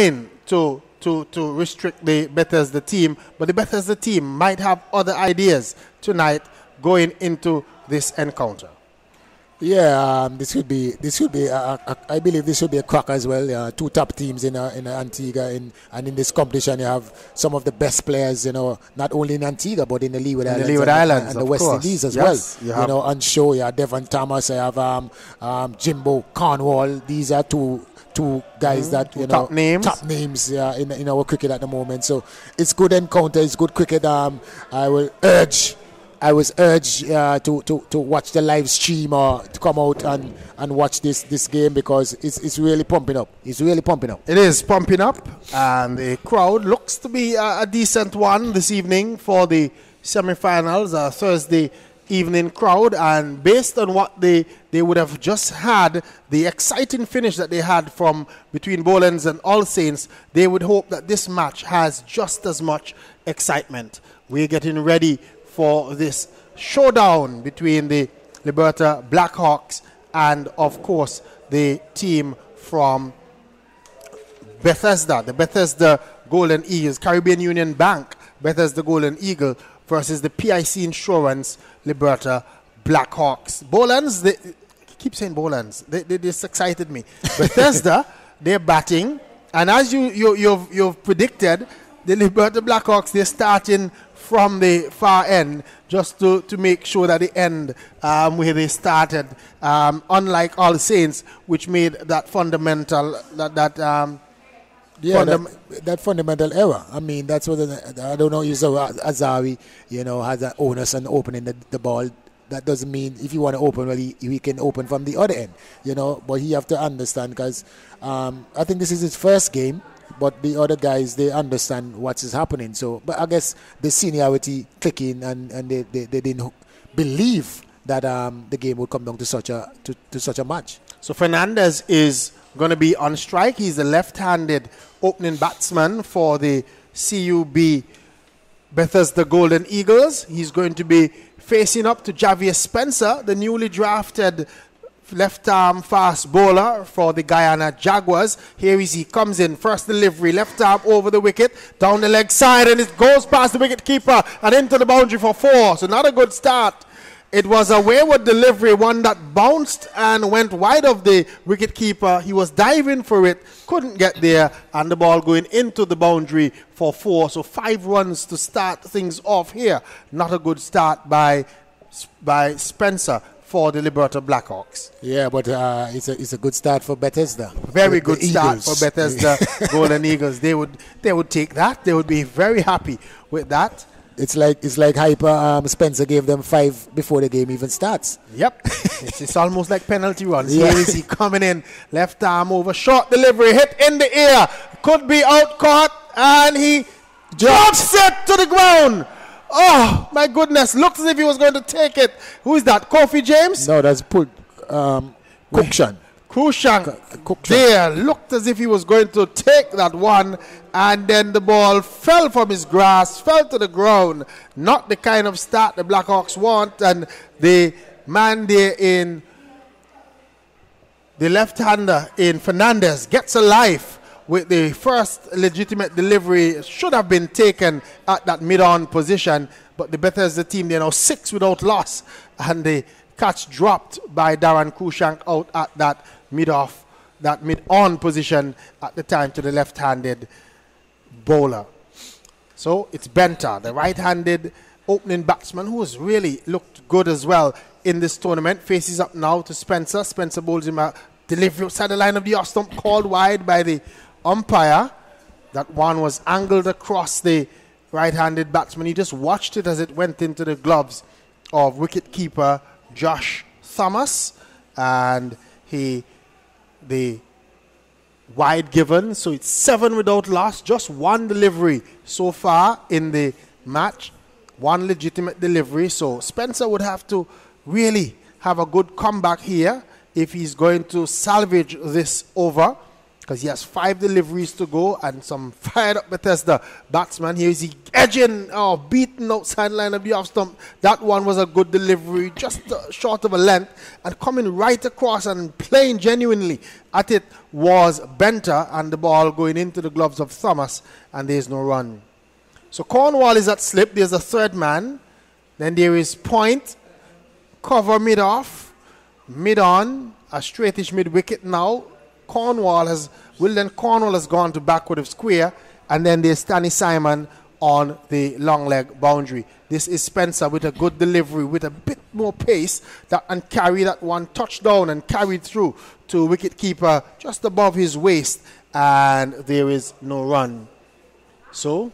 trying to restrict the Bethesda team, but the Bethesda team might have other ideas tonight going into this encounter. Yeah, this should be. I believe this should be a crack as well. Two top teams in Antigua, and in this competition, you have some of the best players. Not only in Antigua but in the Leeward Islands, and the West Indies as well. On show, you have Devon Thomas. I have Jimbo Cornwall. These are two guys that top names in our cricket at the moment. So it's good encounter. It's good cricket. I was urged to watch the live stream or to come out and watch this game because it's really pumping up. It's really pumping up. It is pumping up, and the crowd looks to be a decent one this evening for the semi-finals, a Thursday evening crowd. And based on what they would have just had, the exciting finish that they had from between Bowlands and All Saints, they would hope that this match has just as much excitement. We're getting ready for this showdown between the Liberta Blackhawks and, of course, the team from Bethesda, the Bethesda Golden Eagles, Caribbean Union Bank, Bethesda Golden Eagle versus the PIC Insurance Liberta Blackhawks. Bowlands, they keep saying Bowlands. This excited me. Bethesda, they're batting, and as you've predicted, the Liberta Blackhawks, they're starting from the far end just to make sure that they end where they started, unlike All Saints, which made that fundamental that fundamental error. I mean, that's what I don't know. You saw Azari, has an onus on opening the ball. That doesn't mean if you want to open, well, he can open from the other end, But he have to understand because I think this is his first game. But the other guys, they understand what is happening. So, but I guess the seniority clicking, and they didn't believe that the game would come down to such a match. So Fernandez is going to be on strike. He's the left-handed opening batsman for the CUB Bethesda Golden Eagles. He's going to be facing up to Javier Spencer, the newly drafted left-arm fast bowler for the Guyana Jaguars. Here he comes in, first delivery, left arm over the wicket, down the leg side, and it goes past the wicket keeper and into the boundary for 4. So not a good start. It was a wayward delivery, one that bounced and went wide of the wicket keeper. He was diving for it, couldn't get there, and the ball going into the boundary for 4. So 5 runs to start things off here. Not a good start by Spencer for the Liberta Blackhawks. Yeah, but it's a good start for Bethesda. Very good start for Bethesda Golden Eagles. They would take that. They would be very happy with that. It's like hyper. Spencer gave them 5 before the game even starts. Yep, it's almost like penalty runs. Yeah. Here is he coming in, left arm over, short delivery, hit in the air, could be out caught, and he drops it to the ground. Oh, my goodness. Looks as if he was going to take it. Who is that? Kofi James? No, that's Cruikshank. Cruikshank there looked as if he was going to take that one, and then the ball fell from his grasp, fell to the ground. Not the kind of start the Blackhawks want, and the man there in the left-hander in Fernandez gets a life with the first legitimate delivery. Should have been taken at that mid-on position, but the Bethesda team, they're now 6 without loss, and the catch dropped by Darren Cruikshank out at that mid-on position at the time to the left-handed bowler. So it's Benta, the right-handed opening batsman, who has really looked good as well in this tournament, faces up now to Spencer. Spencer bowls him a delivery outside the line of the off stump, called wide by the umpire. That one was angled across the right-handed batsman. He just watched it as it went into the gloves of wicket-keeper Josh Thomas, and the wide given. So it's 7 without loss, just 1 delivery so far in the match, 1 legitimate delivery. So Spencer would have to really have a good comeback here if he's going to salvage this over. because he has 5 deliveries to go and some fired up Bethesda batsman. Here is he edging, beaten outside line of the off stump. That one was a good delivery, just short of a length, and coming right across and playing genuinely at it was Benter, and the ball going into the gloves of Thomas, and there's no run. So Cornwall is at slip. There's a third man. Then there is Point, cover mid-off, mid-on, a straightish mid-wicket now. Wilden Cornwall has gone to backward of square, and then there's Stanley Simon on the long leg boundary. This is Spencer with a good delivery, with a bit more pace, and carry that one touchdown and carried through to wicketkeeper just above his waist, and there is no run. So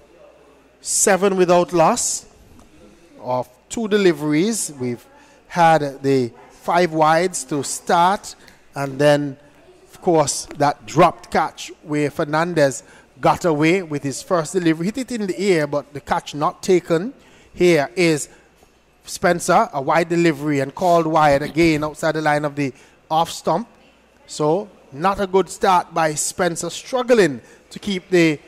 7 without loss of 2 deliveries. We've had the 5 wides to start, and then of course that dropped catch where Fernandez got away with his first delivery, hit it in the air, but the catch not taken. Here is Spencer, a wide delivery and called wide again outside the line of the off stump. So not a good start by Spencer, struggling to keep the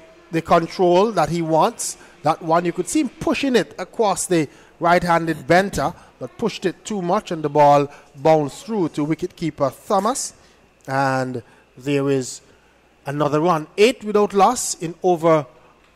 control that he wants. That one, you could see him pushing it across the right-handed Benter, but pushed it too much and the ball bounced through to wicketkeeper Thomas. And there is another run. 8 without loss in over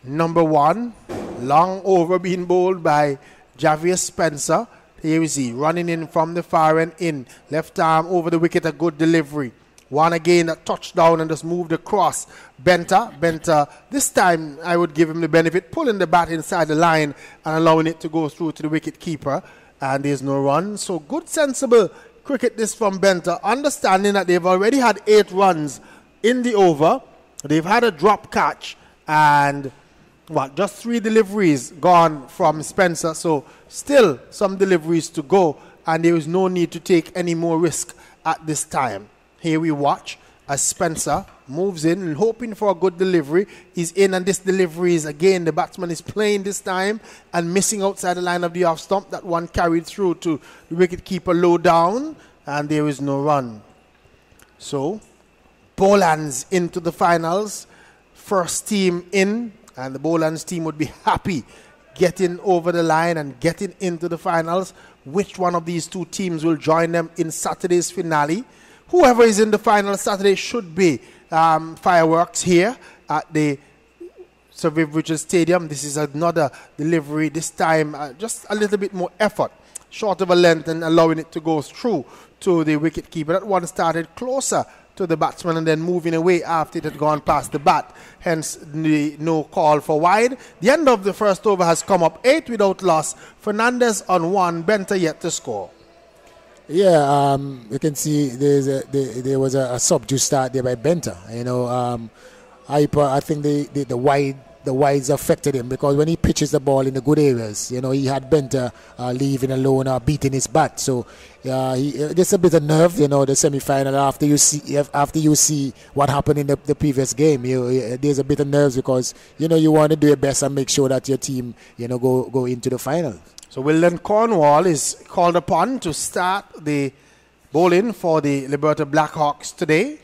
number 1. Long over being bowled by Javier Spencer. Here is he running in from the far end in. Left arm over the wicket, a good delivery. One again, a touchdown and just moved across. Benter, this time I would give him the benefit, pulling the bat inside the line and allowing it to go through to the wicket keeper. And there's no run. So good, sensible cricket this from Benter, understanding that they've already had 8 runs in the over. They've had a drop catch and just 3 deliveries gone from Spencer. So still some deliveries to go, and there is no need to take any more risk at this time. Here we watch as Spencer moves in and hoping for a good delivery. He's in, and this delivery is again, the batsman is playing this time and missing outside the line of the off stump. That one carried through to the wicketkeeper low down, and there is no run. So Boland's into the finals. First team in, and the Boland's team would be happy getting over the line and getting into the finals. Which one of these 2 teams will join them in Saturday's finale? Whoever is in the final Saturday should be fireworks here at the Sir Viv Richards Stadium. This is another delivery, this time just a little bit more effort, short of a length, and allowing it to go through to the wicketkeeper. That one started closer to the batsman and then moving away after it had gone past the bat. Hence, no call for wide. The end of the first over has come up. 8 without loss. Fernandez on 1. Benter yet to score. Yeah, you can see there was a subdued start there by Benter. I think the wides affected him, because when he pitches the ball in the good areas, he had Benter leaving alone or beating his bat. So there's a bit of nerve, the semi-final after you see what happened in the previous game. There's a bit of nerves because you want to do your best and make sure that your team go into the final. So Wilden Cornwall is called upon to start the bowling for the Liberta Blackhawks today.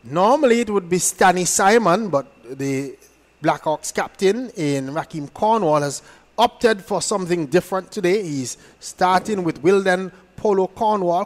Normally it would be Stanley Simon, but the Blackhawks captain in Raheem Cornwall has opted for something different today. He's starting with Wilden Polo Cornwall.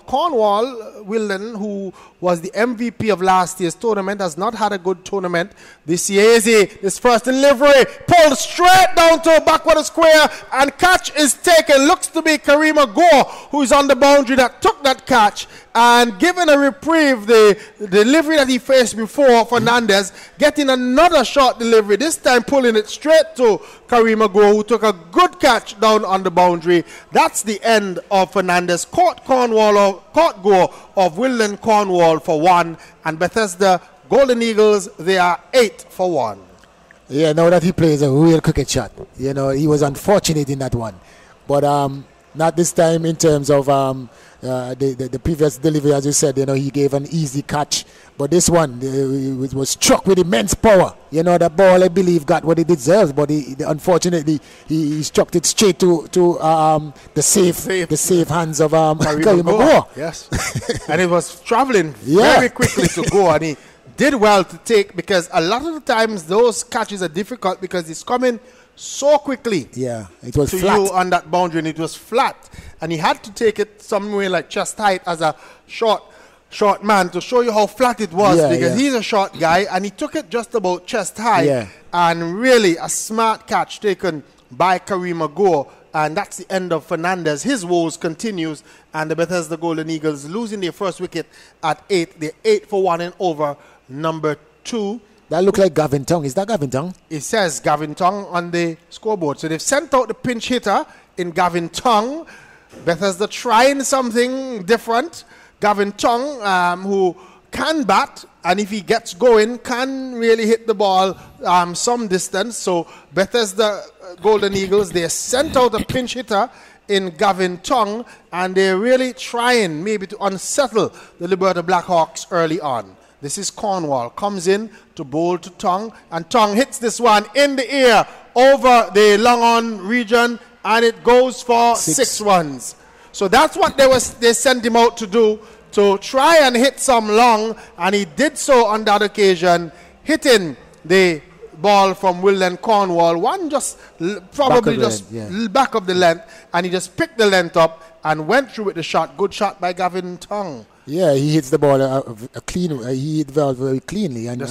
Wilden, who was the MVP of last year's tournament, has not had a good tournament this year. This first delivery pulled straight down to a backward square, and catch is taken. Looks to be Karima Gore, who's on the boundary, that took that catch and given a reprieve the delivery that he faced before. Fernandez getting another short delivery, this time pulling it straight to Karima Gore, who took a good catch down on the boundary. That's the end of Fernandez. Caught Gore of Wilden Cornwall for 1, and Bethesda Golden Eagles, they are 8 for 1. Yeah, now that he plays a real cricket shot. He was unfortunate in that one, but not this time in terms of the previous delivery. As you said, he gave an easy catch, but this one was struck with immense power. The ball, I believe, got what it deserves, but unfortunately he struck it straight to the safe hands of Karima Gore. Yes, and it was traveling very quickly to go, and he did well to take, because a lot of the times those catches are difficult because it's coming so quickly. Yeah, it was to flat. you on that boundary, and it was flat. And he had to take it somewhere like chest height as a short man to show you how flat it was, because he's a short guy, and he took it just about chest high. Yeah. And really a smart catch taken by Kareem Agor. And that's the end of Fernandez. His woes continues, and the Bethesda Golden Eagles losing their first wicket at 8. They're 8 for 1 in over number 2. That looked like Gavin Tong. Is that Gavin Tong? It says Gavin Tong on the scoreboard. So they've sent out the pinch hitter in Gavin Tong. Bethesda trying something different. Gavin Tong, who can bat, and if he gets going, can really hit the ball some distance. So Bethesda Golden Eagles, they sent out a pinch hitter in Gavin Tong, and they're really trying maybe to unsettle the Liberta Blackhawks early on. This is Cornwall, comes in to bowl to Tong, and Tong hits this one in the air over the long on region, and it goes for 6 runs. So that's what they sent him out to do, to try and hit some long, and he did so on that occasion, hitting the ball from Wilden Cornwall. One just probably back of the length, and he just picked the length up and went through with the shot. Good shot by Gavin Tong. Yeah, he hits the ball clean. He hit the ball very cleanly and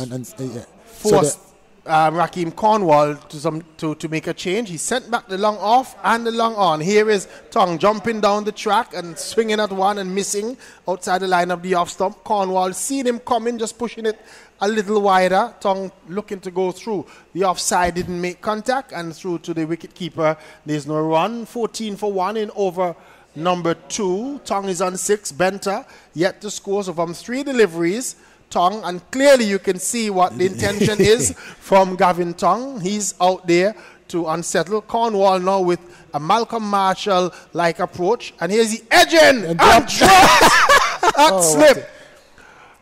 forced Rakeem Cornwall to make a change. He sent back the long off and the long on. Here is Tong jumping down the track and swinging at one and missing outside the line of the off stump. Cornwall seen him coming, just pushing it a little wider. Tong looking to go through. The offside didn't make contact, and through to the wicket keeper. There's no run. 14 for 1 in over number 2. Tong is on 6. Benter yet to score. So from 3 deliveries, Tong, and clearly you can see what the intention is from Gavin Tong. He's out there to unsettle. Cornwall now with a Malcolm Marshall-like approach. And here's the edging and drops at slip.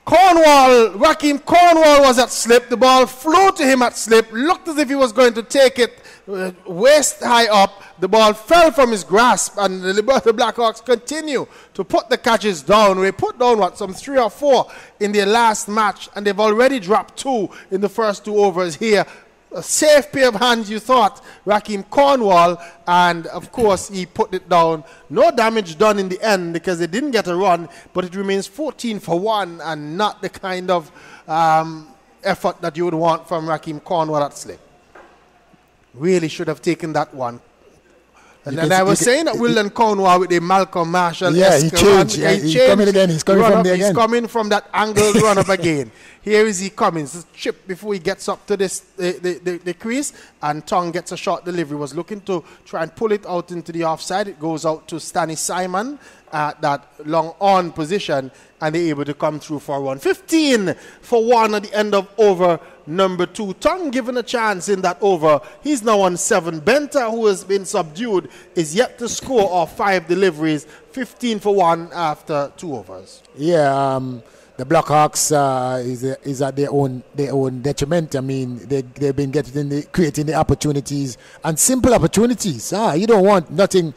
Rakeem Cornwall was at slip. The ball flew to him at slip. Looked as if he was going to take it waist high up. The ball fell from his grasp, and the Liberta Blackhawks continue to put the catches down. We put down, some 3 or 4 in their last match, and they've already dropped 2 in the first 2 overs here. A safe pair of hands, you thought, Rakeem Cornwall, and of course he put it down. No damage done in the end because they didn't get a run, but it remains 14 for 1, and not the kind of effort that you would want from Rakeem Cornwall at slip. Really should have taken that one. And then I was saying that Wilden Cornwall with the Malcolm Marshall. Yeah, he changed. He's coming again. He's coming from there again. He's coming from that angled run up again. Here is he coming. It's a chip before he gets up to this the crease, and Tong gets a short delivery. Was looking to try and pull it out into the offside. It goes out to Stanley Simon at that long on position, and they're able to come through for 1. 15 for 1 at the end of over number 2. Tong given a chance in that over. He's now on 7. Benter, who has been subdued, is yet to score off 5 deliveries. 15 for 1 after 2 overs. Yeah, the Blackhawks is at their own detriment. I mean, they've been creating the opportunities, and simple opportunities. You don't want nothing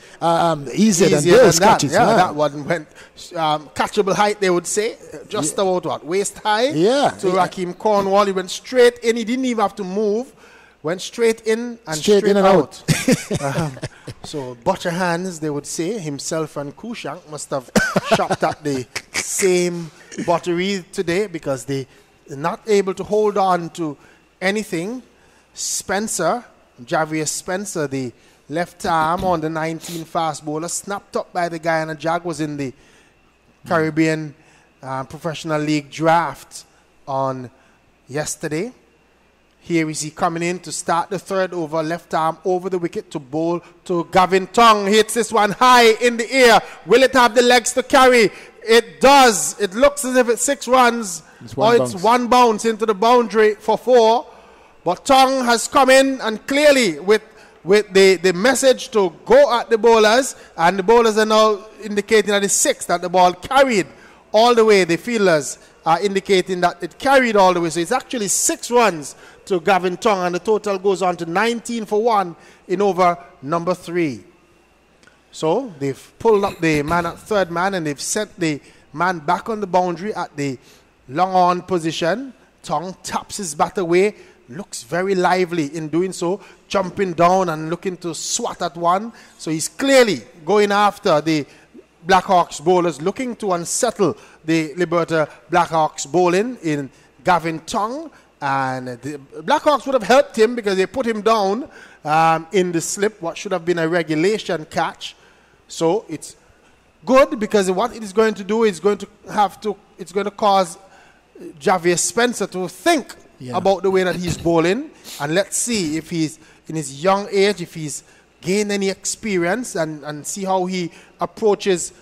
easier than those catches. Yeah, that one went catchable height, they would say, just about waist high. Yeah, to Rakeem Cornwall. He went straight in. He didn't even have to move. Went straight in and straight in and out. So butcher hands, they would say. Himself and Kushank must have shopped at the same buttery today, because they are not able to hold on to anything. Javier Spencer, the left arm on the 19 fast bowler, snapped up by the guy, and a jag was in the Caribbean Professional League draft on yesterday. Here is he coming in to start the 3rd over, left arm over the wicket to bowl to Gavin Tong. Hits this one high in the air. Will it have the legs to carry? It does. It looks as if it's 6 runs. It's one bounce into the boundary for 4. But Tong has come in, and clearly with the message to go at the bowlers, and the bowlers are now indicating at the 6th that the ball carried all the way. The fielders are indicating that it carried all the way. So it's actually 6 runs to Gavin Tong, and the total goes on to 19 for 1 in over number 3. So they've pulled up the man at 3rd man, and they've sent the man back on the boundary at the long on position, Tong taps his bat away, looks very lively in doing so, jumping down and looking to swat at one. So he's clearly going after the Blackhawks bowlers, looking to unsettle the Liberta Blackhawks bowling in Gavin Tong. And the Blackhawks would have helped him because they put him down in the slip, what should have been a regulation catch. So it's good because what it is going to do is it's going to cause Javier Spencer to think about the way that he's bowling. And let's see if he's in his young age, if he's gained any experience and see how he approaches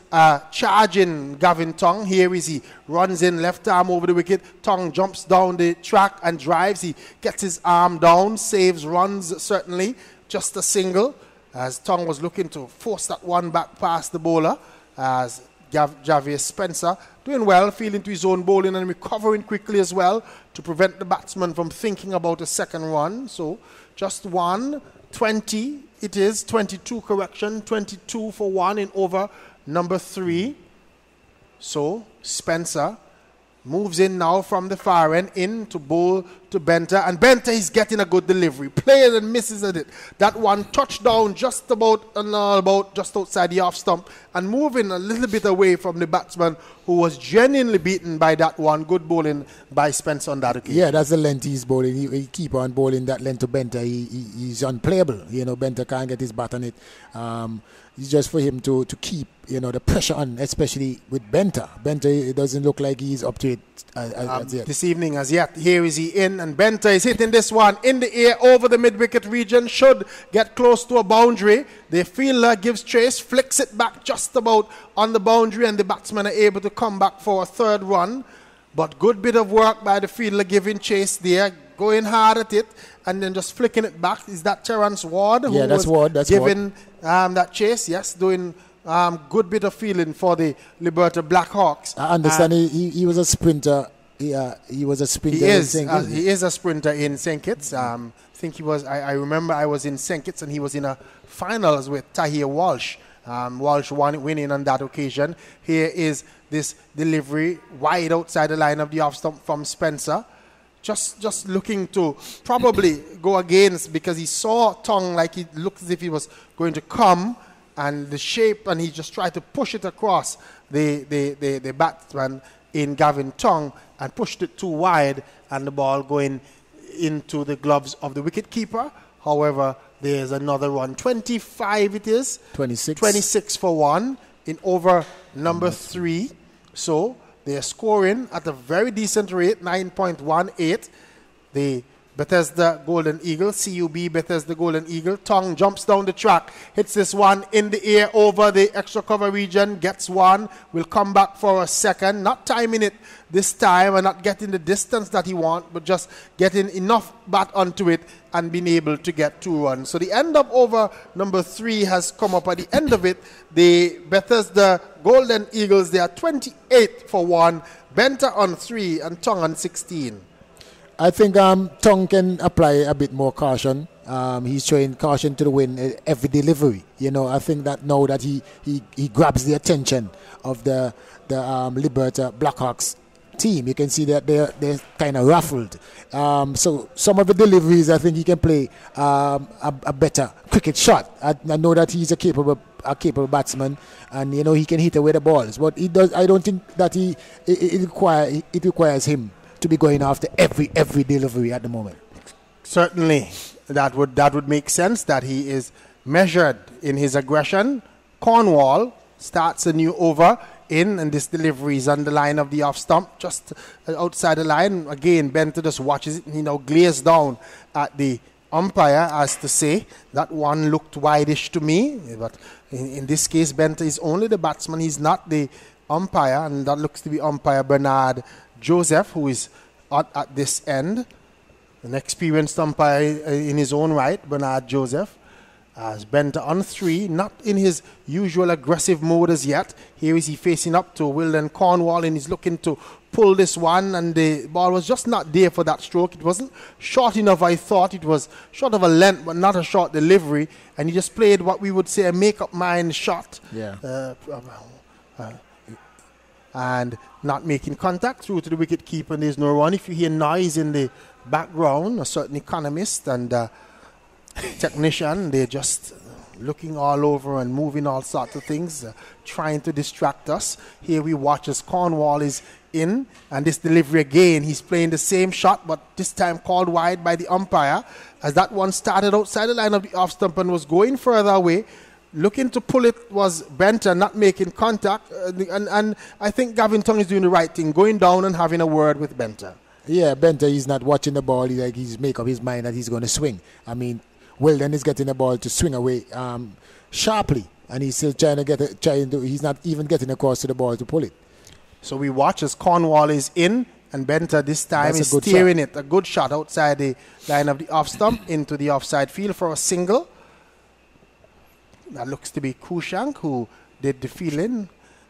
charging Gavin Tong. Here is he runs in left arm over the wicket. Tong jumps down the track and drives. He gets his arm down, saves runs certainly. Just a single as Tong was looking to force that one back past the bowler as Javier Spencer doing well, feeling to his own bowling and recovering quickly as well to prevent the batsman from thinking about a second run. So just 1-20. It is 22 correction, 22 for 1 in over number 3. So Spencer moves in now from the far end in to bowl to Benta. And Benta is getting a good delivery. Plays and misses at it. That one touchdown just about just outside the off stump and moving a little bit away from the batsman who was genuinely beaten by that one. Good bowling by Spencer on that occasion. Yeah, that's the length he's bowling. He keep on bowling that length to Benta. He's unplayable. You know, Benta can't get his bat on it. It's just for him to keep, the pressure on, especially with Benta. Benta, it doesn't look like he's up to it as yet. This evening as yet. Here is he in, and Benta is hitting this one in the air over the mid-wicket region. Should get close to a boundary. The fielder gives chase, flicks it back just about on the boundary, and the batsmen are able to come back for a third run. But good bit of work by the fielder giving chase there, going hard at it, and then just flicking it back. Is that Terrence Ward? Yeah, that's Ward. That's giving that chase. Yes, doing good bit of feeling for the Liberta Blackhawks. I understand he was a sprinter. He was a sprinter. He is a sprinter in St. Kitts. I think he was. I remember I was in St. Kitts and he was in a finals with Tahir Walsh. Walsh winning on that occasion. Here is this delivery wide outside the line of the off stump from Spencer. Just looking to probably go against because he saw Tong like he looked as if he was going to come and the shape, and he just tried to push it across the batsman in Gavin Tong and pushed it too wide, and the ball going into the gloves of the wicketkeeper. However, there's another run. 25 it is. 26 for 1 in over number 3. So they're scoring at a very decent rate, 9.18. The Bethesda Golden Eagle, CUB Bethesda Golden Eagle. Tong jumps down the track, hits this one in the air over the extra cover region, gets one, will come back for a second, not timing it this time and not getting the distance that he wants, but just getting enough bat onto it and being able to get 2 runs. So the end of over number 3 has come up. At the end of it, the Bethesda Golden Eagles, they are 28 for 1, Benta on 3 and Tong on 16. I think Tong can apply a bit more caution. He's showing caution to the wind every delivery. I think that now that he grabs the attention of the Liberta Blackhawks team, you can see that they're kind of ruffled. So some of the deliveries, I think he can play a better cricket shot. I know that he's a capable batsman, and he can hit away the balls. But he does. I don't think that it requires him to be going after every delivery at the moment. Certainly, that would make sense that he is measured in his aggression. Cornwall starts a new over and this delivery is on the line of the off stump, just outside the line. Again, Benta just watches it and he now glares down at the umpire as to say, that one looked wideish to me. But in this case, Benta is only the batsman. He's not the umpire, and that looks to be umpire Bernard Joseph, who is at this end. An experienced umpire in his own right, Bernard Joseph. As Benta on 3, not in his usual aggressive mode as yet. Here is he facing up to Wilden Cornwall, and he's looking to pull this one, and the ball was just not there for that stroke. It wasn't short enough, I thought. It was short of a length, but not a short delivery. And he just played what we would say a make-up mind shot. Yeah. and not making contact through to the wicket keeper, and there's no run. If you hear noise in the background, a certain economist and technician, they're just looking all over and moving all sorts of things, trying to distract us. Here we watch as Cornwall is in, and this delivery again, he's playing the same shot, but this time called wide by the umpire, as that one started outside the line of the off stump and was going further away. Looking to pull it was Benta, not making contact, and I think Gavin Tongue is doing the right thing, going down and having a word with Benta. Yeah, Benta, he's not watching the ball. He's make up his mind that he's going to swing. I mean, Wilden is getting the ball to swing away sharply, and he's still he's not even getting across to the ball to pull it. So we watch as Cornwall is in, and Benta this time is steering it. A good shot outside the line of the off stump into the offside field for a single. That looks to be Kushank who did the fielding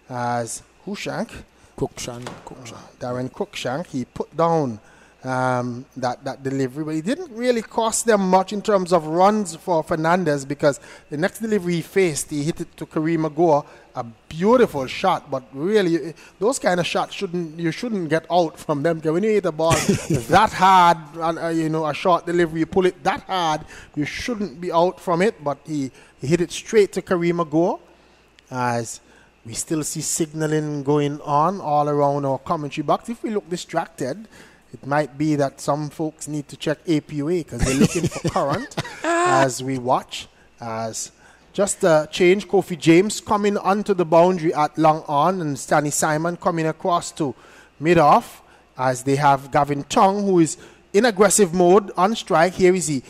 as Cruikshank. Darren Cruikshank, he put down that delivery, but he didn't really cost them much in terms of runs for Fernandez, because the next delivery he faced, he hit it to Kareem Agor, a beautiful shot, but really those kind of shots you shouldn't get out from them. When you hit a ball that hard, a short delivery, you pull it that hard, you shouldn't be out from it, but he hit it straight to Kareem Agor, as we still see signaling going on all around our commentary box. If we look distracted, it might be that some folks need to check APUA because they're looking for current as we watch. As just a change, Kofi James coming onto the boundary at long on, and Stanley Simon coming across to mid-off, as they have Gavin Tongue, who is in aggressive mode on strike. Here is he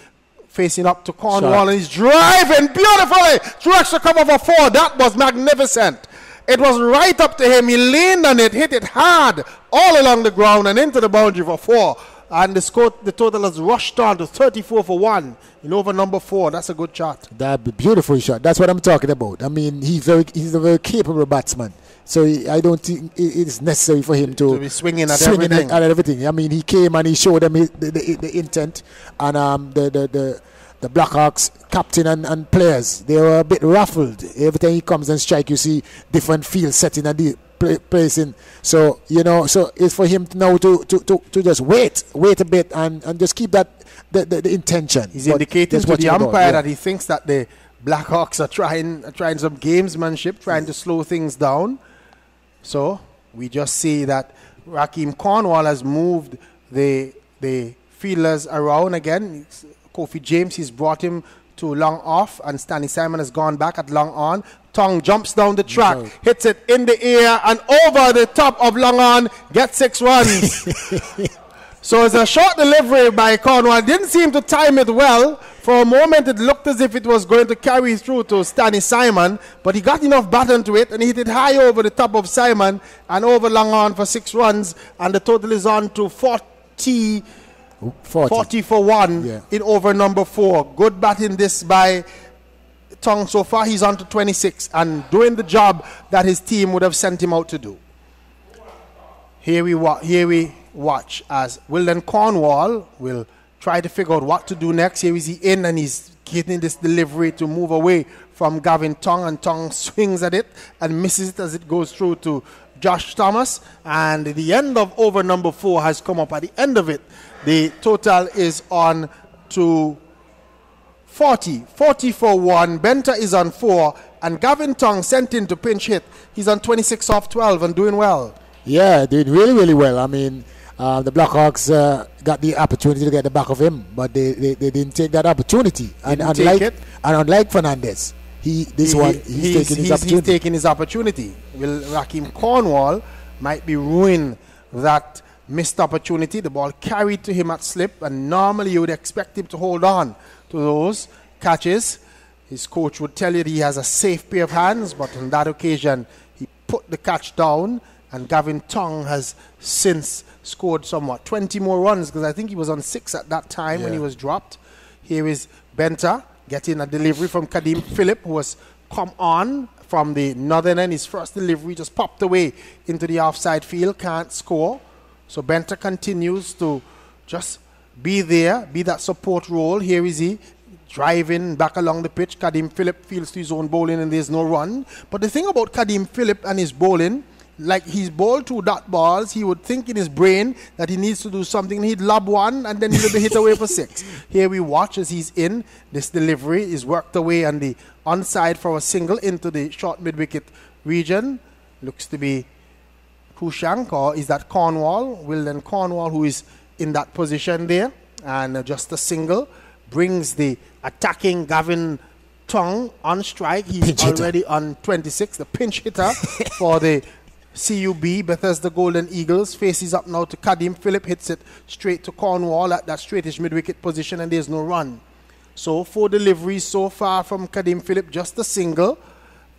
facing up to Cornwall, and he's driving beautifully through extra cover for 4. That was magnificent. It was right up to him. He leaned on it, hit it hard all along the ground and into the boundary for 4. And the total has rushed on to 34 for 1 in over number 4. That's a good shot. That's a beautiful shot. That's what I'm talking about. I mean, he's a very capable batsman. So I don't think it's necessary for him to be swinging at everything. I mean, he came and he showed them the intent, and the Blackhawks captain and players, they were a bit ruffled. Every time he comes and strike, you see different field setting and placing. So so it's for him now to just wait a bit and just keep that the intention. He's indicating to the umpire that he thinks that the Blackhawks are trying some gamesmanship, trying to slow things down. So we just see that Raheem Cornwall has moved the fielders around again. Kofi James, he's brought him to long off, and Stanley Simon has gone back at long on. Tongue jumps down the track, hits it in the air and over the top of long on, gets 6 runs. So it's a short delivery by Cornwall. Didn't seem to time it well. For a moment it looked as if it was going to carry through to Stanley Simon, but he got enough baton to it and he hit it high over the top of Simon and over long on for 6 runs, and the total is on to 40 for 1 in over number 4. Good batting this by Tongue. So far he's on to 26 and doing the job that his team would have sent him out to do. Here we watch as Wilden Cornwall will try to figure out what to do next. Here is he in, and he's getting this delivery to move away from Gavin Tongue, and Tongue swings at it and misses it as it goes through to Josh Thomas, and the end of over number 4 has come up. At the end of it, the total is on to 40 for 1. Benta is on 4, and Gavin Tongue sent in to pinch hit. He's on 26 off 12 and doing well. Yeah, doing really, really well. I mean, the Blackhawks got the opportunity to get the back of him, but they didn't take that opportunity. And unlike Fernandez, he's taking his opportunity. Will Raheem Cornwall might be ruining that missed opportunity. The ball carried to him at slip, and normally you would expect him to hold on to those catches. His coach would tell you that he has a safe pair of hands, but on that occasion he put the catch down, and Gavin Tongue has since scored 20 more runs, because I think he was on 6 at that time when he was dropped. Here is Benta getting a delivery from Kadeem Phillip, who has come on from the northern end. His first delivery just popped away into the offside field, can't score. So Benta continues to just be there, be that support role. Here is he driving back along the pitch. Kadeem Phillip fields to his own bowling and there's no run. But the thing about Kadeem Phillip and his bowling, like he's bowled 2 dot balls, he would think in his brain that he needs to do something. He'd lob one and then he'll be hit away for 6. Here we watch as he's in. This delivery is worked away on the onside for a single into the short mid-wicket region. Looks to be Kushank, or is that Cornwall? Wilden Cornwall, who is in that position there. And just a single brings the attacking Gavin Tong on strike. He's already on 26, the pinch hitter for the CUB, Bethesda Golden Eagles. Faces up now to Kadim Phillip, hits it straight to Cornwall at that straightish mid-wicket position, and there's no run. So 4 deliveries so far from Kadim Phillip, just a single.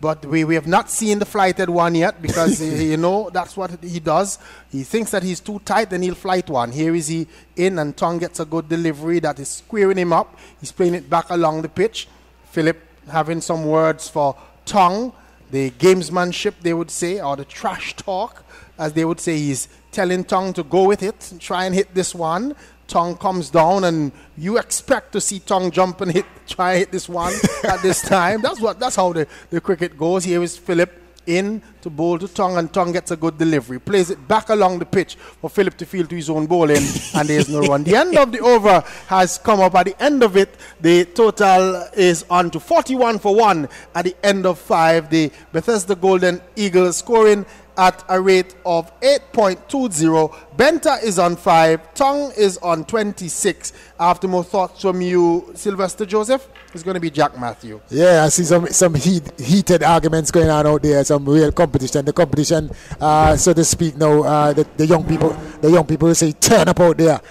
But we have not seen the flighted one yet, because, you know, that's what he does. He thinks that he's too tight, then he'll flight one. Here is he in, and Tong gets a good delivery that is squaring him up. He's playing it back along the pitch. Phillip having some words for Tong, the gamesmanship, they would say, or the trash talk, as they would say. He's telling Tong to go with it, try and hit this one. Tong comes down, and you expect to see Tong jump and try and hit this one at this time. That's how the cricket goes. Here is Phillip in to bowl to Tong, and Tong gets a good delivery. Plays it back along the pitch for Phillip to field to his own bowling, and there's no run. The end of the over has come up. At the end of it, the total is on to 41 for 1 at the end of 5. The Bethesda Golden Eagles scoring at a rate of 8.20. Benta is on 5. Tong is on 26. After more thoughts from you, Sylvester Joseph, it's going to be Jack Matthew. Yeah, I see some heated arguments going on out there. Some real competition. The competition, so to speak, now the young people say turn up out there.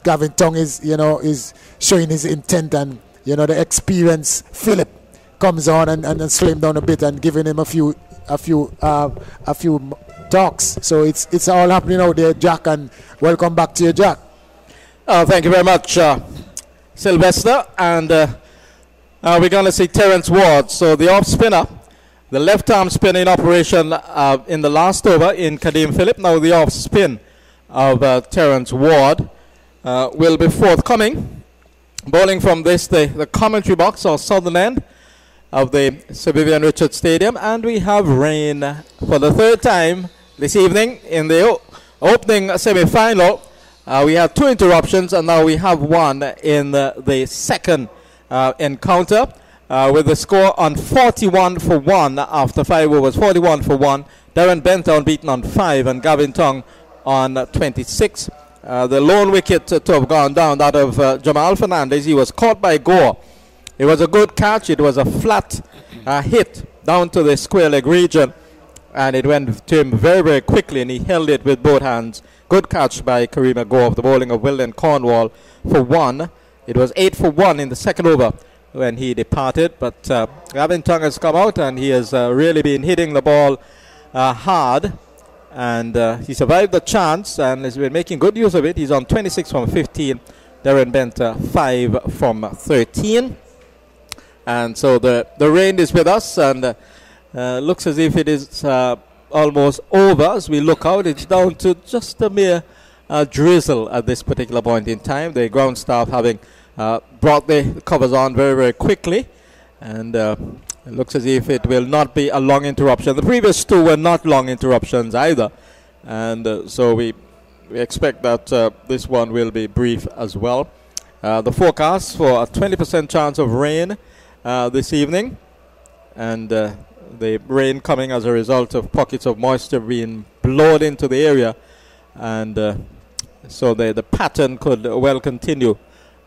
Gavin Tong is showing his intent, and the experience. Phillip comes on and slow him down a bit and giving him a few talks. So it's all happening out there, Jack, and welcome back to you, Jack. Thank you very much, Sylvester. And we're going to see Terence Ward. So the off spinner, the left arm spin in operation in the last over in Kadim Phillip. Now the off spin of Terence Ward will be forthcoming. Bowling from the commentary box or southern end of the Sir Vivian Richards Stadium, and we have rain for the 3rd time this evening in the opening semi-final. We had 2 interruptions, and now we have one in the second encounter with the score on 41 for 1 after 5 overs. 41 for 1. Darren Benta unbeaten on 5, and Gavin Tong on 26. The lone wicket to have gone down, that of Jamal Fernandez. He was caught by Gore. It was a good catch. It was a flat hit down to the square leg region, and it went to him very, very quickly, and he held it with both hands. Good catch by Karima Gore of the bowling of Wilden Cornwall for 1. It was 8 for 1 in the second over when he departed, but Gavin Tong has come out, and he has really been hitting the ball hard, and he survived the chance and has been making good use of it. He's on 26 from 15. Darren Benta 5 from 13. And so the rain is with us, and looks as if it is almost over. As we look out, it's down to just a mere drizzle at this particular point in time. The ground staff having brought the covers on very, very quickly, and it looks as if it will not be a long interruption. The previous 2 were not long interruptions either, and so we expect that this one will be brief as well. The forecast for a 20% chance of rain this evening, and the rain coming as a result of pockets of moisture being blown into the area, and so the pattern could well continue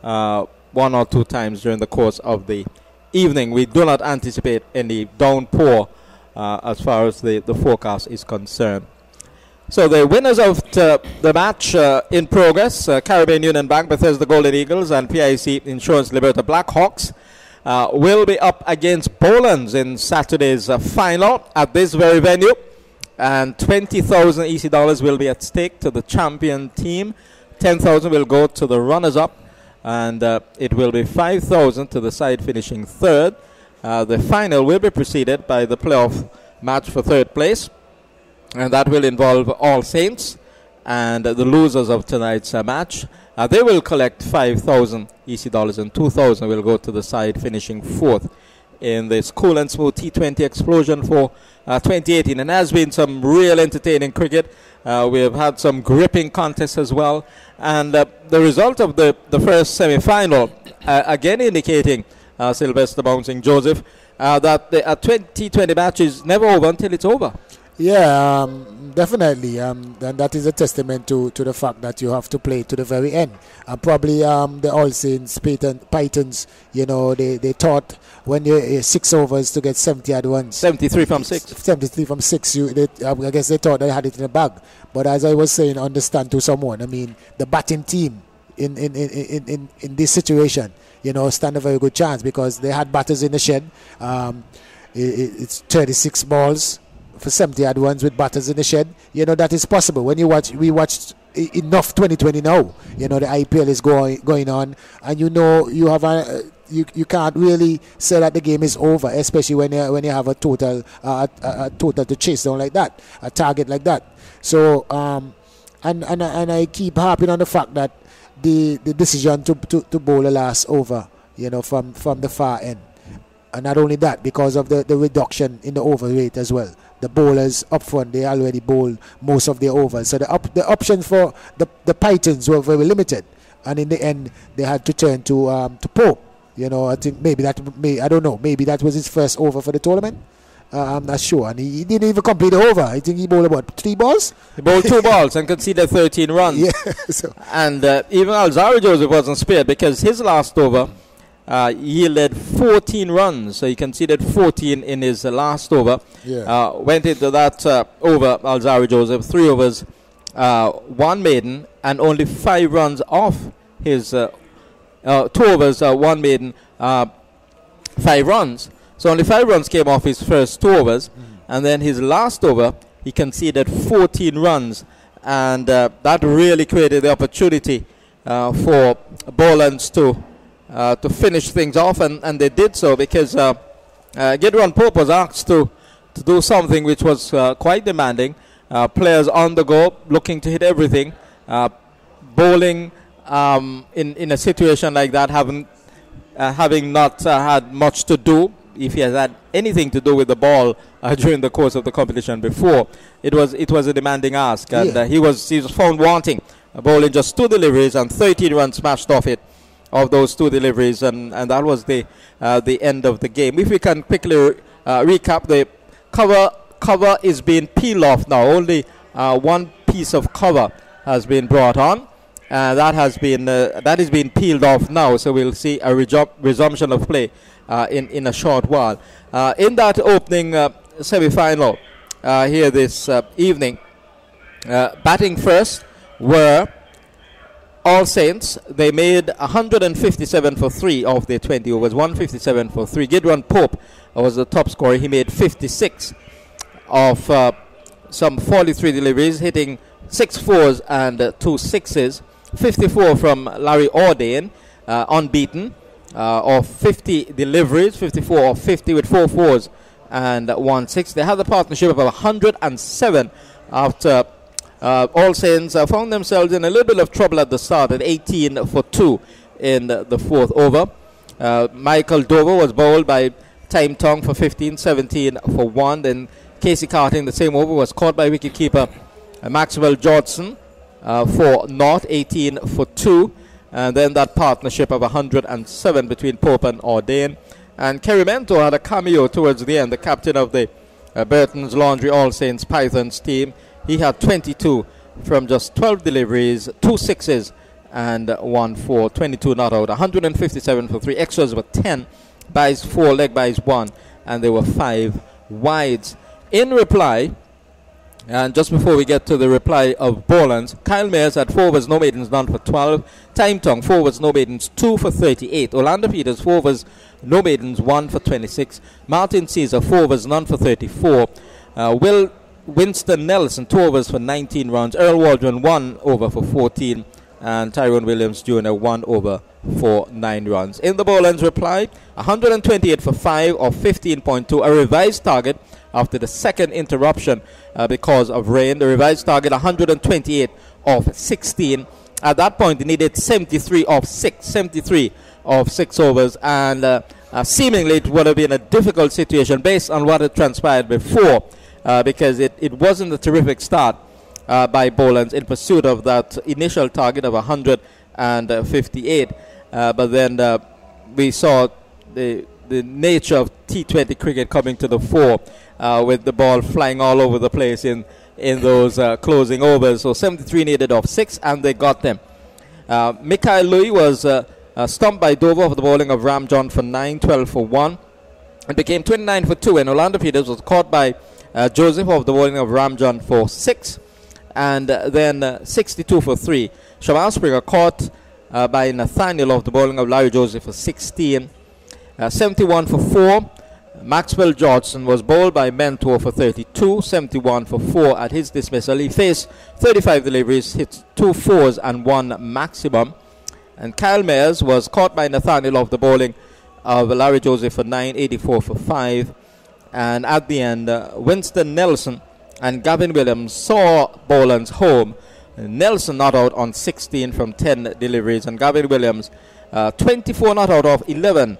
1 or 2 times during the course of the evening. We do not anticipate any downpour as far as the forecast is concerned. So the winners of the match in progress, Caribbean Union Bank, Bethesda Golden Eagles, and PIC Insurance Liberta Blackhawks, will be up against Bolands in Saturday's final at this very venue, and 20,000 EC dollars will be at stake to the champion team. 10,000 will go to the runners-up, and it will be 5,000 to the side finishing 3rd. The final will be preceded by the playoff match for 3rd place, and that will involve All Saints, and the losers of tonight's match, they will collect 5,000 EC dollars, and 2,000 will go to the side finishing 4th in this cool and smooth T20 explosion for 2018. And has been some real entertaining cricket. We have had some gripping contests as well. And the result of the first semi-final, again indicating, Sylvester Bouncing Joseph, that the T20 match is never over until it's over. Yeah, definitely. And that is a testament to the fact that you have to play to the very end. And probably the All Saints Pythons, you know, they thought when you 6 overs to get 70 at once. 73 from 6. 73 from 6. I guess they thought they had it in the bag. But as I was saying, understand to someone, I mean, the batting team in this situation, you know, stand a very good chance because they had batters in the shed. It's 36 balls for 70 at once with batters in the shed. You know, that is possible. When we watched enough 2020 now. You know, the IPL is going on, and you know you have you can't really say that the game is over, especially when you have a total to chase down like that, a target like that. So and I keep harping on the fact that the decision to bowl the last over, you know, from the far end, and not only that, because of the reduction in the over rate as well. The bowlers up front, they already bowl most of their overs, so the options for the Pythons were very limited, and in the end they had to turn to Pope. You know, I think I don't know, maybe that was his first over for the tournament. I'm not sure, and he didn't even complete the over. I think he bowled about 3 balls. He bowled 2 balls and conceded 13 runs. Yeah, and even Alzarri Joseph wasn't spared because his last over yielded 14 runs. So he conceded 14 in his last over. Yeah. Went into that over, Alzarri Joseph, 3 overs, 1 maiden, and only 5 runs off his 2 overs, 1 maiden, 5 runs. So only 5 runs came off his first 2 overs, and then his last over, he conceded 14 runs, and that really created the opportunity for Boland to finish things off, and they did so because Gideon Pope was asked to do something which was quite demanding. Players on the go, looking to hit everything, bowling in a situation like that, having not had much to do. If he has had anything to do with the ball during the course of the competition before, it was a demanding ask, and he was found wanting, bowling just 2 deliveries and 13 runs smashed off it, of those 2 deliveries, and that was the end of the game. If we can quickly recap, the cover is being peeled off now. Only 1 piece of cover has been brought on. That is being peeled off now, so we'll see a resumption of play in a short while. In that opening semi-final here this evening, batting first were All Saints. They made 157 for 3 of their 20 overs, 157 for 3. Gideon Pope was the top scorer. He made 56 of some 43 deliveries, hitting 6 4s and 2 6s. 54 from Larry Ordain, unbeaten, of 50 deliveries, 54 of 50 with 4 4s and 1 6. They had the partnership of 107 after All Saints found themselves in a little bit of trouble at the start at 18 for 2 in the 4th over. Michael Dover was bowled by Time Tong for 15, 17 for 1. Then Casey Carter in the same over was caught by wicketkeeper Maxwell Georgeson for 18 for 2. And then that partnership of 107 between Pope and Ordain. And Kerry Mento had a cameo towards the end, the captain of the Burton's Laundry All Saints Pythons team. He had 22 from just 12 deliveries, 2 6s and 1 4, 22 not out, 157 for 3. Extras were 10, byes 4, leg byes 1, and there were 5 wides. In reply, and just before we get to the reply of Boland's, Kyle Mayers had 4 overs, no maidens, none for 12. Time Tong, 4 overs, no maidens, 2 for 38. Orlando Peters, 4 overs, no maidens, 1 for 26. Martin Caesar, 4 overs, none for 34. Winston Nelson, 2 overs for 19 runs. Earl Waldron, 1 over for 14. And Tyrone Williams Jr., 1 over for 9 runs. In the Boland's reply, 128 for 5 of 15.2, a revised target after the second interruption because of rain. The revised target, 128 of 16. At that point, he needed 73 of 6 overs. And seemingly it would have been a difficult situation based on what had transpired before, because it wasn't a terrific start by Boland in pursuit of that initial target of 158. But then we saw the nature of T20 cricket coming to the fore, with the ball flying all over the place in those closing overs. So 73 needed off 6, and they got them. Mikhail Louis was stumped by Dover for the bowling of Ram John for 9, 12 for 1. It became 29 for 2, and Orlando Peters was caught by Joseph of the bowling of Ram John for 6, and then 62 for 3. Shamal Springer caught by Nathaniel of the bowling of Larry Joseph for 16. 71 for 4. Maxwell Georgeson was bowled by Mentor for 32, 71 for 4 at his dismissal. He faced 35 deliveries, hit 2 4s and 1 maximum. And Kyle Mayers was caught by Nathaniel of the bowling of Larry Joseph for 9, 84 for 5. And at the end, Winston Nelson and Gavin Williams saw Boland's home. Nelson not out on 16 from 10 deliveries, and Gavin Williams 24 not out of 11.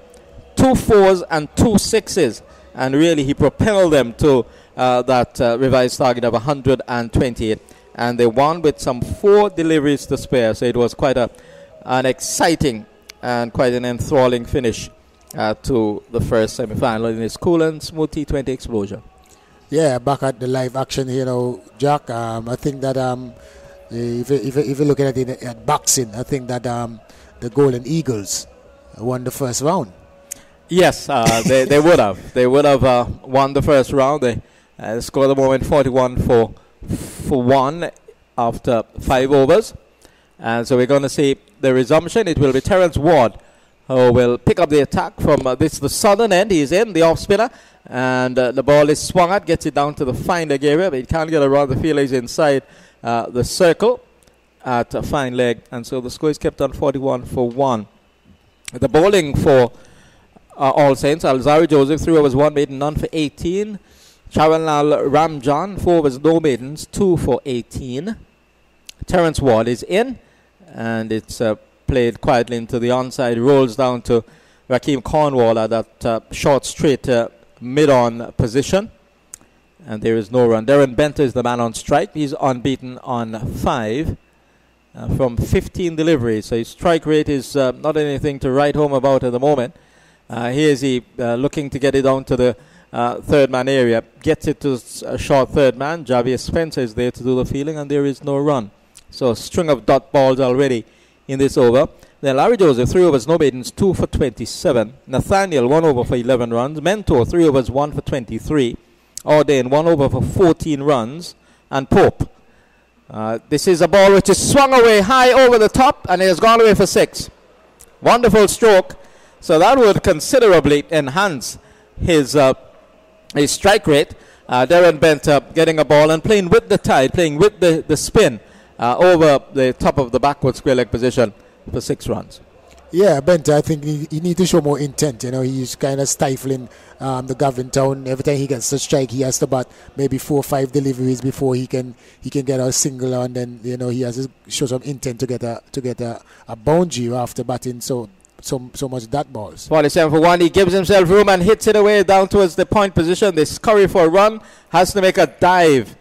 2 4s and 2 6s, and really he propelled them to that revised target of 128, and they won with some 4 deliveries to spare. So it was quite an exciting and quite an enthralling finish to the first semi-final in this cool and smooth T20 explosion. Yeah, back at the live action here now, Jack. I think that if you're looking at it at boxing, I think that the Golden Eagles won the first round. Yes, they would have. They would have won the first round. They scored the moment 41 for 1 after 5 overs. And so we're going to see the resumption. It will be Terence Ward who will pick up the attack from the southern end. He's in, the off spinner. And the ball is swung at, gets it down to the fine leg area, but he can't get around the field. He's inside the circle at a fine leg. And so the score is kept on 41 for 1. The bowling for All Saints, Alzari Joseph, 3 overs, 1 maiden, none for 18. Charanlal Ramjan, 4 overs, no maidens, 2 for 18. Terence Ward is in, and it's played quietly into the onside, rolls down to Rakeem Cornwall at that short straight mid-on position, and there is no run. Darren Benter is the man on strike. He's unbeaten on 5 from 15 deliveries, so his strike rate is not anything to write home about at the moment. Here's he looking to get it down to the third man area. Gets it to a short third man. Javier Spencer is there to do the fielding, and there is no run. So a string of dot balls already in this over. Then Larry Joseph, 3 overs, no maidens, 2 for 27. Nathaniel, 1 over for 11 runs. Mentor, 3 overs, 1 for 23. Ordain, 1 over for 14 runs. And Pope. This is a ball which is swung away high over the top, and it has gone away for 6. Wonderful stroke. So that would considerably enhance his strike rate. Darren Benter getting a ball and playing with the tide, playing with the spin over the top of the backward square leg position for 6 runs. Yeah, Benter, I think he need to show more intent. You know, he's kind of stifling the Gavin Town. Every time he gets a strike, he has to bat maybe 4 or 5 deliveries before he can get a single, and then he has to show some intent to get a boundary after batting so much dot balls. 47 for 1. He gives himself room and hits it away down towards the point position. They scurry for a run. Has to make a dive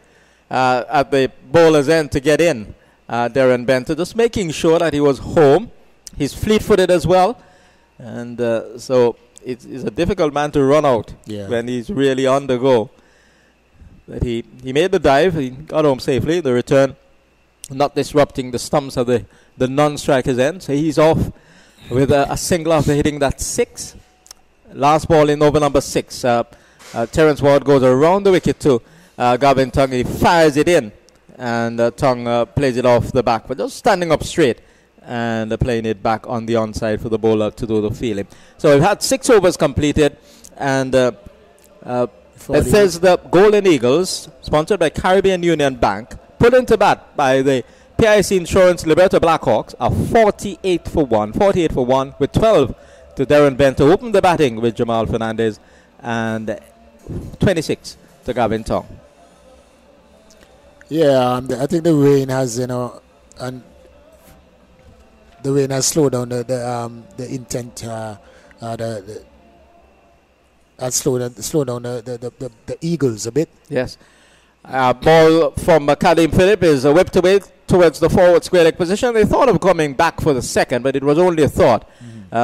at the bowler's end to get in. Darren Benter just making sure that he was home. He's fleet-footed as well. And so it's a difficult man to run out when he's really on the go. But he made the dive. He got home safely. The return not disrupting the stumps of the non-striker's end. So he's off with a single after hitting that 6. Last ball in over number 6. Terence Ward goes around the wicket to Gavin Tongue. He fires it in, and Tongue plays it off the back, but just standing up straight and playing it back on the onside for the bowler to do the fielding. So we've had 6 overs completed, and Bethesda Golden Eagles, sponsored by Caribbean Union Bank, put into bat by the PIC Insurance Liberta Blackhawks are 48 for 1 with 12 to Darren Benter. Opened the batting with Jamal Fernandez, and 26 to Gavin Tong. Yeah, I think the rain has and the rain has slowed down the intent, slow down the Eagles a bit. Yes. Ball from Kadim Phillip is whipped away towards the forward square leg position. They thought of coming back for the second, but it was only a thought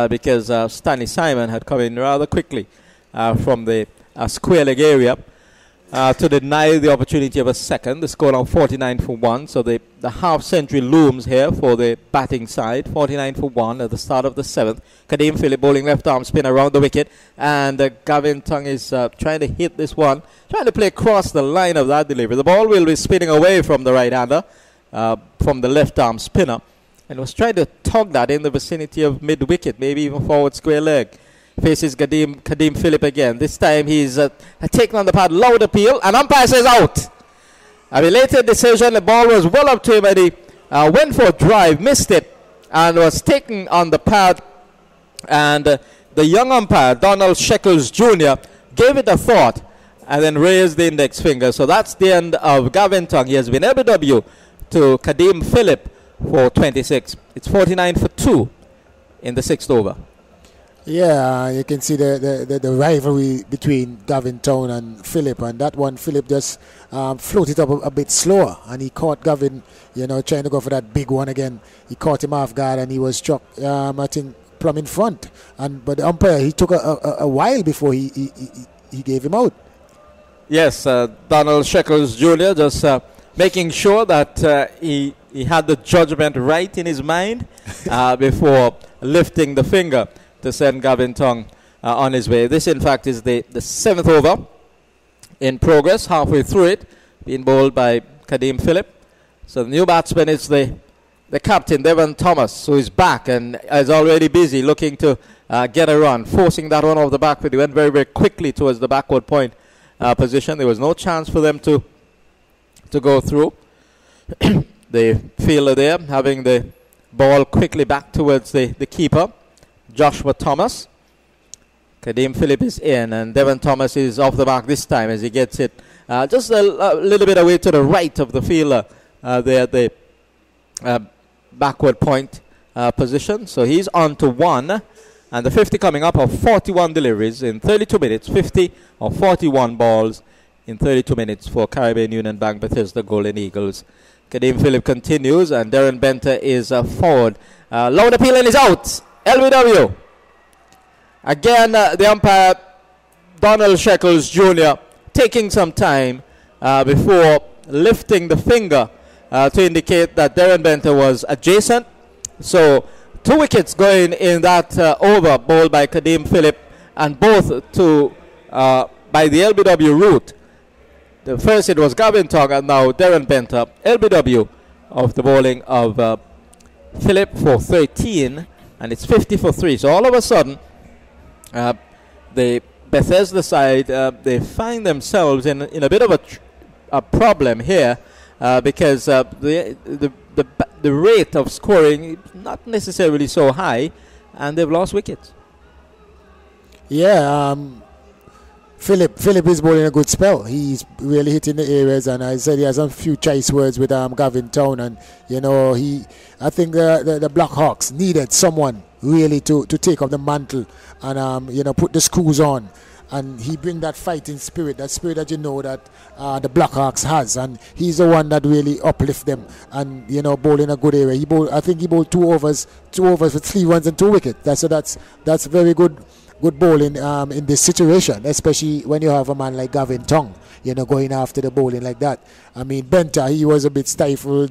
because Stanley Simon had come in rather quickly from the square leg area to deny the opportunity of a second. The score now 49 for 1. So the half century looms here for the batting side. 49 for 1 at the start of the 7th. Kadim Phillip bowling left arm spin around the wicket. And Gavin Tongue is trying to hit this one. Trying to play across the line of that delivery. The ball will be spinning away from the right-hander, from the left arm spinner. And was trying to tug that in the vicinity of mid-wicket, maybe even forward square leg. Faces Kadim Phillip again. This time he's taken on the pad, loud appeal, and umpire says out. A belated decision. The ball was well up to him, and he went for a drive, missed it, and was taken on the pad. And the young umpire, Donald Shekels Jr., gave it a thought and then raised the index finger. So that's the end of Gavin Tongue. He has been LBW to Kadim Phillip for 26. It's 49 for 2 in the 6th over. Yeah, you can see the rivalry between Gavin Town and Phillip, and that one Phillip just floated up a bit slower, and he caught Gavin, trying to go for that big one again. He caught him off guard, and he was struck, I think, plumb in front. But the umpire, he took a while before he gave him out. Yes, Donald Shekels Jr. just making sure that he had the judgment right in his mind before lifting the finger to send Gavin Tongue on his way. This, in fact, is the 7th over in progress, halfway through it, being bowled by Kadim Phillip. So the new batsman is the captain, Devon Thomas, who is back and is already busy looking to get a run, forcing that one off the back foot. He went very, very quickly towards the backward point position. There was no chance for them to go through. The fielder there having the ball quickly back towards the keeper, Joshua Thomas. Kadim Phillip is in, and Devon Thomas is off the mark this time as he gets it just a little bit away to the right of the fielder there at the backward point position. So he's on to 1, and the 50 coming up of 41 deliveries in 32 minutes, 50 or 41 balls in 32 minutes for Caribbean Union Bank Bethesda Golden Eagles. Kadim Phillip continues, and Darren Benter is forward. Loud appeal and is out. LBW. Again, the umpire, Donald Shekels Jr., taking some time before lifting the finger to indicate that Darren Benter was adjacent. So 2 wickets going in that over, bowled by Kadim Phillip, and both by the LBW route. The first it was Gavin Tongue, and now Darren Benter, LBW of the bowling of Phillip for 13. And it's 50 for 3. So all of a sudden, the Bethesda side, they find themselves in a bit of a problem here because the rate of scoring is not necessarily so high, and they've lost wickets. Yeah, Phillip is bowling a good spell. He's really hitting the areas, and I said he has a few choice words with Gavin Town, and I think the Blackhawks needed someone really to take up the mantle and put the screws on, and he bring that fighting spirit, that that the Blackhawks has, and he's the one that really uplift them, and bowling a good area. I think he bowled 2 overs with 3 runs and 2 wickets. That's very good bowling in this situation, especially when you have a man like Gavin Tongue, going after the bowling like that. I mean, Benter, he was a bit stifled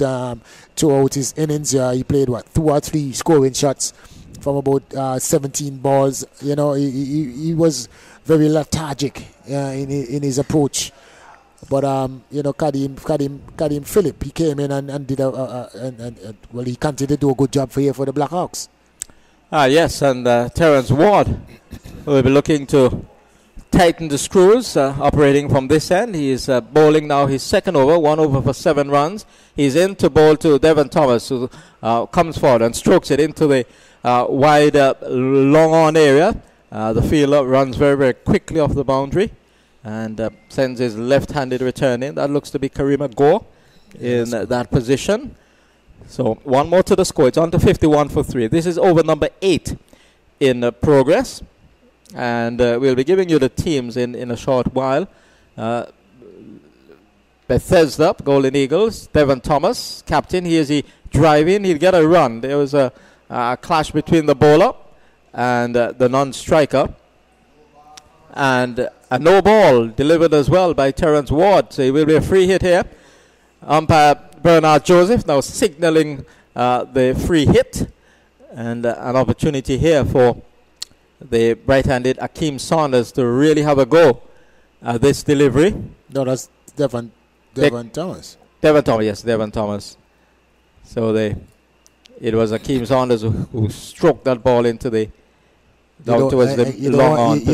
throughout his innings. He played 2 or 3 scoring shots from about 17 balls. He was very lethargic in his approach. But Kadim Phillip, he came in and did he continued to do a good job for the Blackhawks. Yes, and Terence Ward will be looking to tighten the screws, operating from this end. He is bowling now his 2nd over, 1 over for 7 runs. He's in to bowl to Devon Thomas, who comes forward and strokes it into the wide long on area. The fielder runs very, very quickly off the boundary and sends his left-handed return in. That looks to be Karima Gore in that position. So 1 more to the score. It's on to 51 for 3. This is over number 8 in progress. And we'll be giving you the teams in a short while. Bethesda, Golden Eagles, Devon Thomas, captain. He driving. He'll get a run. There was a clash between the bowler and the non-striker. And a no ball delivered as well by Terence Ward. So it will be a free hit here. Umpire Bernard Joseph now signaling the free hit. And an opportunity here for the right-handed Akeem Saunders to really have a go at this delivery. No, that's Devon Thomas. Devon Thomas, yes, Devon Thomas. So it was Akeem Saunders who stroked that ball into the down towards the long on position.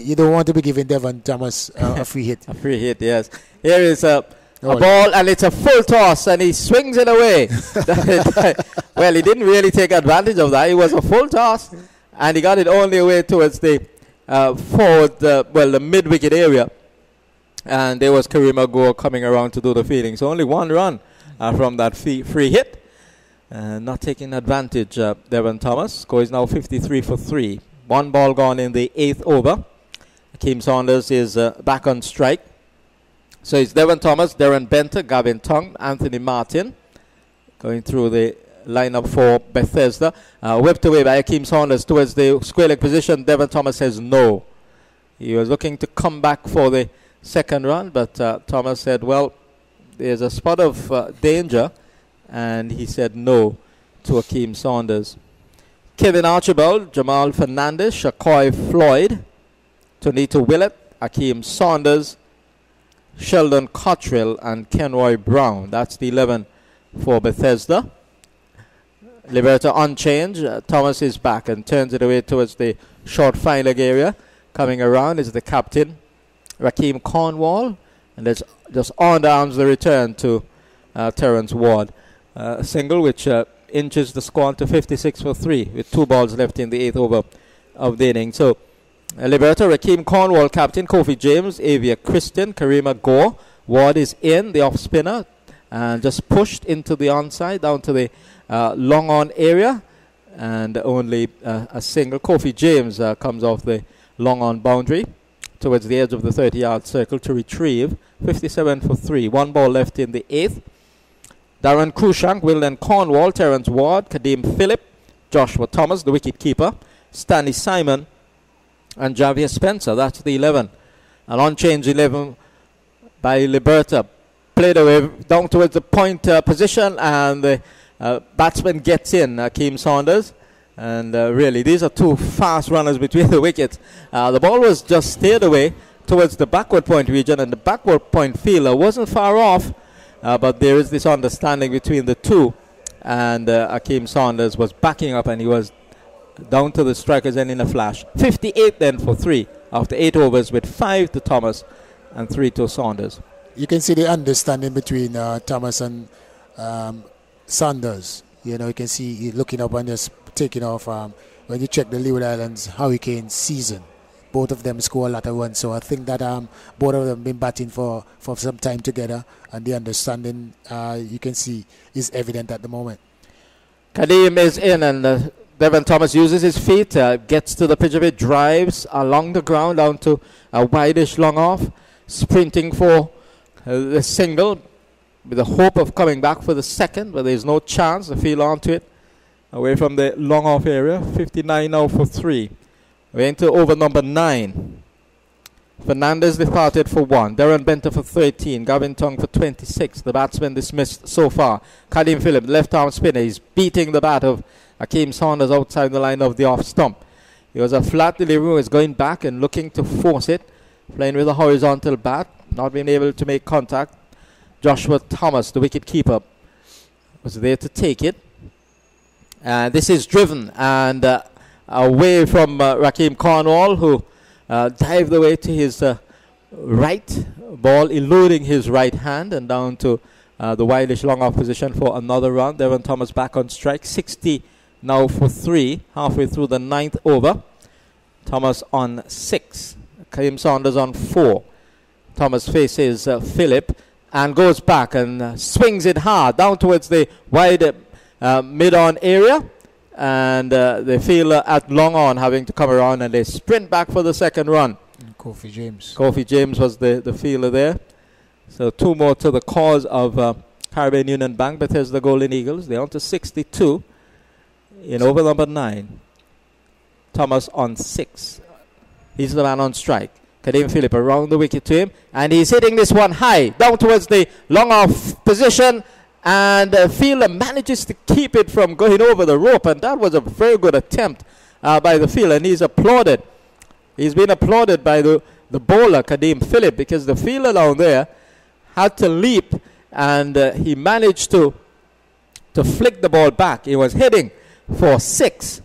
You don't want to be giving Devon Thomas a free hit. A free hit, yes. Here is a ball, and it's a full toss, and he swings it away. Well, he didn't really take advantage of that. It was a full toss, and he got it only away towards the forward, the mid-wicket area. And there was Karima Gore coming around to do the fielding. So only one run from that free hit. Not taking advantage, Devon Thomas. Score is now 53 for 3. One ball gone in the 8th over. Akeem Saunders is back on strike. So it's Devon Thomas, Darren Benter, Gavin Tongue, Anthony Martin going through the lineup for Bethesda. Whipped away by Akeem Saunders towards the square leg position. Devon Thomas says no. He was looking to come back for the second run, but Thomas said, well, there's a spot of danger, and he said no to Akeem Saunders. Kevin Archibald, Jamal Fernandez, Shakoy Floyd, Tonito Willett, Akeem Saunders, Sheldon Cottrell, and Kenroy Brown. That's the 11 for Bethesda. Liberta unchanged. Thomas is back and turns it away towards the short fine leg area. Coming around is the captain, Rakeem Cornwall, and there's just on the arms the return to Terence Ward. A single which inches the score to 56 for 3 with 2 balls left in the 8th over of the inning. So Liberta, Rakeem Cornwall, captain, Kofi James, Avia Christian, Karima Gore. Ward is in, the off spinner, and just pushed into the onside down to the long on area, and only a single. Kofi James comes off the long on boundary towards the edge of the 30-yard circle to retrieve. 57 for 3. 1 ball left in the 8th. Darren Cruikshank, Wilden Cornwall, Terence Ward, Kadeem Phillip, Joshua Thomas, the wicket keeper, Stanley Simon, and Javier Spencer. That's the 11. An unchanged 11 by Liberta. Played away down towards the point position, and the batsman gets in, Akeem Saunders. And really, these are two fast runners between the wickets. The ball was just steered away towards the backward point region, and the backward point fielder wasn't far off, but there is this understanding between the two. And Akeem Saunders was backing up, and he was down to the strikers and in a flash. 58 then for 3 after 8 overs, with 5 to Thomas and 3 to Saunders. You can see the understanding between Thomas and Saunders. You know, you can see he looking up and just taking off. When you check the Leeward Islands Hurricane season, both of them score a lot of runs. So I think that both of them been batting for some time together, and the understanding you can see is evident at the moment. Kadeem is in, and Devon Thomas uses his feet, gets to the pitch of it, drives along the ground down to a wideish long off, sprinting for the single with the hope of coming back for the second, but there's no chance. The field onto it, away from the long off area. 59 now for 3. We're into over number 9. Fernandez departed for 1. Darren Benter for 13. Gavin Tongue for 26. The batsman dismissed so far. Kadeem Phillip, left arm spinner. He's beating the bat of Akeem Saunders outside the line of the off stump. It was a flat delivery. He was going back and looking to force it. Playing with a horizontal bat. Not being able to make contact. Joshua Thomas, the wicket keeper, was there to take it. This is driven and away from Rakeem Cornwall, who dived away to his right, ball eluding his right hand, and down to the wideish long off position for another run. Devon Thomas back on strike. 60 now for 3, halfway through the 9th over. Thomas on 6. Akeem Saunders on 4. Thomas faces Phillip and goes back and swings it hard down towards the wide mid-on area, and the fielder at long on having to come around, and they sprint back for the second run. Kofi James. Kofi James was the fielder there. So 2 more to the cause of Caribbean Union Bank, Bethesda Golden Eagles. They're on to 62 in over number 9. Thomas on 6. He's the man on strike. Kadeem Phillip around the wicket to him, and he's hitting this one high down towards the long off position, and the fielder manages to keep it from going over the rope, and that was a very good attempt by the fielder, and he's applauded. He's been applauded by the bowler Kadeem Phillip, because the fielder down there had to leap, and he managed to flick the ball back. He was heading for 6.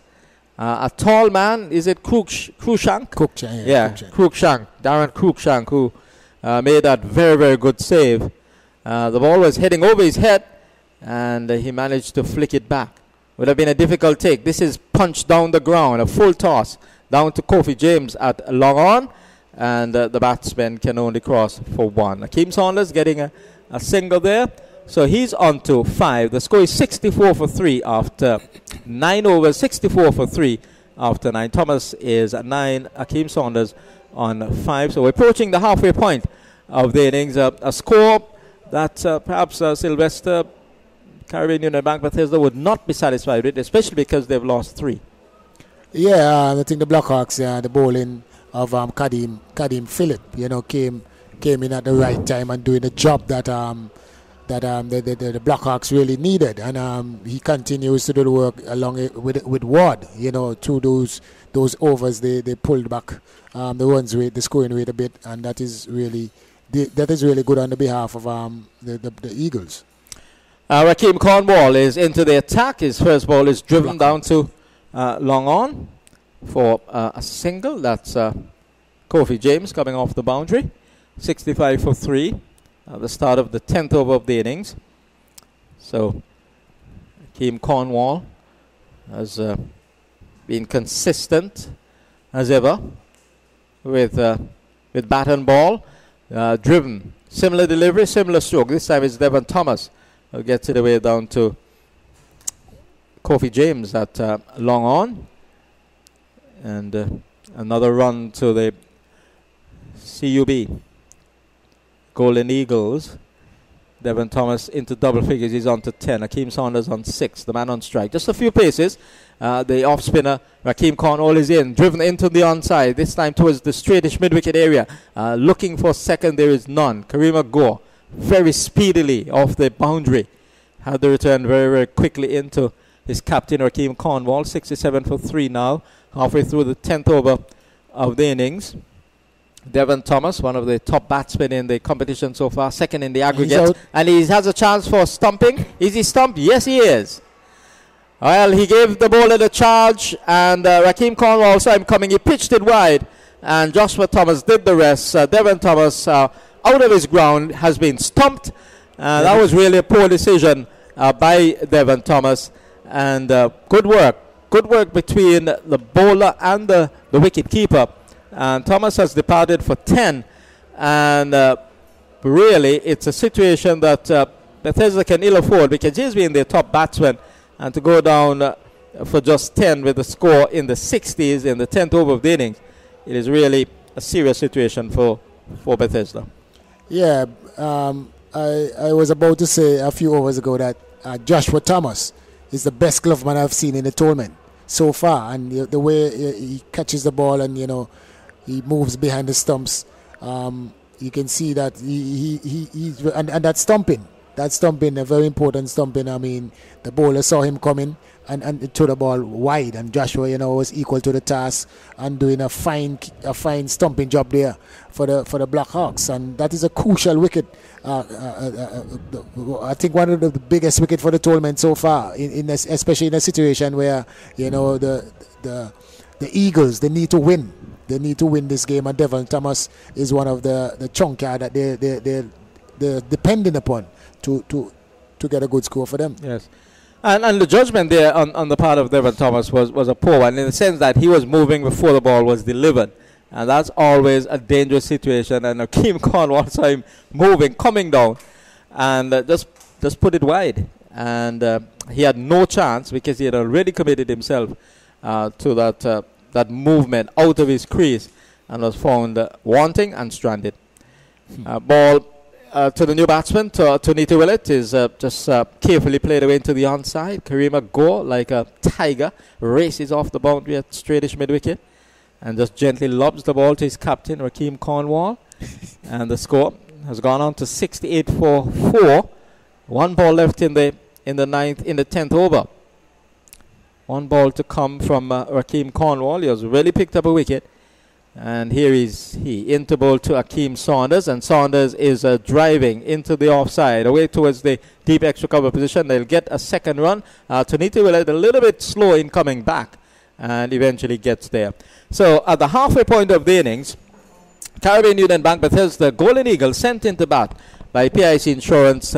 A tall man, is it Cruikshank? Cruikshank, yeah, Cruikshank, Darren Cruikshank, who made that very, very good save. The ball was heading over his head, and he managed to flick it back. Would have been a difficult take. This is punched down the ground, a full toss down to Kofi James at long on, and the batsman can only cross for 1. Akeem Saunders getting a single there. So he's on to 5. The score is 64 for 3 after 9 overs. 64 for 3 after 9. Thomas is at 9. Akeem Saunders on 5. So we're approaching the halfway point of the innings. A score that perhaps Sylvester, Caribbean Union Bank, Bethesda would not be satisfied with, especially because they've lost 3. Yeah, I think the Blackhawks, the bowling of Kadeem Phillip, came in at the right time and doing the job that the Blackhawks really needed, and he continues to do the work along with Ward. Through those overs, they pulled back the runs rate, the scoring rate a bit, and that is really good on the behalf of the Eagles. Rakeem Cornwall is into the attack. His first ball is driven down to long on for a single. That's Kofi James coming off the boundary. 65 for 3. The start of the 10th over of the innings. So, Rakeem Cornwall has been consistent as ever with bat and ball. Driven. Similar delivery, similar stroke. This time it's Devon Thomas who gets it away down to Kofi James at long on. And another run to the CUB. Golden Eagles. Devon Thomas into double figures. He's on to 10. Akeem Saunders on 6. The man on strike. Just a few paces. The off spinner, Rakeem Cornwall, is in. Driven into the onside. This time towards the straightish mid-wicket area. Looking for second. There is none. Karima Gore very speedily off the boundary. Had the return very, very quickly into his captain, Rakeem Cornwall. 67 for 3 now. Halfway through the 10th over of the innings. Devon Thomas, one of the top batsmen in the competition so far, second in the aggregate, and he has a chance for stumping. Is he stumped? Yes, he is. Well, he gave the bowler the charge, and Rakeem Cornwall saw him coming. He pitched it wide, and Joshua Thomas did the rest. Devon Thomas, out of his ground, has been stumped. That was really a poor decision by Devon Thomas, and good work between the bowler and the wicket keeper. And Thomas has departed for 10, and really it's a situation that Bethesda can ill afford, because he's been their top batsman, and to go down for just 10 with the score in the 60s in the 10th over of the innings, it is really a serious situation for Bethesda. Yeah, I was about to say a few overs ago that Joshua Thomas is the best gloveman I've seen in the tournament so far, and the way he catches the ball and he moves behind the stumps. You can see that he's and that stumping, a very important stumping. I mean, the bowler saw him coming and threw the ball wide, and Joshua, was equal to the task and doing a fine stumping job there for the Blackhawks, and that is a crucial wicket. I think one of the biggest wicket for the tournament so far, especially in a situation where the Eagles, they need to win. They need to win this game, and Devon Thomas is one of the chunker that they're depending upon to get a good score for them. Yes, and the judgment there on the part of Devon Thomas was a poor one, in the sense that he was moving before the ball was delivered, and that's always a dangerous situation. And Akeem Cornwall saw him moving, coming down, and just put it wide. and he had no chance because he had already committed himself to that movement out of his crease and was found wanting and stranded. Ball to the new batsman, Tonito Willett, is just carefully played away into the onside. Karima Gore, like a tiger, races off the boundary at straightish mid-wicket and just gently lobs the ball to his captain, Rakeem Cornwall. And the score has gone on to 68 for 4. One ball left in the 10th over. One ball to come from Rakeem Cornwall. He has really picked up a wicket. And here is he into bowl to Akeem Saunders, and Saunders is driving into the offside away towards the deep extra cover position. They'll get a second run. Tonito Willett a little bit slow in coming back and eventually gets there. So at the halfway point of the innings, Caribbean Union Bank Bethesda Golden Eagle sent into bat by PIC Insurance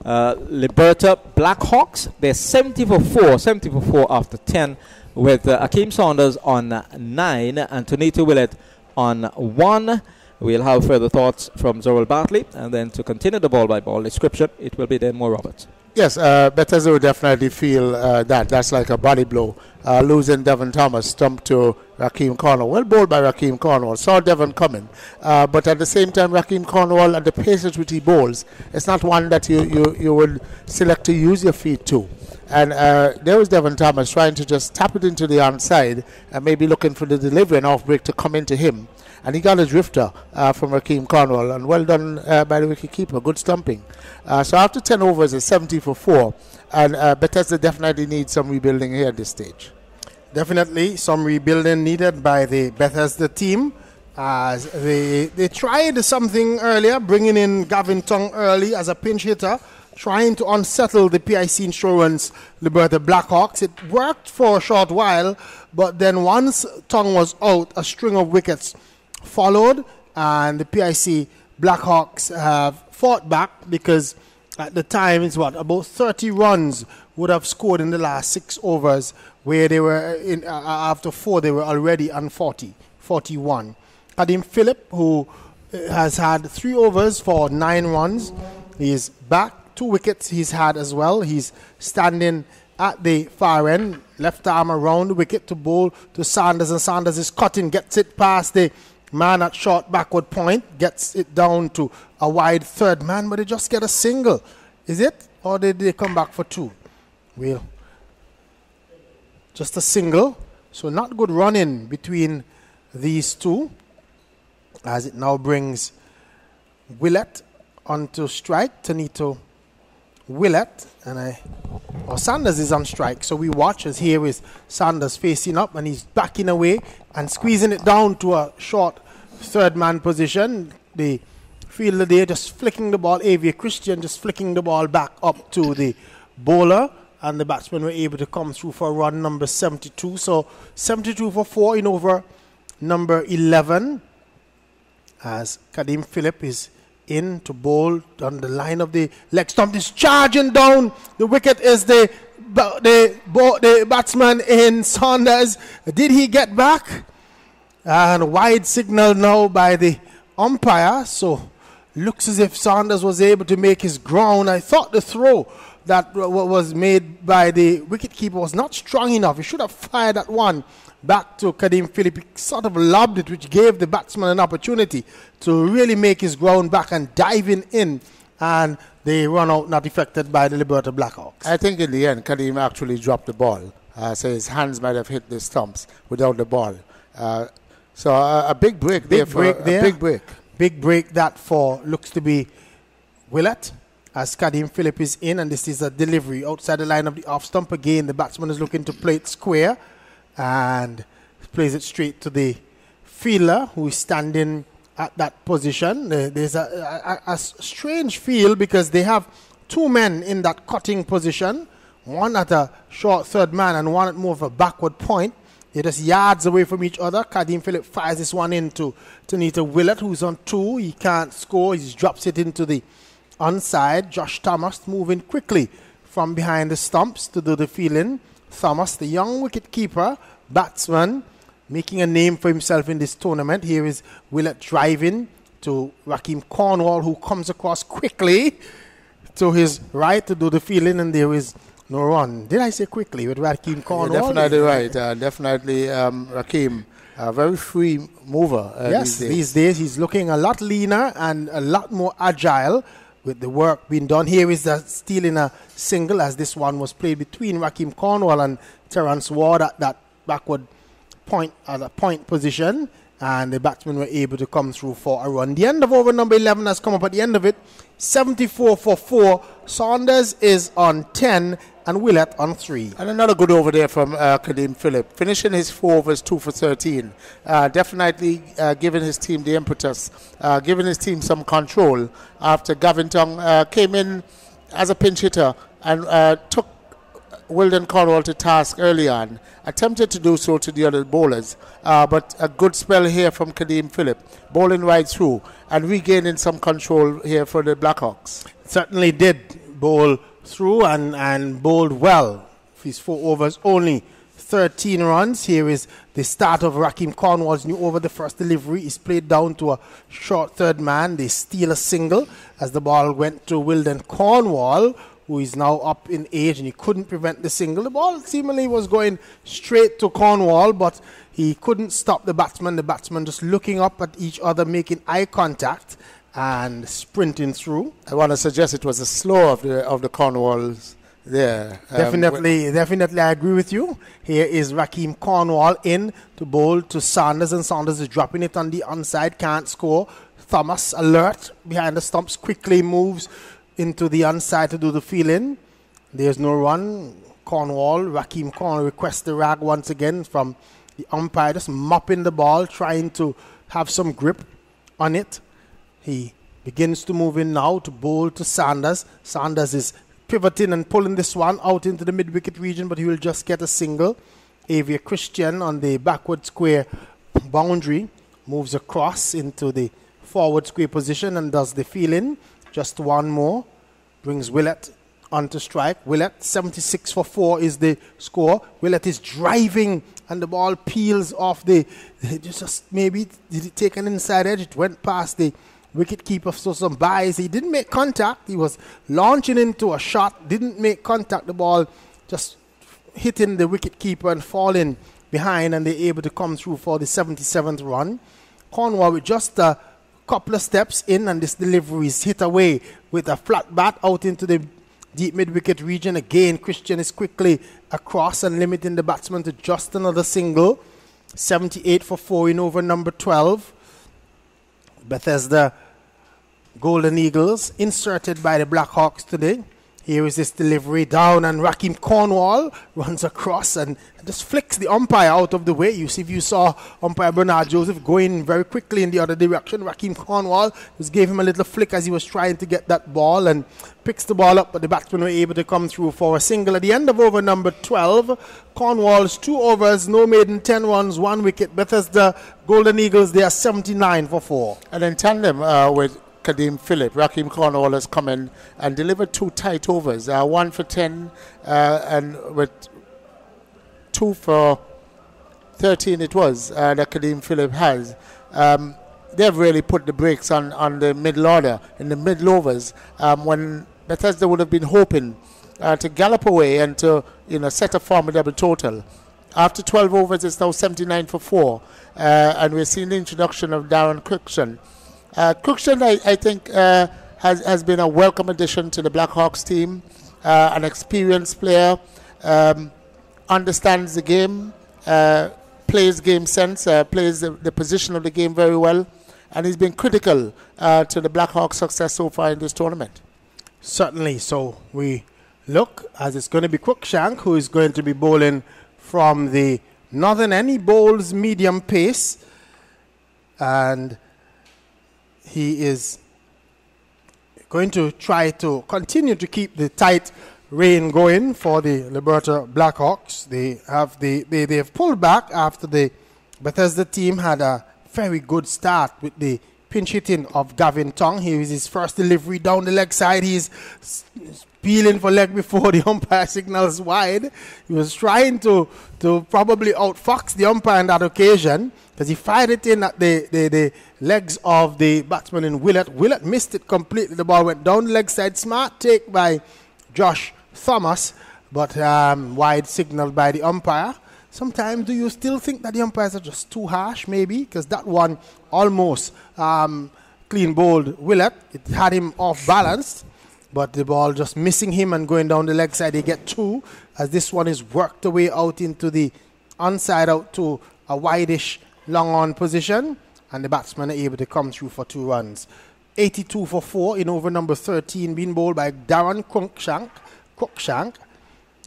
Liberta Blackhawks. They're 70 for 4 after 10. With Akeem Saunders on 9 and Tonito Willett on 1. We'll have further thoughts from Zorel Bartley, and then to continue the ball-by-ball description, it will be Denmore Roberts. Yes, Bethesda will definitely feel that's like a body blow. Losing Devon Thomas, stumped to Rakeem Cornwall. Well bowled by Rakeem Cornwall. Saw Devon coming. But at the same time, Rakeem Cornwall, at the pace at which he bowls, it's not one that you would select to use your feet to. And there was Devon Thomas trying to just tap it into the onside and maybe looking for the delivery and off break to come into him. And he got a drifter from Rakeem Cornwall. And well done by the wicket-keeper. Good stumping. So after 10 overs, it's 70 for 4. And Bethesda definitely needs some rebuilding here at this stage. Definitely some rebuilding needed by the Bethesda team. As they tried something earlier, bringing in Gavin Tongue early as a pinch hitter, trying to unsettle the PIC Insurance Liberta Blackhawks. It worked for a short while, but then once Tongue was out, a string of wickets followed, and the PIC Blackhawks have fought back because at the time it's about 30 runs would have scored in the last 6 overs, where they were after 4 they were already on 41. Kadim Phillip, who has had 3 overs for 9 runs, he is back. 2 wickets he's had as well. He's standing at the far end, left arm around the wicket to bowl to Sanders, and Sanders is cutting, gets it past the man at short backward point, gets it down to a wide third man, but they just get a single. Is it? Or did they come back for 2? Well, just a single. So not good running between these two, as it now brings Willett onto strike. Tonito Willett Sanders is on strike, so we watch as here is Sanders facing up and he's backing away and squeezing it down to a short third man position. The fielder there just flicking the ball, Avia Christian just flicking the ball back up to the bowler, and the batsmen were able to come through for run number 72. So 72 for 4 in over number 11, as Kadim Phillip is in to bowl on the line of the leg stump. Is charging down the wicket is the batsman in Saunders. Did he get back? And a wide signal now by the umpire. So looks as if Saunders was able to make his ground. I thought the throw that was made by the wicketkeeper was not strong enough. He should have fired that one back to Kadim Phillip. He sort of lobbed it, which gave the batsman an opportunity to really make his ground back and diving in, and they run out not affected by the Liberta Blackhawks. I think in the end, Kadim actually dropped the ball, so his hands might have hit the stumps without the ball. So a big break there. Big break that for looks to be Willett, as Kadim Phillip is in, and this is a delivery outside the line of the off stump. Again, the batsman is looking to play it square and plays it straight to the fielder who is standing at that position. There's a strange feel because they have 2 men in that cutting position, one at a short third man and one at more of a backward point. They're just yards away from each other. Kadim Phillip fires this one into Tonito Willett, who's on 2. He can't score. He drops it into the onside. Josh Thomas moving quickly from behind the stumps to do the fielding. Thomas, the young wicket-keeper, batsman, making a name for himself in this tournament. Here is Willett driving to Rakeem Cornwall, who comes across quickly to his right to do the fielding, and there is no run. Did I say quickly with Rakeem Cornwall? You're definitely right. Definitely Rakeem, a very free mover. Yes, these days he's looking a lot leaner and a lot more agile with the work being done. Here is stealing a single, as this one was played between Rakeem Cornwall and Terrence Ward at that backward point, at a point position, and the batsmen were able to come through for a run. The end of over number 11 has come up at the end of it, 74 for 4. Saunders is on 10 and Willett on 3. And another good over there from Kadeem Phillip, finishing his 4 overs 2 for 13. Definitely giving his team the impetus, giving his team some control after Gavin Tong came in as a pinch hitter and took Wilden Cornwall to task early on, attempted to do so to the other bowlers, but a good spell here from Kadeem Phillip, bowling right through and regaining some control here for the Blackhawks. Certainly did bowl through and bowled well. His 4 overs, only 13 runs. Here is the start of Rakeem Cornwall's new over. The first delivery is played down to a short third man. They steal a single as the ball went to Wilden Cornwall, who is now up in age, and he couldn't prevent the single. The ball seemingly was going straight to Cornwall, but he couldn't stop the batsman. The batsman just looking up at each other, making eye contact and sprinting through. I want to suggest it was a slow of the Cornwalls there. Definitely, I agree with you. Here is Rakeem Cornwall in to bowl to Saunders, and Saunders is dropping it on the onside, can't score. Thomas, alert behind the stumps, quickly moves into the onside to do the fielding. There's no run. Rakeem Cornwall requests the rag once again from the umpire, just mopping the ball, trying to have some grip on it. He begins to move in now to bowl to Saunders. Saunders is pivoting and pulling this one out into the mid-wicket region, but he will just get a single. Avia Christian on the backward square boundary moves across into the forward square position and does the fielding. Just one more. Brings Willett onto strike. Willett, 76 for 4 is the score. Willett is driving and the ball peels off just maybe did it take an inside edge? It went past the wicket keeper, so some bias. He didn't make contact. He was launching into a shot, didn't make contact. The ball just hitting the wicket keeper and falling behind, and they're able to come through for the 77th run. Cornwall with just a couple of steps in, and this delivery is hit away with a flat bat out into the deep mid-wicket region. Again, Christian is quickly across and limiting the batsman to just another single. 78 for 4 in over number 12. Bethesda Golden Eagles inserted by the Blackhawks today. Here is this delivery down, and Rakeem Cornwall runs across and just flicks the umpire out of the way. If you saw umpire Bernard Joseph going very quickly in the other direction, Rakeem Cornwall just gave him a little flick as he was trying to get that ball and picks the ball up, but the batsmen were able to come through for a single. At the end of over number 12, Cornwall's 2 overs, no maiden, 10 runs, 1 wicket. Bethesda Golden Eagles, they are 79 for 4. And in tandem with Kadeem Phillip, Rakeem Cornwall has come in and delivered 2 tight overs, 1 for 10 and with 2 for 13 it was that Kadeem Phillip has. They've really put the brakes on the middle order, in the middle overs, when Bethesda would have been hoping to gallop away and to set a formidable total. After 12 overs, it's now 79 for 4, and we're seeing the introduction of Darren Cruikshank. Cruikshank, I think, has been a welcome addition to the Blackhawks team. An experienced player, understands the game, plays game sense, plays the position of the game very well, and he's been critical to the Blackhawks' success so far in this tournament. Certainly. So we look, as it's going to be Cruikshank who is going to be bowling from the northern end. He bowls medium pace, and he is going to try to continue to keep the tight rein going for the Liberta Blackhawks. They have pulled back after the Bethesda team had a very good start with the pinch hitting of Gavin Tong. Here is his first delivery down the leg side. He's peeling for leg before the umpire signals wide. He was trying to probably outfox the umpire on that occasion because he fired it in at the legs of the batsman in Willett. Willett missed it completely. The ball went down the leg side. Smart take by Josh Thomas, but wide signaled by the umpire. Sometimes do you still think that the umpires are just too harsh? Maybe because that one almost clean bowled Willett. It had him off balance, but the ball just missing him and going down the leg side. They get 2 as this one is worked away out into the onside out to a wideish long on position, and the batsmen are able to come through for 2 runs. 82 for 4 in over number 13 being bowled by Darren Cruikshank.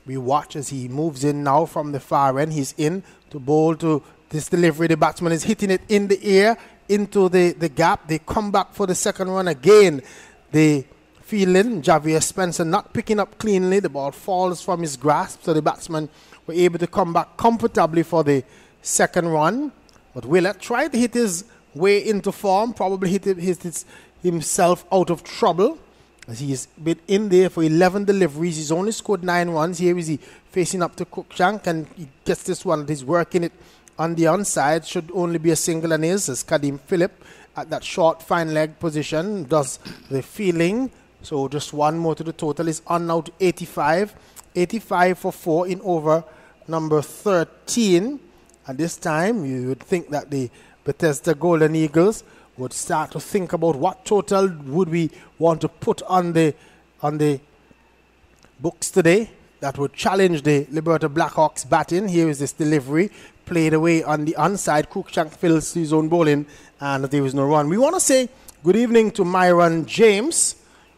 We watch as he moves in now from the far end. He's in to bowl to this delivery. The batsman is hitting it in the air into the gap. They come back for the second run again. The fielding, Javier Spencer not picking up cleanly. The ball falls from his grasp, so the batsmen were able to come back comfortably for the second run. But Willett tried to hit his way into form, probably hit himself out of trouble, as he's been in there for 11 deliveries. He's only scored 9 runs. Here is he facing up to Cruikshank, and he gets this one. He's working it on the onside. Should only be a single, and is as Kadeem Phillip at that short fine leg position does the fielding. So just one more to the total. Is on now to 85. 85 for 4 in over number 13. And this time you would think that the Bethesda Golden Eagles would start to think about what total would we want to put on the books today that would challenge the Liberta Blackhawks batting. Here is this delivery played away on the onside. Cruikshank fills his own bowling, and there was no run. We want to say good evening to Myron James,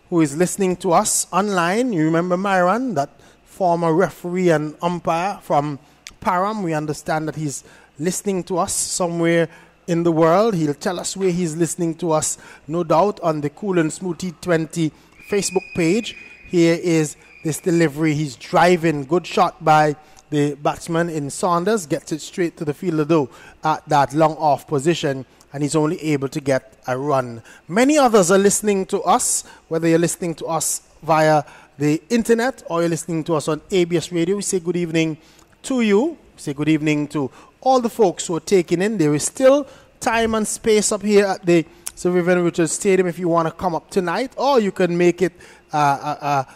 who is listening to us online. You remember Myron, that former referee and umpire from Param. We understand that he's listening to us somewhere in the world. He'll tell us where he's listening to us, no doubt, on the Cool and Smooth T20 Facebook page. Here is this delivery. He's driving. Good shot by the batsman in Saunders. Gets it straight to the fielder, though, at that long off position, and he's only able to get a run. Many others are listening to us, whether you're listening to us via the internet or you're listening to us on ABS Radio. We say good evening to you. We say good evening to all the folks who are taking in. There is still time and space up here at the Sir Vivian Richards Stadium if you want to come up tonight, or you can make it a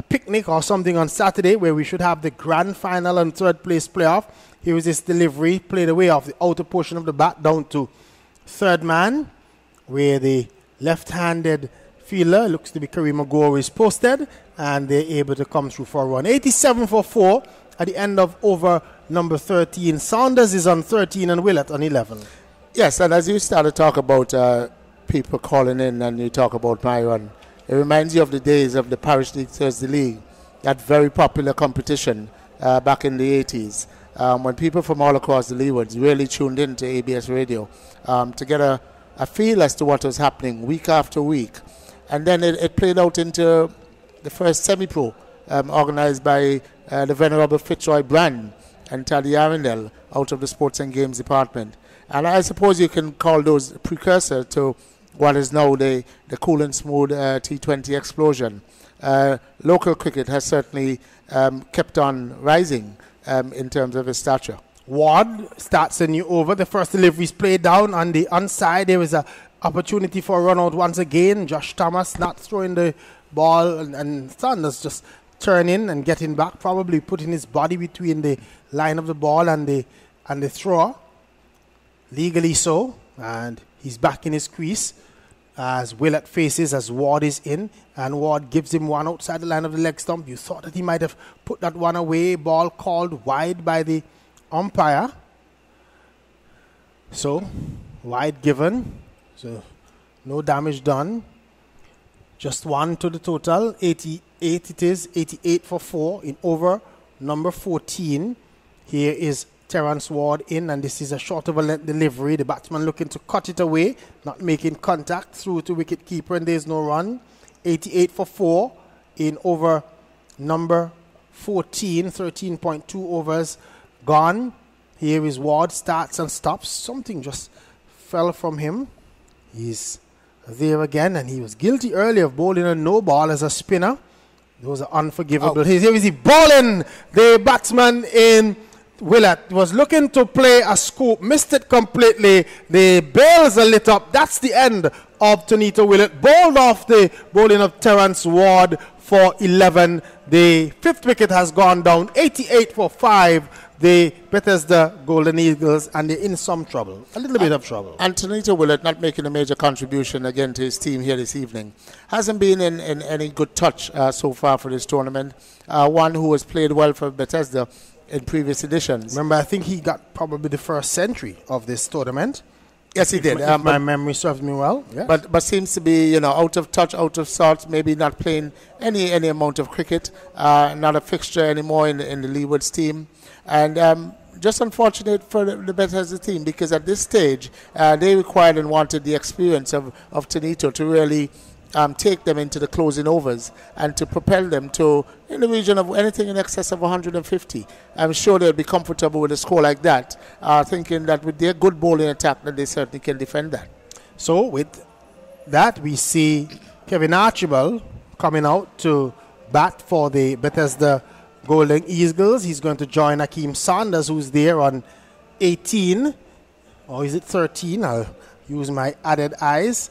picnic or something on Saturday, where we should have the grand final and third place playoff. Here is this delivery played away off the outer portion of the bat down to third man, where the left-handed fielder, looks to be Kareem Agor, is posted, and they're able to come through for a run. 87 for 4 at the end of over number 13. Saunders is on 13 and Willett on 11. Yes, and as you start to talk about people calling in and you talk about Myron, it reminds you of the days of the Parish League Thursday League, that very popular competition back in the 80s, when people from all across the Leewards really tuned in to ABS Radio to get a feel as to what was happening week after week. And then it played out into the first semi-pro organized by the Venerable Fitzroy Brand and Taddy Arundel out of the Sports and Games Department. And I suppose you can call those precursor to what is now the Cool and Smooth T20 explosion. Local cricket has certainly kept on rising in terms of its stature. Ward starts a new over. The first delivery is played down on the onside. There was an opportunity for a run out once again. Josh Thomas not throwing the ball, and Saunders just turning and getting back, probably putting his body between the line of the ball and the thrower. Legally so, and he's back in his crease as Willett faces as Ward is in, and Ward gives him one outside the line of the leg stump. You thought that he might have put that one away. Ball called wide by the umpire. So, wide given. So, no damage done. Just one to the total. 88 it is. 88 for 4 in over number 14. Here is Terrence Ward in, and this is a short of a length delivery. The batsman looking to cut it away, not making contact, through to wicket keeper, and there's no run. 88 for 4 in over number 14. 13.2 overs gone. Here is Ward, starts and stops. Something just fell from him. He's there again, and he was guilty earlier of bowling a no ball as a spinner. Those are unforgivable. Here is he balling. The batsman in Willett was looking to play a scoop, missed it completely. The bails are lit up. That's the end of Tonito Willett. Bowled off the bowling of Terence Ward for 11. The 5th wicket has gone down, 88 for 5. The Bethesda Golden Eagles, and they're in some trouble, a little bit of trouble. And Tonito Willett, not making a major contribution again to his team here this evening, hasn't been in any good touch so far for this tournament. One who has played well for Bethesda in previous editions. Remember, I think he got probably the first century of this tournament. Yes, he did. If my memory serves me well. Yeah. But seems to be, out of touch, out of sorts, maybe not playing any amount of cricket, not a fixture anymore in the Leeward's team. And just unfortunate for the Bethesda team, because at this stage, they required and wanted the experience of Tonito to really take them into the closing overs and to propel them to in the region of anything in excess of 150. I'm sure they'll be comfortable with a score like that, thinking that with their good bowling attack that they certainly can defend that. So with that, we see Kevin Archibald coming out to bat for the Bethesda Golden Eagles. He's going to join Akeem Saunders, who's there on 18. Or is it 13? I'll use my added eyes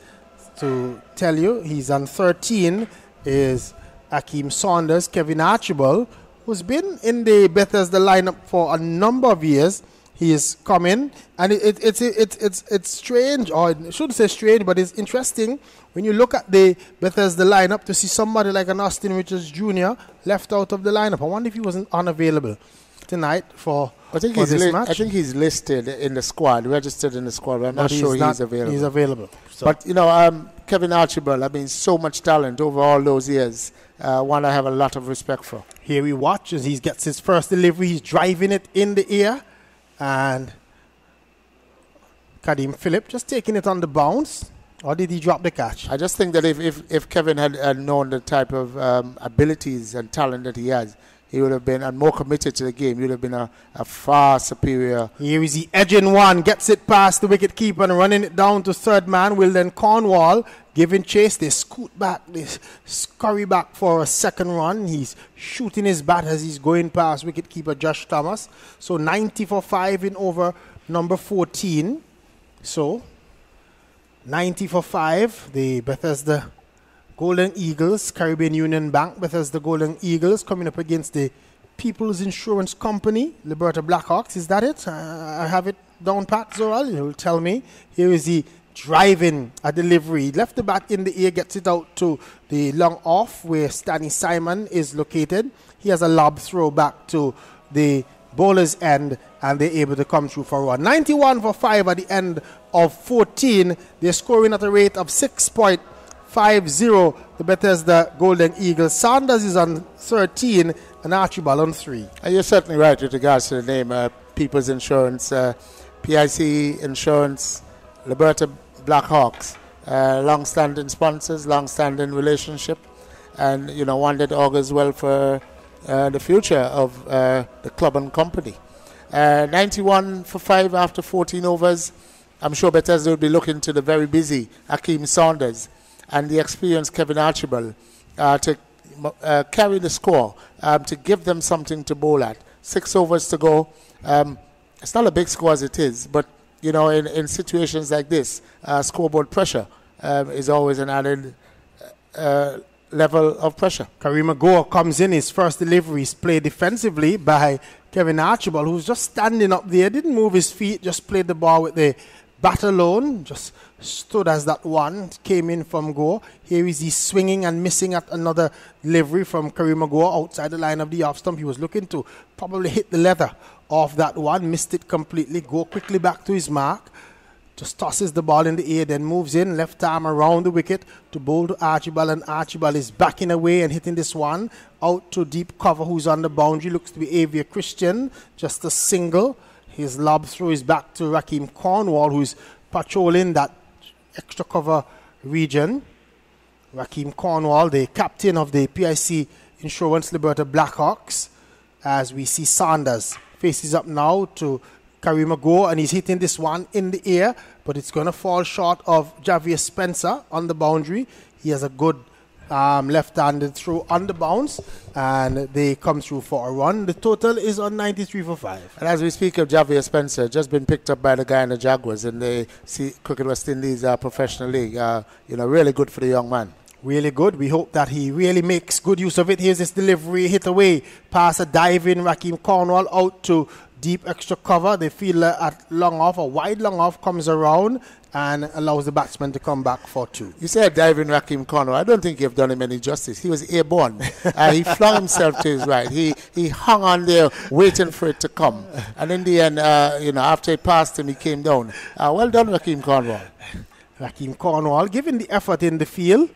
to tell you. He's on 13 is Akeem Saunders. Kevin Archibald, who's been in the Bethesda lineup for a number of years. He is coming, and it's strange, or I shouldn't say strange, but it's interesting when you look at the Bethesda lineup to see somebody like an Austin Richards Jr. left out of the lineup. I wonder if he wasn't unavailable tonight for this match. I think he's listed in the squad, registered in the squad, but I'm not sure he's available. He's available. So. But, Kevin Archibald, so much talent over all those years. One I have a lot of respect for. Here we watch as he gets his first delivery. He's driving it in the air. And Kadeem Phillip just taking it on the bounce. Or did he drop the catch? I just think that if Kevin had known the type of abilities and talent that he has, he would have been more committed to the game. He would have been a far superior. Here is he edging one, gets it past the wicket keeper and running it down to third man. Will then Cornwall giving chase. They scoot back, they scurry back for a second run. He's shooting his bat as he's going past wicket keeper Josh Thomas. So 90 for 5 in over number 14. So 90 for 5. The Bethesda Golden Eagles, Caribbean Union Bank, Bethesda Golden Eagles coming up against the People's Insurance Company, Liberta Blackhawks. Is that it? I have it down pat, Zoral. You'll tell me. Here is he driving a delivery. Left the bat in the air, gets it out to the long off where Stanley Simon is located. He has a lob throw back to the bowler's end, and they're able to come through for a run. 91 for 5 at the end of 14. They're scoring at a rate of 6.50, the Bethesda Golden Eagles. Saunders is on 13 and Archibald on 3. You're certainly right with regards to the name People's Insurance, PIC Insurance, Liberta Blackhawks, long-standing sponsors, long-standing relationship, and one that augurs well for the future of the club and company. 91 for 5 after 14 overs. I'm sure Bethesda will be looking to the very busy Akeem Saunders and the experienced Kevin Archibald to carry the score, to give them something to bowl at. 6 overs to go. It's not a big score as it is, but, in situations like this, scoreboard pressure is always an added level of pressure. Kareem Agor comes in. His first delivery is played defensively by Kevin Archibald, who's just standing up there, didn't move his feet, just played the ball with the bat alone, just stood as that one, came in from Gore. Here is he swinging and missing at another delivery from Kareem Agor outside the line of the off stump. He was looking to probably hit the leather of that one, missed it completely. Go quickly back to his mark, just tosses the ball in the air, then moves in, left arm around the wicket to bowl to Archibald, and Archibald is backing away and hitting this one out to deep cover. Who's on the boundary? Looks to be Avia Christian, just a single. His lob throw is back to Rakeem Cornwall, who's patrolling that extra cover region. Rakeem Cornwall, the captain of the PIC Insurance Liberta Blackhawks. As we see Saunders faces up now to Kareem Agor, and he's hitting this one in the air, but it's going to fall short of Javier Spencer on the boundary. He has a good left-handed throw on the bounce, and they come through for a run. The total is on 93 for 5. And as we speak of Javier Spencer, just been picked up by the guy in the Jaguars in the Cricket West Indies Professional League. Really good for the young man. Really good. We hope that he really makes good use of it. Here's his delivery, hit away, pass a diving Raheem Cornwall out to deep extra cover. The fielder at long off, a wide long off, comes around and allows the batsman to come back for 2. You said diving Raheem Cornwall. I don't think you've done him any justice. He was airborne. He flung himself to his right. He hung on there waiting for it to come. And in the end, after it passed him, he came down. Well done, Raheem Cornwall. Raheem Cornwall giving the effort in the field.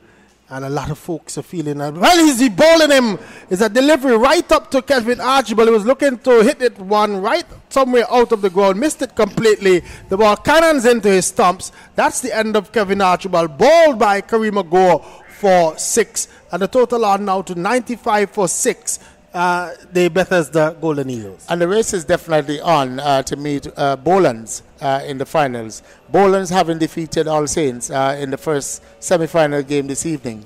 And a lot of folks are feeling that. Well, is he bowling him? It's a delivery right up to Kelvin Archibald. He was looking to hit it one right somewhere out of the ground. Missed it completely. The ball cannons into his stumps. That's the end of Kelvin Archibald. Bowled by Kareem Agor for 6. And the total are now to 95 for 6. The Bethesda Golden Eagles. And the race is definitely on to meet Bolands in the finals. Bolands having defeated All Saints in the first semi-final game this evening.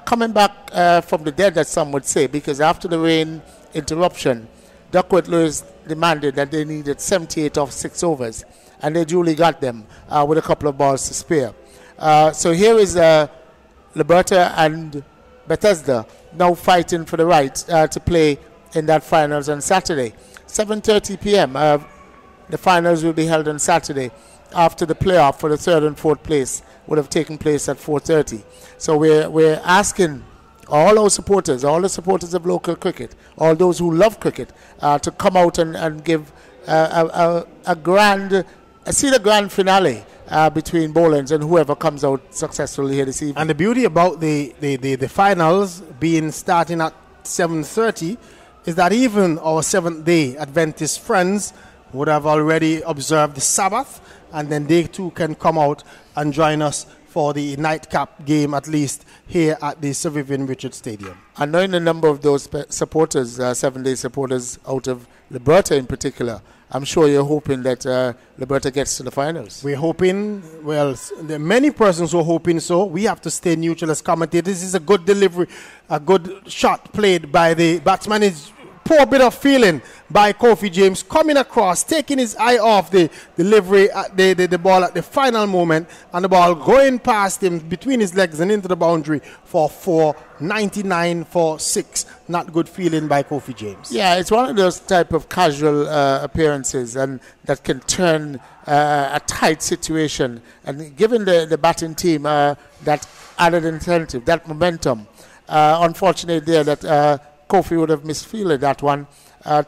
Coming back from the dead, as some would say, because after the rain interruption, Duckworth Lewis demanded that they needed 78 off 6 overs, and they duly got them with a couple of balls to spare. So here is Liberta and Bethesda now fighting for the right to play in that finals on Saturday. 7:30 p.m. The finals will be held on Saturday after the playoff for the 3rd and 4th place would have taken place at 4:30. So we're asking all our supporters, all the supporters of local cricket, all those who love cricket, to come out and give a grand finale between Bolands and whoever comes out successfully here this evening. And the beauty about the finals being starting at 7:30 is that even our Seventh-day Adventist friends would have already observed the Sabbath, and then they too can come out and join us for the nightcap game, at least here at the Sir Vivian Richards Stadium. And knowing the number of those supporters, 7-day supporters out of Liberta in particular, I'm sure you're hoping that Liberta gets to the finals. We're hoping, well, there are many persons who are hoping so. We have to stay neutral as commentators. This is a good delivery, a good shot played by the batsman. It's poor bit of feeling by Kofi James coming across, taking his eye off the delivery at the ball at the final moment, and the ball going past him between his legs and into the boundary for 4, 99 for 6. Not good feeling by Kofi James. Yeah, it's one of those type of casual appearances and that can turn a tight situation. And given the batting team that added incentive, that momentum, unfortunately there that Kofi would have misfielded that one.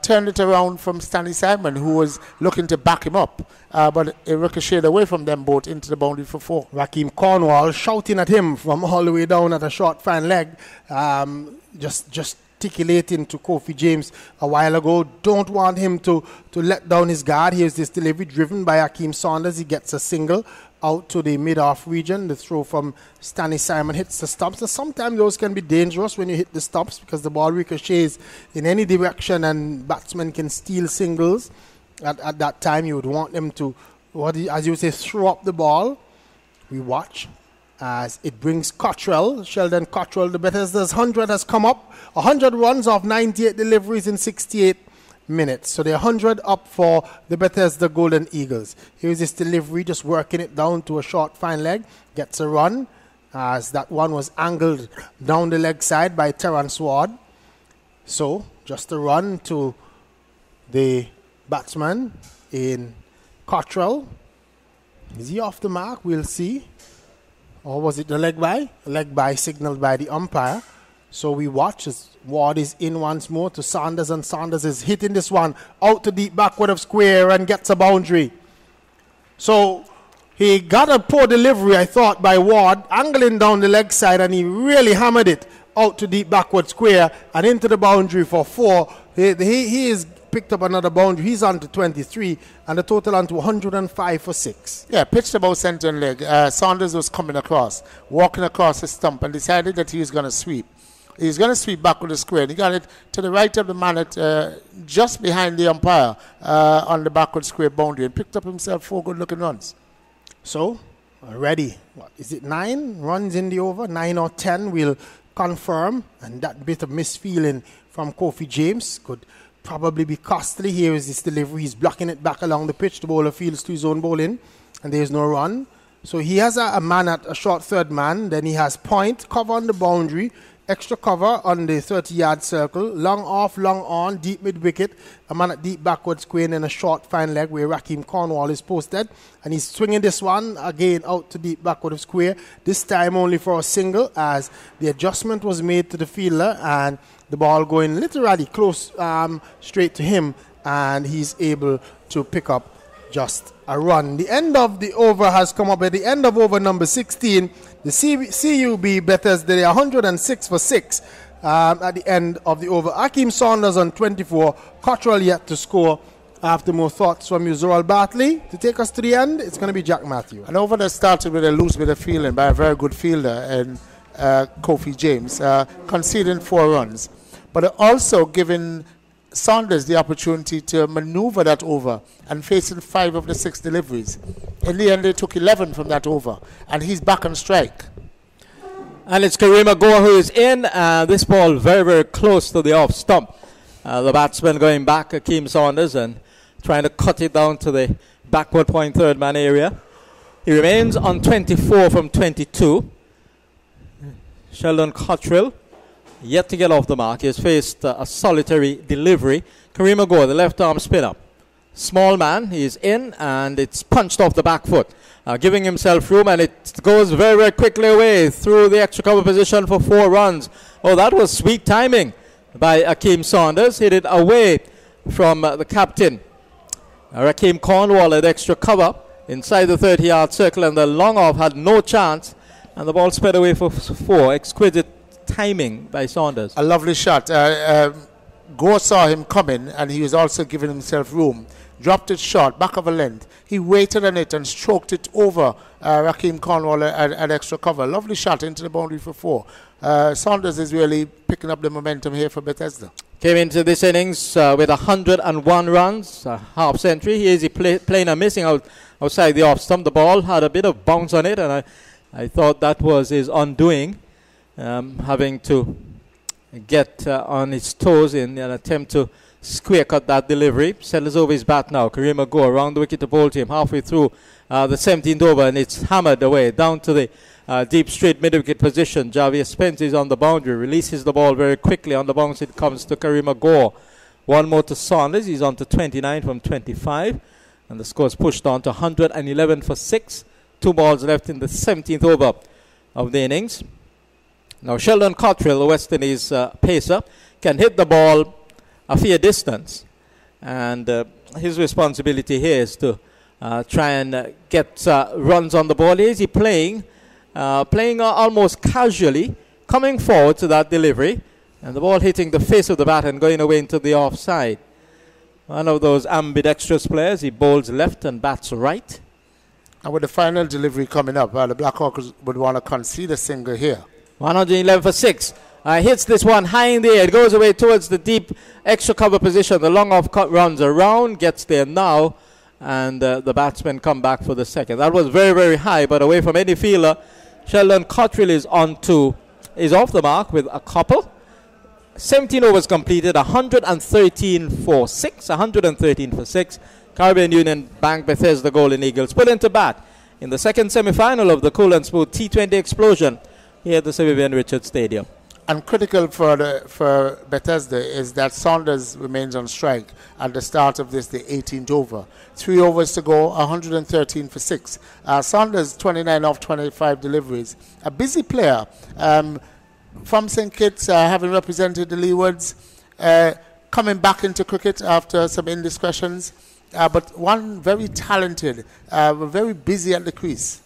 Turned it around from Stanley Simon, who was looking to back him up, but it ricocheted away from them both into the boundary for 4. Raheem Cornwall shouting at him from all the way down at a short fine leg, just gesticulating to Kofi James a while ago. Don't want him to let down his guard. Here's this delivery driven by Hakeem Saunders. He gets a single out to the mid-off region. The throw from Stanley Simon hits the stumps. And sometimes those can be dangerous when you hit the stumps because the ball ricochets in any direction and batsmen can steal singles. At that time, you would want them to, as you would say, throw up the ball. We watch as it brings Sheldon Cottrell. The Bethesda's 100 has come up. 100 runs off 98 deliveries in 68 minutes. So they're 100 up for the Bethesda Golden Eagles. Here's this delivery, just working it down to a short fine leg. Gets a run as that one was angled down the leg side by Terrence Ward. So just a run to the batsman in Cottrell. Is he off the mark? We'll see. Or was it the leg by? A leg by signaled by the umpire. So we watch as Ward is in once more to Saunders, and Saunders is hitting this one out to deep backward of square and gets a boundary. So he got a poor delivery, I thought, by Ward, angling down the leg side, and he really hammered it out to deep backward square and into the boundary for 4. He is picked up another boundary. He's on to 23, and the total on to 105 for 6. Yeah, pitched about centre and leg. Saunders was coming across, walking across the stump, and decided that he was going to sweep. He's going to sweep back with the square. And he got it to the right of the man just behind the umpire on the backward square boundary, and picked up himself 4 good-looking runs. So, ready. What is it, 9 runs in the over? 9 or 10. We'll confirm, and that bit of misfeeling from Kofi James could probably be costly. Here is this delivery. He's blocking it back along the pitch. The bowler fields to his own bowling, and there's no run. So he has a man at a short third man. Then he has point, cover on the boundary, extra cover on the 30-yard circle, long off, long on, deep mid-wicket, a man at deep backward square, and then a short fine leg where Raheem Cornwall is posted. And he's swinging this one again out to deep backward of square, this time only for a single as the adjustment was made to the fielder and the ball going literally close straight to him, and he's able to pick up just a run. The end of the over has come up. At the end of over number 16, the CUB Bethesda, they are 106 for 6 at the end of the over. Hakeem Saunders on 24, Cottrell yet to score. After more thoughts from you, Zoral Bartley, to take us to the end, it's going to be Jack Matthew. An over that started with a loose bit of fielding by a very good fielder and Kofi James, conceding 4 runs, but also giving Saunders the opportunity to maneuver that over and facing 5 of the 6 deliveries. In the end, they took 11 from that over, and he's back on strike. And it's Kareem Agor who is in. This ball very, very close to the off stump. The batsman going back, Hakeem Saunders, and trying to cut it down to the backward point third man area. He remains on 24 from 22. Sheldon Cottrell yet to get off the mark. He has faced a solitary delivery. Kareem Agor, the left arm spinner. Small man, he is in, and it's punched off the back foot, giving himself room, and it goes very, very quickly away through the extra cover position for 4 runs. Oh, that was sweet timing by Hakeem Saunders. Hit it away from the captain. Raheem Cornwall at extra cover inside the 30-yard circle, and the long off had no chance, and the ball sped away for 4. Exquisite timing by Saunders. A lovely shot. Gore saw him coming, and he was also giving himself room. Dropped it short, back of a length. He waited on it and stroked it over Raheem Cornwall at extra cover. Lovely shot into the boundary for 4. Saunders is really picking up the momentum here for Bethesda. Came into this innings with 101 runs, a half century. He is playing and missing outside the off stump. The ball had a bit of bounce on it, and I thought that was his undoing, having to get on his toes in an attempt to square cut that delivery. Settles over his bat now. Kareem Agor around the wicket to bowl to him halfway through the 17th over, and it's hammered away down to the deep straight mid-wicket position. Javier Spence is on the boundary, releases the ball very quickly. On the bounce it comes to Kareem Agor. One more to Saunders. He's on to 29 from 25, and the score's pushed on to 111 for 6. 2 balls left in the 17th over of the innings. Now Sheldon Cottrell, the West Indies pacer, can hit the ball a fair distance, and his responsibility here is to try and get runs on the ball. Is he playing almost casually, coming forward to that delivery, and the ball hitting the face of the bat and going away into the offside. One of those ambidextrous players. He bowls left and bats right. And with the final delivery coming up, the Blackhawks would want to concede a single here. 111 for 6. Hits this one high in the air. It goes away towards the deep extra cover position. The long off cut runs around, gets there now, and the batsmen come back for the second. That was very, very high, but away from any fielder. Sheldon Cottrell is off the mark with a couple. 17 overs completed, 113 for 6. 113 for 6. Caribbean Union Bank Bethesda Golden Eagles put into bat in the second semi-final of the Cool and Smooth T20 Explosion here at the Sir Vivian Richards Stadium. And critical for Bethesda is that Saunders remains on strike at the start of the 18th over. 3 overs to go, 113 for 6. Saunders 29 off 25 deliveries. A busy player from St. Kitts, having represented the Leewards, coming back into cricket after some indiscretions. But one very talented, very busy at the crease.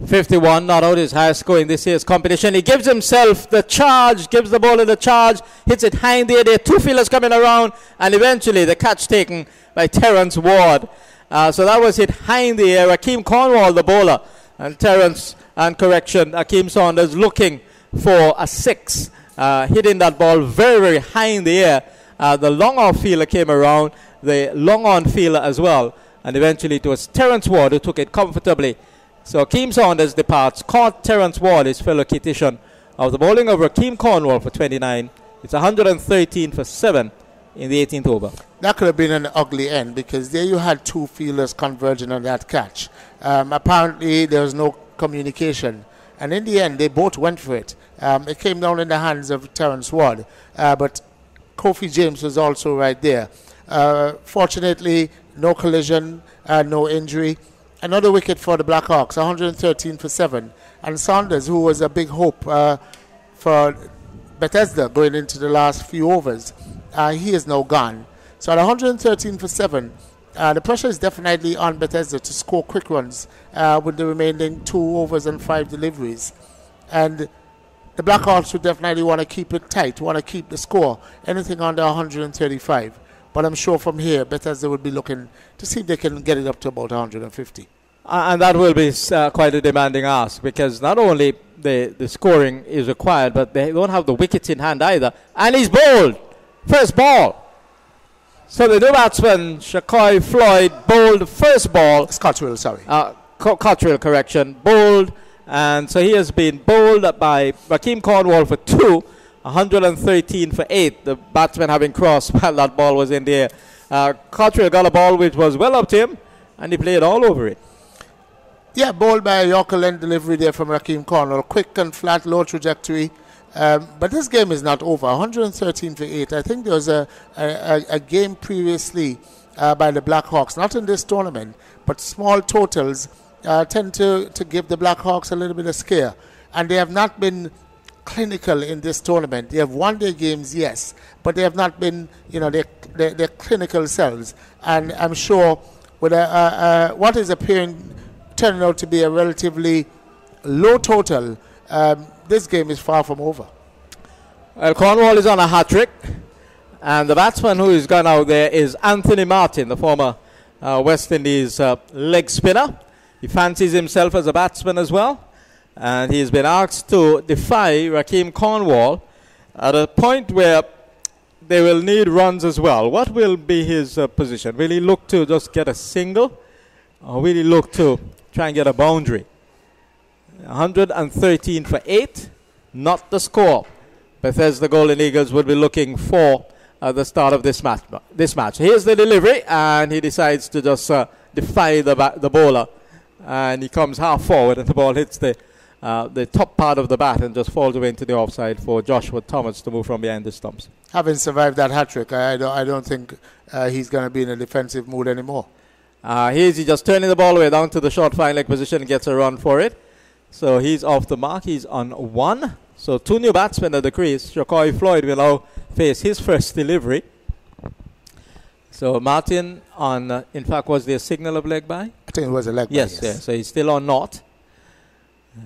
51, not out his highest score in this year's competition. He gives himself the charge, gives the bowler the charge, hits it high in the air. There are 2 fielders coming around, and eventually the catch taken by Terence Ward. So that was hit high in the air. Hakeem Cornwall, the bowler, and Hakeem Saunders looking for a 6, hitting that ball very, very high in the air. The long off fielder came around, the long on fielder as well, and eventually it was Terence Ward who took it comfortably. So Hakeem Saunders departs, caught Terence Ward, his fellow Kittitian, of the bowling of Rakeem Cornwall for 29. It's 113 for 7 in the 18th over. That could have been an ugly end because there you had two fielders converging on that catch. Apparently there was no communication, and in the end they both went for it. It came down in the hands of Terence Ward, but Kofi James was also right there. Fortunately, no collision, no injury. Another wicket for the Blackhawks, 113 for 7. And Saunders, who was a big hope for Bethesda going into the last few overs, he is now gone. So at 113 for 7, the pressure is definitely on Bethesda to score quick runs with the remaining 2 overs and 5 deliveries. And the Blackhawks would definitely want to keep it tight, want to keep the score, anything under 135. But I'm sure from here, Bethesda would be looking to see if they can get it up to about 150. And that will be quite a demanding ask, because not only the scoring is required, but they don't have the wickets in hand either. And he's bowled. First ball. So the new batsman, Shaquai Floyd, bowled first ball. It's Cottrell, sorry. Cottrell, correction. Bowled. And so he has been bowled by Rakeem Cornwall for 2. 113 for 8. The batsman having crossed while that ball was in the air. Cottrell got a ball which was well up to him, and he played all over it. Yeah, bowled by a Yorker length delivery there from Rakeem Cornwall. Quick and flat, low trajectory. But this game is not over. 113 for 8. I think there was a game previously by the Blackhawks, not in this tournament, but small totals tend to give the Blackhawks a little bit of scare. And they have not been clinical in this tournament. They have won their games, yes, but they have not been, their clinical selves. And I'm sure with what is turning out to be a relatively low total, this game is far from over. Well, Cornwall is on a hat-trick, and the batsman who is gone out there is Anthony Martin, the former West Indies leg spinner. He fancies himself as a batsman as well, and he's been asked to defy Rakeem Cornwall at a point where they will need runs as well. What will be his position? Will he look to just get a single, or will he look to try and get a boundary? 113 for 8, not the score Bethesda Golden Eagles would be looking for at the start of this match. Here's the delivery, and he decides to just defy the bowler, and he comes half forward, and the ball hits the top part of the bat and just falls away into the offside for Joshua Thomas to move from behind the stumps. Having survived that hat-trick, I don't think he's going to be in a defensive mood anymore. Here's he just turning the ball away down to the short fine leg position and gets a run for it. So he's off the mark. He's on 1. So 2 new batsmen at the crease. Shaquai Floyd will now face his first delivery. So Martin on, in fact, was there a signal of leg by? I think it was a leg by, yes. Yeah, so he's still on 0.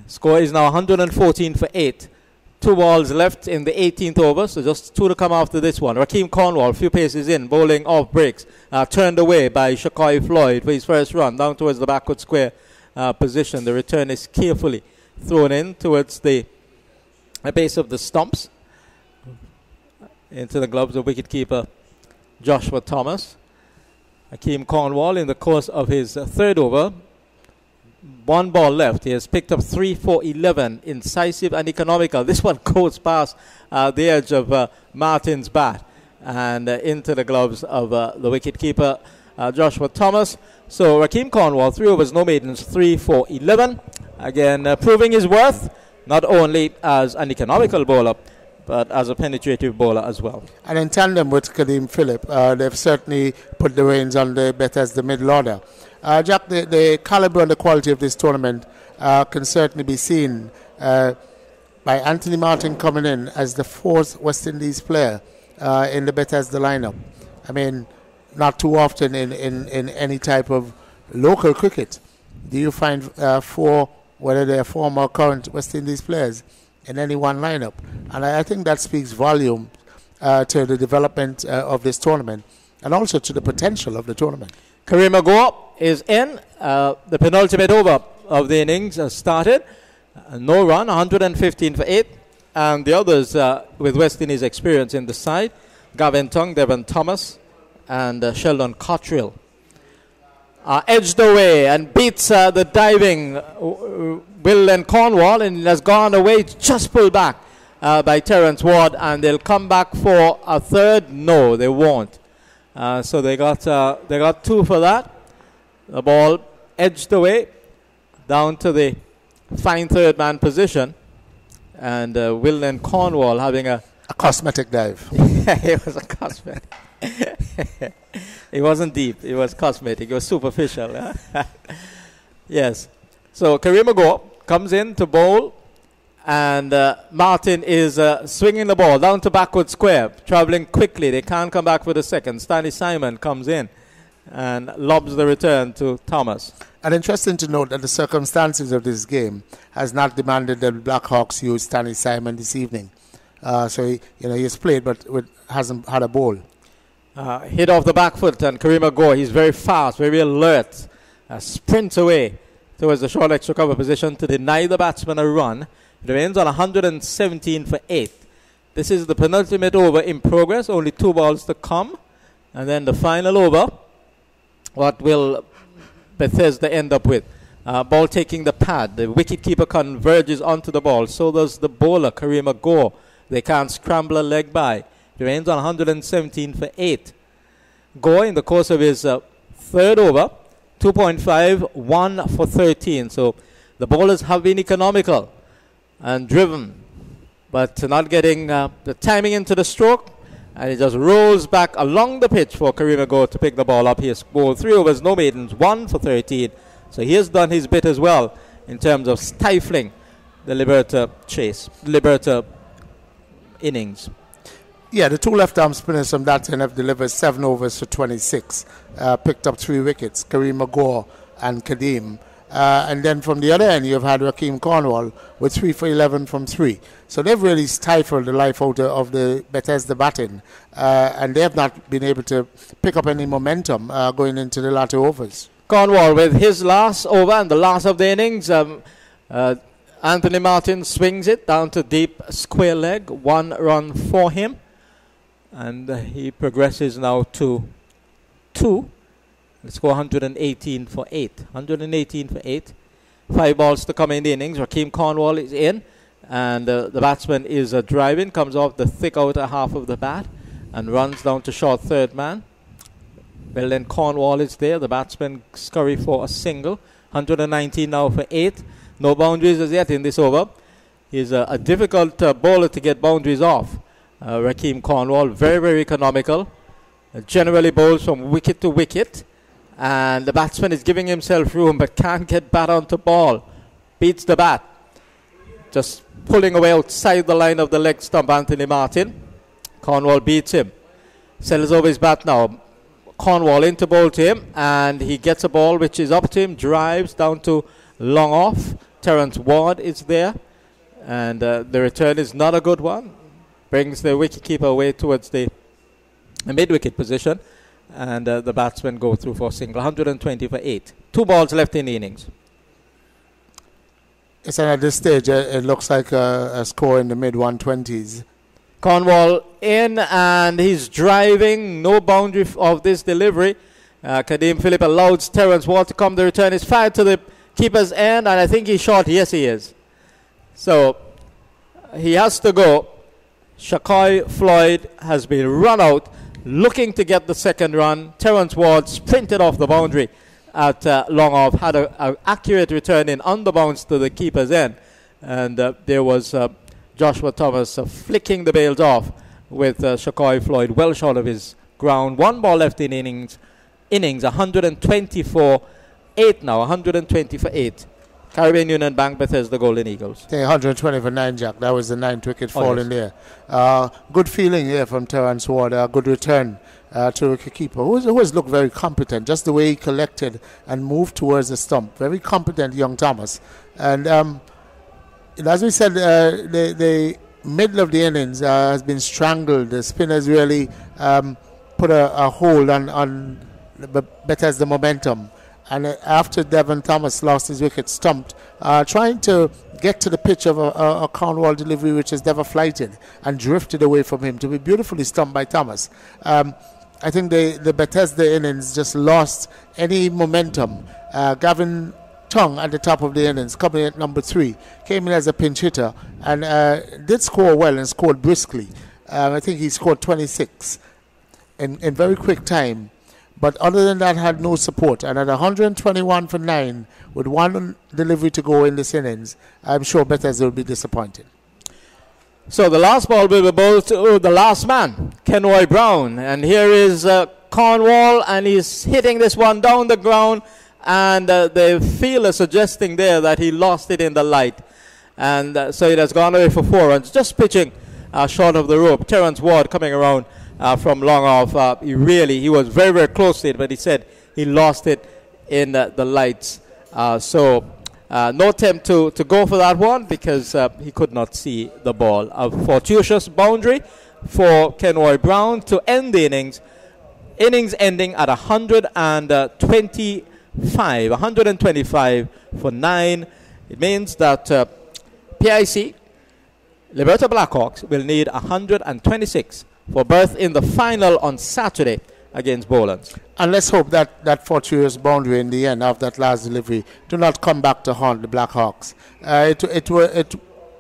Score is now 114 for 8. 2 balls left in the 18th over, so just 2 to come after this one. Rakeem Cornwall, a few paces in, bowling off breaks, turned away by Shaquai Floyd for his first run, down towards the backward square position. The return is carefully thrown in towards the base of the stumps, into the gloves of wicketkeeper Joshua Thomas. Rakeem Cornwall, in the course of his third over, 1 ball left. He has picked up 3 for 11, incisive and economical. This one goes past the edge of Martin's bat and into the gloves of the wicketkeeper Joshua Thomas. So Rakeem Cornwall, 3 overs, no maidens, 3 for 11. Again, proving his worth, not only as an economical bowler, but as a penetrative bowler as well. And in tandem with Kadeem Phillip, they've certainly put the reins on the Bethesda middle order. Jack, the caliber and the quality of this tournament can certainly be seen by Anthony Martin coming in as the 4th West Indies player in the Bethesda lineup. I mean, not too often in any type of local cricket do you find 4, whether they're former or current West Indies players, in any one lineup. And I think that speaks volume to the development of this tournament and also to the potential of the tournament. Kareem Agor is in. The penultimate over of the innings has started. No run, 115 for 8. And the others with West Indies experience in the side, Gavin Tongue, Devon Thomas, and Sheldon Cottrell. edged away and beats the diving Will and Cornwall, and has gone away, just pulled back by Terence Ward, and they'll come back for a third. No, they won't. So they got 2 for that. The ball edged away down to the fine third man position, and Will and Cornwall having a cosmetic dive. Yeah, it was a cosmetic. It wasn't deep. It was cosmetic. It was superficial. Yes. So Karima Gore comes in to bowl, and Martin is swinging the ball down to backward square, traveling quickly. They can't come back for the second. Stanley Simon comes in and lobs the return to Thomas. And interesting to note that the circumstances of this game has not demanded that the Blackhawks use Stanley Simon this evening. So he has played, but hasn't had a ball. Hit off the back foot, and Karima Gore, he's very fast, very alert, sprints away towards the short extra cover position to deny the batsman a run. It remains on 117 for 8. This is the penultimate over in progress, only 2 balls to come. And then the final over, what will Bethesda end up with? Ball taking the pad. The wicketkeeper converges onto the ball. So does the bowler, Karima Gore. They can't scramble a leg by. It remains on 117 for 8. Gore, in the course of his third over, 2.5, 1 for 13. So the bowlers have been economical and driven, but not getting the timing into the stroke. And it just rolls back along the pitch for Karima Gore to pick the ball up. He has bowled 3 overs, no maidens, 1 for 13. So he has done his bit as well in terms of stifling the Liberta innings. Yeah, the 2 left-arm spinners from that end have delivered 7 overs for 26, picked up 3 wickets, Karima Gore and Kadeem. And then from the other end, you've had Rakeem Cornwall with 3 for 11 from 3. So they've really stifled the life out of the Bethesda batting, and they have not been able to pick up any momentum going into the latter overs. Cornwall with his last over and the last of the innings. Anthony Martin swings it down to deep square leg. 1 run for him. And he progresses now to 2. Let's go 118 for 8. 118 for 8. 5 balls to come in the innings. Rakeem Cornwall is in. And the batsman is driving. Comes off the thick outer half of the bat. And runs down to short third man. Well, then Cornwall is there. The batsman scurry for a single. 119 now for 8. No boundaries as yet in this over. He's a difficult bowler to get boundaries off. Rakeem Cornwall, very, very economical. Generally bowls from wicket to wicket. And the batsman is giving himself room but can't get bat onto ball. Beats the bat. Just pulling away outside the line of the leg stump, Anthony Martin. Cornwall beats him. Settles over his bat now. Cornwall into bowl to him. And he gets a ball which is up to him. Drives down to long off. Terence Ward is there. And the return is not a good one. Brings the wicketkeeper away towards the mid-wicket position. And the batsmen go through for a single. 120 for 8. 2 balls left in the innings. Yes, and at this stage, it looks like a score in the mid-120s. Cornwall in, and he's driving. No boundary of this delivery. Kadeem Phillip allows Terence Ward to come. The return is fired to the keeper's end, and I think he's short. Yes, he is. So he has to go. Shakai Floyd has been run out, looking to get the second run. Terence Ward sprinted off the boundary at long off, had an accurate return in on the bounce to the keeper's end. And there was Joshua Thomas flicking the bails off with Shakai Floyd well short of his ground. 1 ball left in innings 120 for 8 now, 120 for 8. Caribbean Union Bank, Bethesda Golden Eagles. 120 for 9, Jack. That was the 9th wicket fall in there. Good feeling here from Terence Ward. Good return to the keeper, who has looked very competent. Just the way he collected and moved towards the stump. Very competent young Thomas. And as we said, the middle of the innings has been strangled. The spinners really put a hold on Bethesda momentum. And after Devon Thomas lost his wicket stumped, trying to get to the pitch of a Cornwall delivery which has never flighted and drifted away from him to be beautifully stumped by Thomas. I think the Bethesda innings just lost any momentum. Gavin Tongue at the top of the innings, coming at number 3, came in as a pinch hitter and did score well and scored briskly. I think he scored 26 in very quick time. But other than that, had no support. And at 121 for 9, with one delivery to go in this innings, I'm sure Bethesda will be disappointed. So the last ball will be bowled to the last man, Kenroy Brown. And here is Cornwall, and he's hitting this one down the ground. And the fielder suggesting there that he lost it in the light. And so it has gone away for 4 runs. Just pitching short of the rope. Terence Ward coming around from long off. He was very, very close to it, but he said he lost it in the lights. No attempt to go for that one because he could not see the ball. A fortuitous boundary for Kenroy Brown to end the innings. Innings ending at 125 for 9. It means that PIC Liberta Blackhawks will need 126 for berth in the final on Saturday against Boland. And let's hope that fortuitous boundary in the end of that last delivery do not come back to haunt the Blackhawks.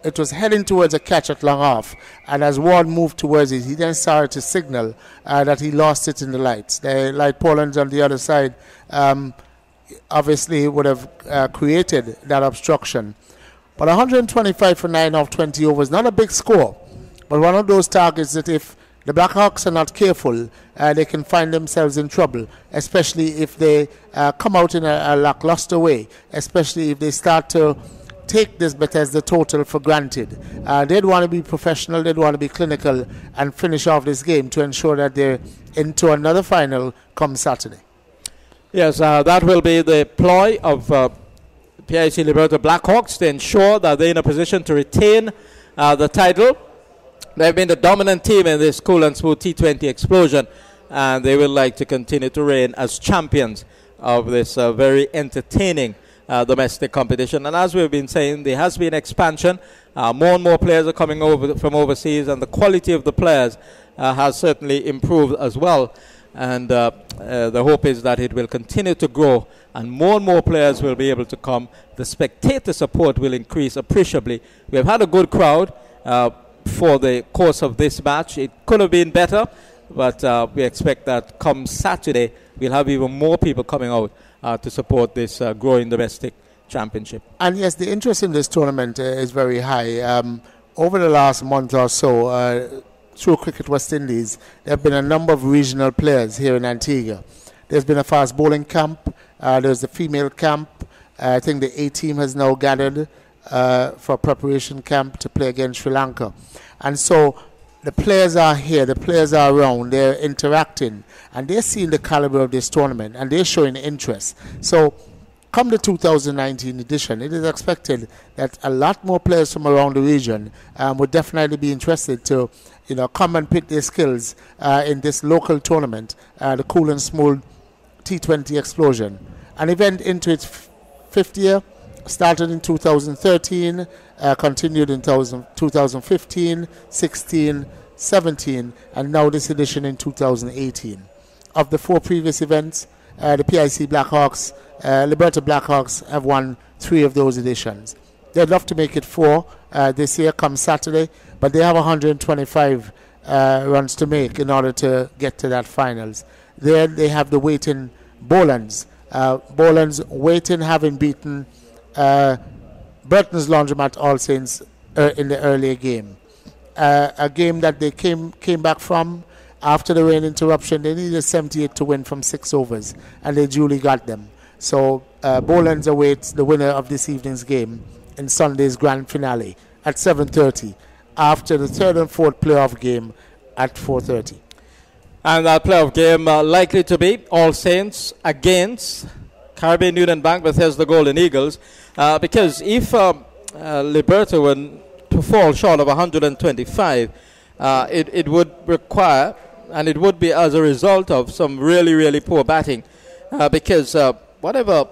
It was heading towards a catch at long off, and as Ward moved towards it, he then started to signal that he lost it in the lights. The light Poland's on the other side obviously would have created that obstruction. But 125 for 9 off 20 overs, not a big score, but one of those targets that if the Blackhawks are not careful, they can find themselves in trouble, especially if they come out in a lackluster way, especially if they start to take this Bethesda total for granted. They'd want to be professional, they'd want to be clinical and finish off this game to ensure that they're into another final come Saturday. Yes, that will be the ploy of PIC Liberta Blackhawks to ensure that they're in a position to retain the title. They've been the dominant team in this cool and smooth T20 explosion, and they will like to continue to reign as champions of this very entertaining domestic competition. And as we've been saying, there has been expansion. More and more players are coming over from overseas, and the quality of the players has certainly improved as well. And the hope is that it will continue to grow, and more players will be able to come. The spectator support will increase appreciably. We have had a good crowd for the course of this match. It could have been better, but we expect that come Saturday we'll have even more people coming out to support this growing domestic championship. And yes, the interest in this tournament is very high. Over the last month or so, through Cricket West Indies, there have been a number of regional players here in Antigua. There's been a fast bowling camp. There's the female camp. I think the A team has now gathered for preparation camp to play against Sri Lanka. And so the players are here, the players are around, they're interacting, and they're seeing the caliber of this tournament, and they're showing interest. So come the 2019 edition, it is expected that a lot more players from around the region would definitely be interested to come and pick their skills in this local tournament, the Cool and Smooth T20 Explosion. An event into its 5th year, started in 2013, continued in 2015, 16, 17, and now this edition in 2018. Of the 4 previous events, the PIC Blackhawks, Liberta Blackhawks have won 3 of those editions. They'd love to make it 4 this year come Saturday, but they have 125 runs to make in order to get to that finals. There they have the waiting Bolands. Bolands waiting, having beaten Burton's Laundromat All Saints in the earlier game. A game that they came back from after the rain interruption. They needed 78 to win from 6 overs, and they duly got them. So Bolands awaits the winner of this evening's game in Sunday's grand finale at 7:30 after the 3rd and 4th playoff game at 4:30. And that playoff game likely to be All Saints against Caribbean Union Bank Bethesda Golden Eagles, because if Liberta were to fall short of 125, it would require, and it would be as a result of some really poor batting, because whatever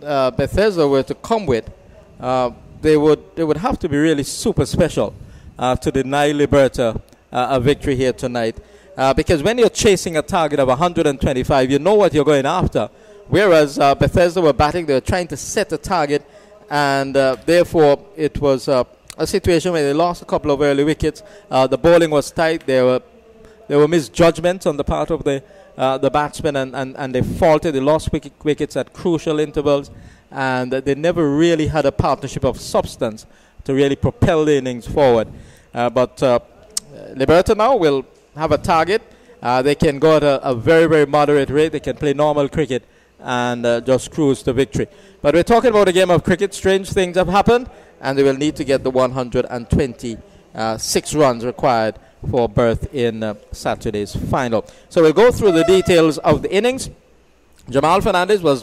Bethesda were to come with, they would have to be really super special to deny Liberta a victory here tonight. because when you're chasing a target of 125, you know what you're going after. Whereas Bethesda were batting, they were trying to set a target, and therefore it was a situation where they lost a couple of early wickets. The bowling was tight. There were misjudgments on the part of the batsmen, and they faltered. They lost wickets at crucial intervals, and they never really had a partnership of substance to really propel the innings forward. But Liberta now will have a target. They can go at a very, very moderate rate. They can play normal cricket and just cruise to victory. But we're talking about a game of cricket. Strange things have happened, and they will need to get the 126 runs required for berth in Saturday's final. So we'll go through the details of the innings. Jamal Fernandez was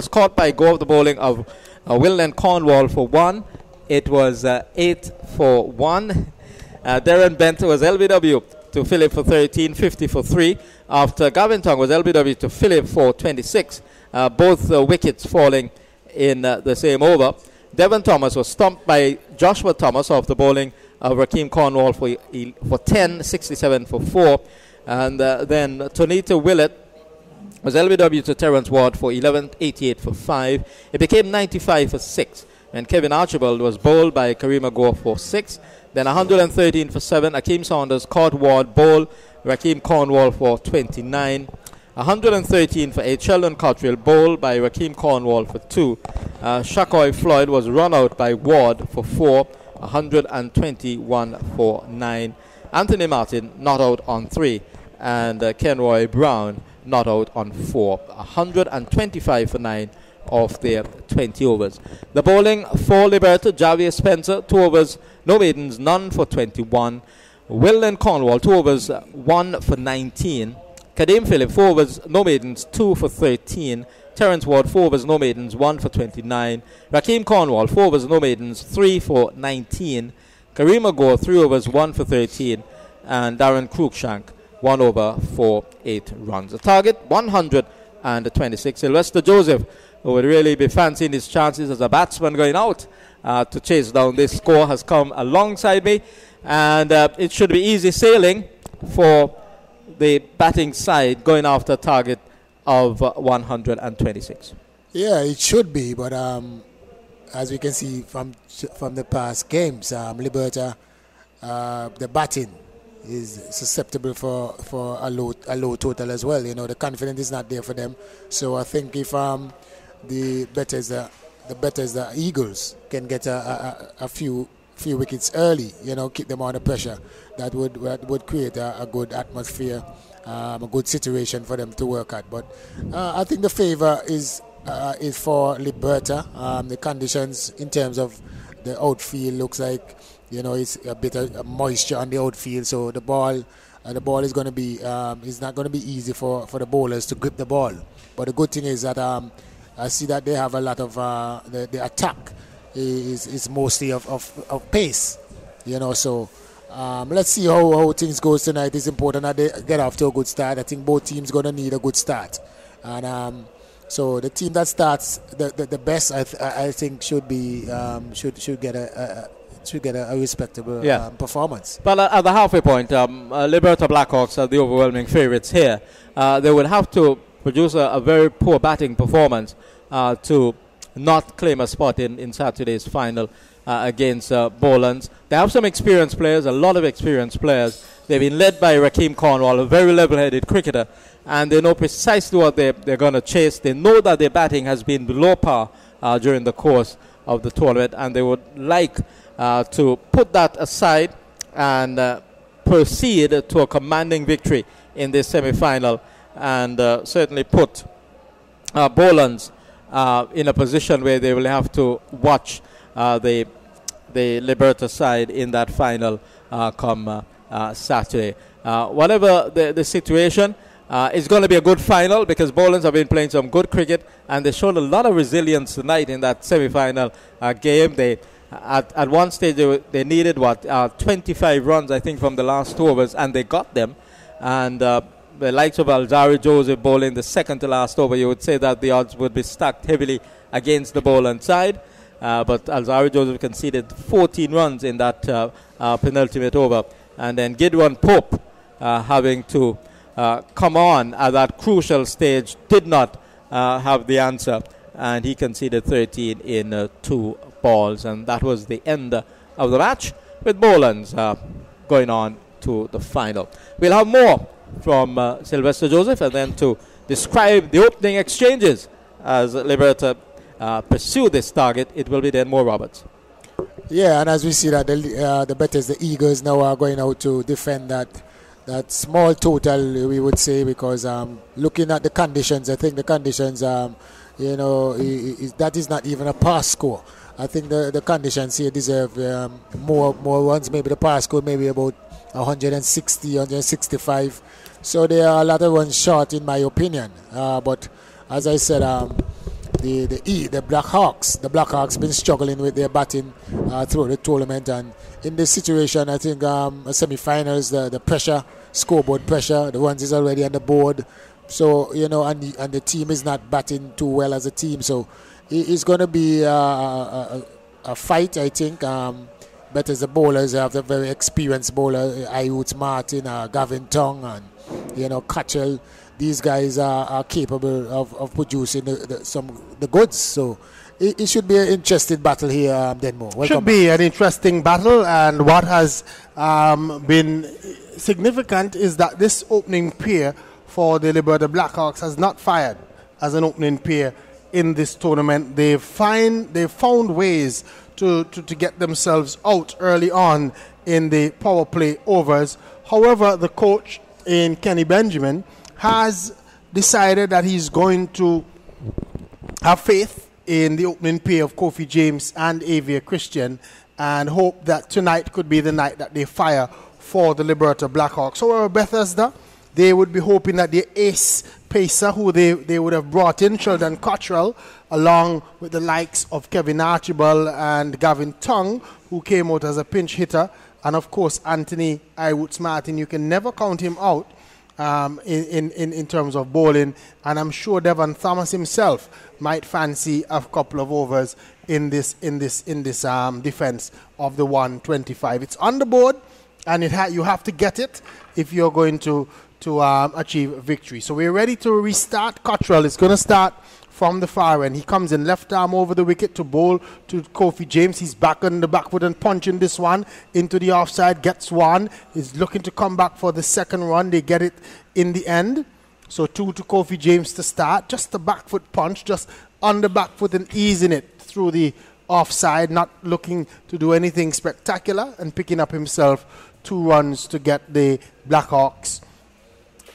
caught by go of the bowling of Wilden Cornwall for 1. It was 8 for 1. Darren Bent was LBW to Philip for 13, 50 for 3. After Gavin Tong was LBW to Philip for 26. Both wickets falling in the same over. Devon Thomas was stumped by Joshua Thomas off the bowling of Rakeem Cornwall for 10, 67 for 4. And then Tonita Willett was LBW to Terence Ward for 11, 88 for 5. It became 95 for 6. And Kevin Archibald was bowled by Karima Gore for 6. Then 113 for 7. Akeem Saunders caught Ward bowl Rakeem Cornwall for 29. 113 for 8. Sheldon Cottrell bowled by Rakeem Cornwall for 2. Shakoy Floyd was run out by Ward for 4. 121 for 9. Anthony Martin not out on 3. And Kenroy Brown not out on 4. 125 for 9 of their 20 overs. The bowling for Liberta: Javier Spencer, 2 overs, no maidens, none for 21. Wilden Cornwall, 2 overs, 1 for 19. Kadeem Phillip, 4 overs, no maidens, 2 for 13. Terence Ward, 4 overs, no maidens, 1 for 29. Rakeem Cornwall, 4 overs, no maidens, 3 for 19. Karima Gore, 3 overs, 1 for 13. And Darren Cruikshank, 1 over for 8 runs. The target, 126. Sylvester Joseph, who would really be fancying his chances as a batsman going out to chase down this score, has come alongside me. And it should be easy sailing for the batting side going after a target of 126. Yeah, it should be, but as we can see from the past games, Liberta, the batting is susceptible for a low total as well. You know, the confidence is not there for them. So I think if the Bethesda Eagles can get a few wickets early, you know, keep them under pressure, that would create a good atmosphere, a good situation for them to work at. But I think the favor is for Liberta. The conditions in terms of the outfield looks like, you know, it's a bit of moisture on the outfield, so the ball is going to be is not going to be easy for the bowlers to grip the ball. But the good thing is that I see that they have a lot of the attack is mostly of pace, you know. So let's see how things goes tonight. It's important that they get off to a good start. I think both teams going to need a good start, and so the team that starts the best, I think, should be should get a respectable performance. But at the halfway point, Liberta Blackhawks are the overwhelming favourites here. They would have to produce a very poor batting performance to not claim a spot in Saturday's final against Boland's. They have some experienced players, a lot of experienced players. They've been led by Rakeem Cornwall, a very level-headed cricketer, and they know precisely what they're going to chase. They know that their batting has been below par during the course of the tournament, and they would like to put that aside and proceed to a commanding victory in this semi-final, and certainly put Boland's in a position where they will have to watch the Liberta side in that final come Saturday. Whatever the situation, it's going to be a good final because Boland's have been playing some good cricket, and they showed a lot of resilience tonight in that semi-final game. They at one stage they needed 25 runs, I think, from the last 2 overs, and they got them. And the likes of Alzari Joseph bowling the second to last over, you would say that the odds would be stacked heavily against the Boland side. But Alzari Joseph conceded 14 runs in that penultimate over. And then Gidwan Pope having to come on at that crucial stage, did not have the answer, and he conceded 13 in 2 balls, and that was the end of the match, with Bolans going on to the final. We'll have more from Sylvester Joseph, and then to describe the opening exchanges as Liberta pursue this target, it will be then Mo Roberts. Yeah, and as we see that the Bethesda Eagles now are going out to defend that small total, we would say, because looking at the conditions, I think the conditions, that is not even a pass score. I think the conditions here deserve more runs. Maybe the pass score maybe about 160, 165. So there are a lot of runs short, in my opinion. But as I said, the Blackhawks been struggling with their batting through the tournament, and in this situation, I think semi-finals, the pressure, scoreboard pressure, the runs is already on the board. So and the team is not batting too well as a team. So it's going to be a fight, I think. But as the bowlers have the very experienced bowler, Ayoots Martin, Gavin Tong, and Cottrell. These guys are capable of producing the goods. So it should be an interesting battle here, Denmo. Welcome. Should be an interesting battle, and what has been significant is that this opening pair for the Liberta Blackhawks has not fired as an opening pair in this tournament. They've found ways to get themselves out early on in the power play overs. However, the coach in Kenny Benjamin has decided that he's going to have faith in the opening pair of Kofi James and Avia Christian, and hope that tonight could be the night that they fire for the Liberta Blackhawks. However, Bethesda, they would be hoping that the ace pacer, who they would have brought in, Sheldon Cottrell, along with the likes of Kevin Archibald and Gavin Tong, who came out as a pinch hitter, and of course Anthony Ayoots Martin, you can never count him out in terms of bowling, and I'm sure Devon Thomas himself might fancy a couple of overs in this defense of the 125. It's on the board, and you have to get it if you're going to achieve victory. So we're ready to restart. Cottrell is going to start from the far end. He comes in left arm over the wicket to bowl to Kofi James. He's back on the back foot and punching this one into the offside. Gets one. He's looking to come back for the second run. They get it in the end. So 2 to Kofi James to start. Just a back foot punch, just on the back foot and easing it through the offside. Not looking to do anything spectacular, and picking up himself 2 runs to get the Blackhawks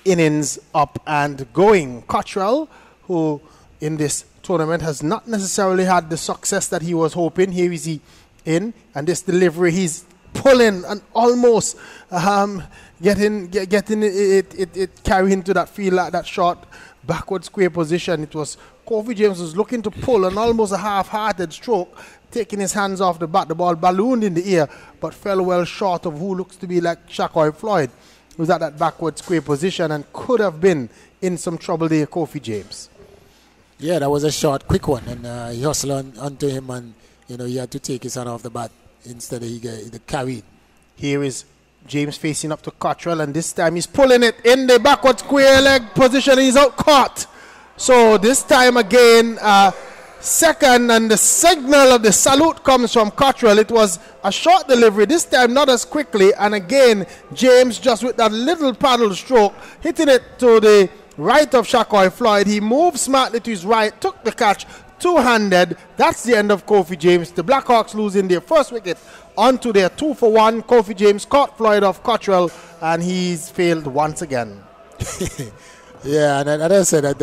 innings up and going. Cottrell, who in this tournament has not necessarily had the success that he was hoping. Here is he in, and this delivery, he's pulling and almost getting it carrying to that field, like that short backward square position. It was Kofi James was looking to pull, and almost a half-hearted stroke, taking his hands off the bat. The ball ballooned in the air, but fell well short of who looks to be like Shakoy Floyd, who's at that backward square position and could have been in some trouble there, Kofi James. Yeah, that was a short, quick one, and he hustled onto him, and he had to take his hand off the bat instead of he carried. Here is James facing up to Cottrell, and this time he's pulling it in the backward square leg position. He's out caught. So this time again, second, and the signal of the salute comes from Cottrell. It was a short delivery, this time not as quickly, and again James just with that little paddle stroke hitting it to the right of Shakoy Floyd. He moved smartly to his right, took the catch two-handed. That's the end of Kofi James. The Blackhawks losing their first wicket onto their 2-for-1. Kofi James caught Floyd off Cottrell, and he's failed once again. Yeah, and I said that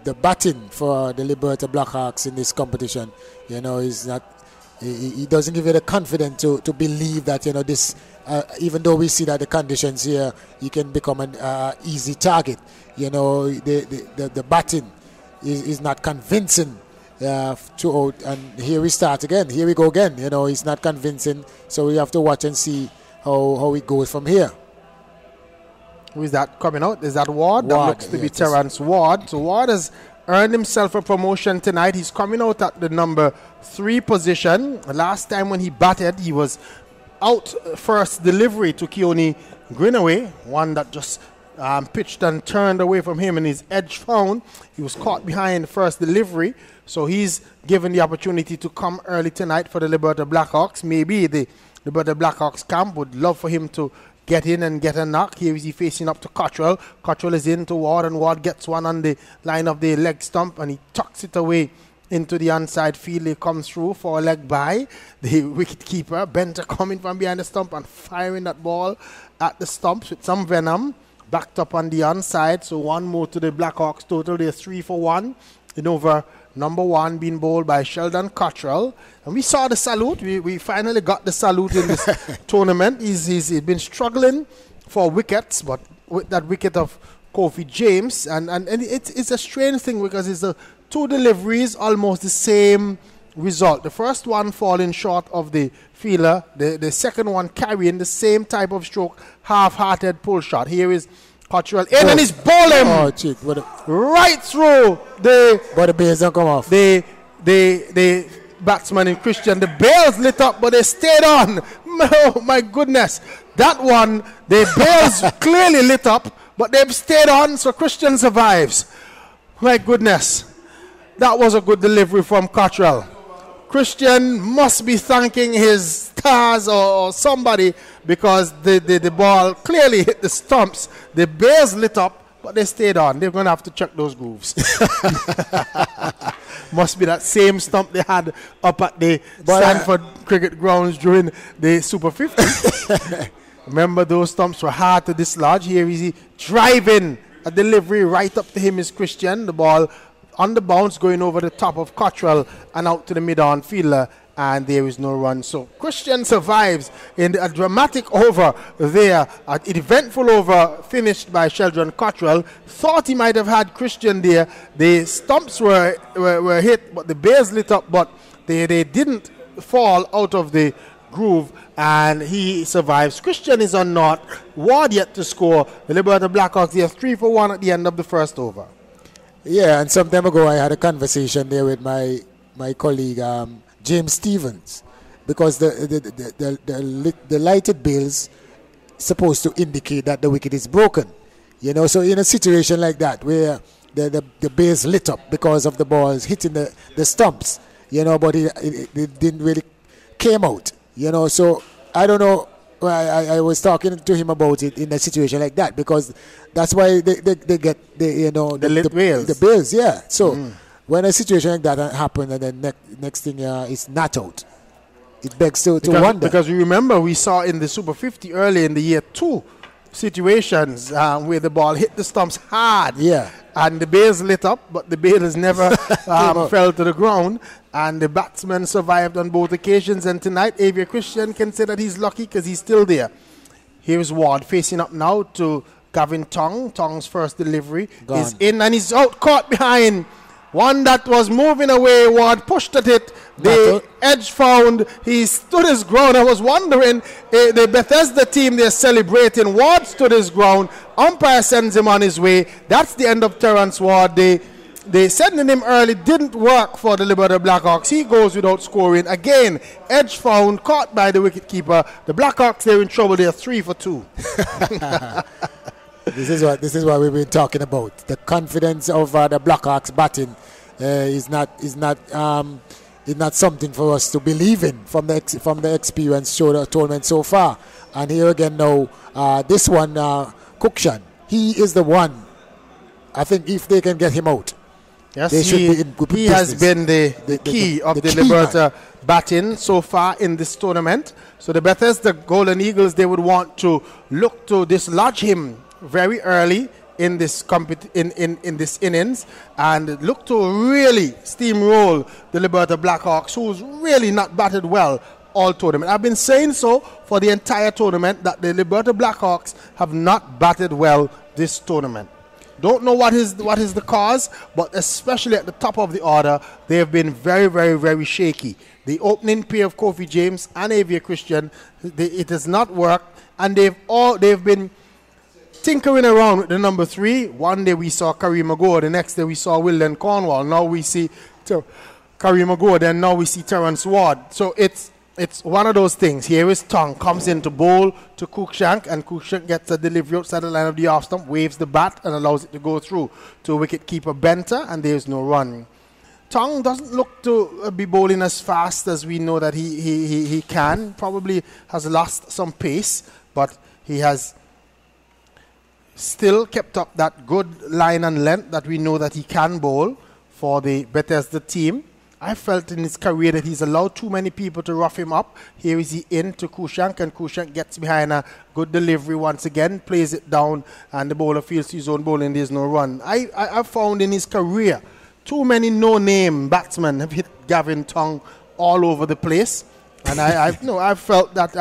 the batting for the Liberta Blackhawks in this competition, is not. He doesn't give you the confidence to believe that this. Even though we see that the conditions here, you can become an easy target. The batting is not convincing throughout, and here we start again. Here we go again. It's not convincing, so we have to watch and see how it goes from here. Who is that coming out? Is that Ward? That looks to be Terrence Ward. So Ward has earned himself a promotion tonight. He's coming out at the number 3 position. Last time when he batted, he was out first delivery to Keone Greenaway, one that just pitched and turned away from him in his edge found. He was caught behind the first delivery, so he's given the opportunity to come early tonight for the Liberta Blackhawks. Maybe the Liberta Blackhawks camp would love for him to get in and get a knock. Here is he facing up to Cottrell. Cottrell is into Ward, and Ward gets one on the line of the leg stump, and he tucks it away into the onside field. He comes through for a leg by the wicketkeeper. Benter coming from behind the stump and firing that ball at the stumps with some venom. Backed up on the onside, so one more to the Blackhawks total. They're 3 for 1 in over number 1 being bowled by Sheldon Cottrell. And we saw the salute. We finally got the salute in this tournament. He's been struggling for wickets, but with that wicket of Kofi James, and it's a strange thing because it's two deliveries, almost the same result. The first one falling short of the fielder, the second one carrying the same type of stroke, half-hearted pull shot. Here is Cottrell in, and he's bowling right through the. But the bails don't come off. The batsman in Christian, the bails lit up, but they stayed on. Oh my goodness, that one, the bails clearly lit up, but they've stayed on, so Christian survives. My goodness, that was a good delivery from Cottrell. Christian must be thanking his stars or somebody, because the ball clearly hit the stumps. The bails lit up, but they stayed on. They're going to have to check those grooves. Must be that same stump they had up at the Stanford Cricket Grounds during the Super 50. Remember, those stumps were hard to dislodge. Here is he driving a delivery right up to him is Christian. The ball on the bounce going over the top of Cottrell and out to the mid-on fielder, and there is no run. So Christian survives in a dramatic over there, an eventful over finished by Sheldon Cottrell. Thought he might have had Christian there. The stumps were hit, but the bails lit up, but they didn't fall out of the groove, and he survives. Christian is on naught. Ward yet to score. The Liberta Blackhawks, they are 3 for 1 at the end of the first over. Yeah, and some time ago I had a conversation there with my colleague James Stevens, because the lighted bails supposed to indicate that the wicket is broken. You know, so in a situation like that where the bails lit up because of the balls hitting the stumps, you know, but it didn't really came out. You know, so I don't know. I was talking to him about it in a situation like that, because that's why they get the lit bails. The bails, yeah. So when a situation like that happens, and then next thing is not out, it begs to wonder. Because you remember, we saw in the Super 50 early in the year 2 situations where the ball hit the stumps hard, and the bails lit up, but the bails never fell to the ground, and the batsman survived on both occasions. And tonight, Avia Christian can say that he's lucky because he's still there. Here's Ward facing up now to Gavin Tong. Tong's first delivery is in, and he's out, caught behind. One that was moving away. Ward pushed at it. The edge found. He stood his ground. I was wondering, the Bethesda team, they're celebrating. Ward stood his ground. Umpire sends him on his way. That's the end of Terrence Ward. They sending him early didn't work for the Liberta Blackhawks. He goes without scoring. Again, edge found, caught by the wicketkeeper. The Blackhawks, they're in trouble. They're 3 for 2. This is what we've been talking about. The confidence of the Blackhawks batting is not something for us to believe in from the experience shown the tournament so far. And here again now, this one, Cookshan, he is the one. I think if they can get him out, yes, they should be in good business. He has been the key of the Liberta batting so far in this tournament. So the Bethesda Golden Eagles, they would want to look to dislodge him very early in this in this innings, and look to really steamroll the Liberta Blackhawks, who's really not batted well all tournament. I've been saying so for the entire tournament, that the Liberta Blackhawks have not batted well this tournament. Don't know what is the cause, but especially at the top of the order, they have been very, very, very shaky. The opening pair of Kofi James and Avia Christian, it has not worked, and they've been tinkering around with the number 3. One day we saw Kareem Agor, the next day we saw Wilden Cornwall. Now we see Kareem Agor, then now we see Terrence Ward. So it's it's one of those things. Here is Tong, comes in to bowl to Cruikshank, and Cruikshank gets a delivery outside the line of the off stump, waves the bat and allows it to go through to wicket keeper Benta, and there's no run. Tong doesn't look to be bowling as fast as we know that he can. Probably has lost some pace, but he has still kept up that good line and length that we know that he can bowl for the Bethesda team. I felt in his career that he's allowed too many people to rough him up. Here is he into Cruikshank, and Cruikshank gets behind a good delivery once again, plays it down, and the bowler feels his own bowling. There's no run. I found in his career too many no-name batsmen have hit Gavin Tong all over the place, and I felt that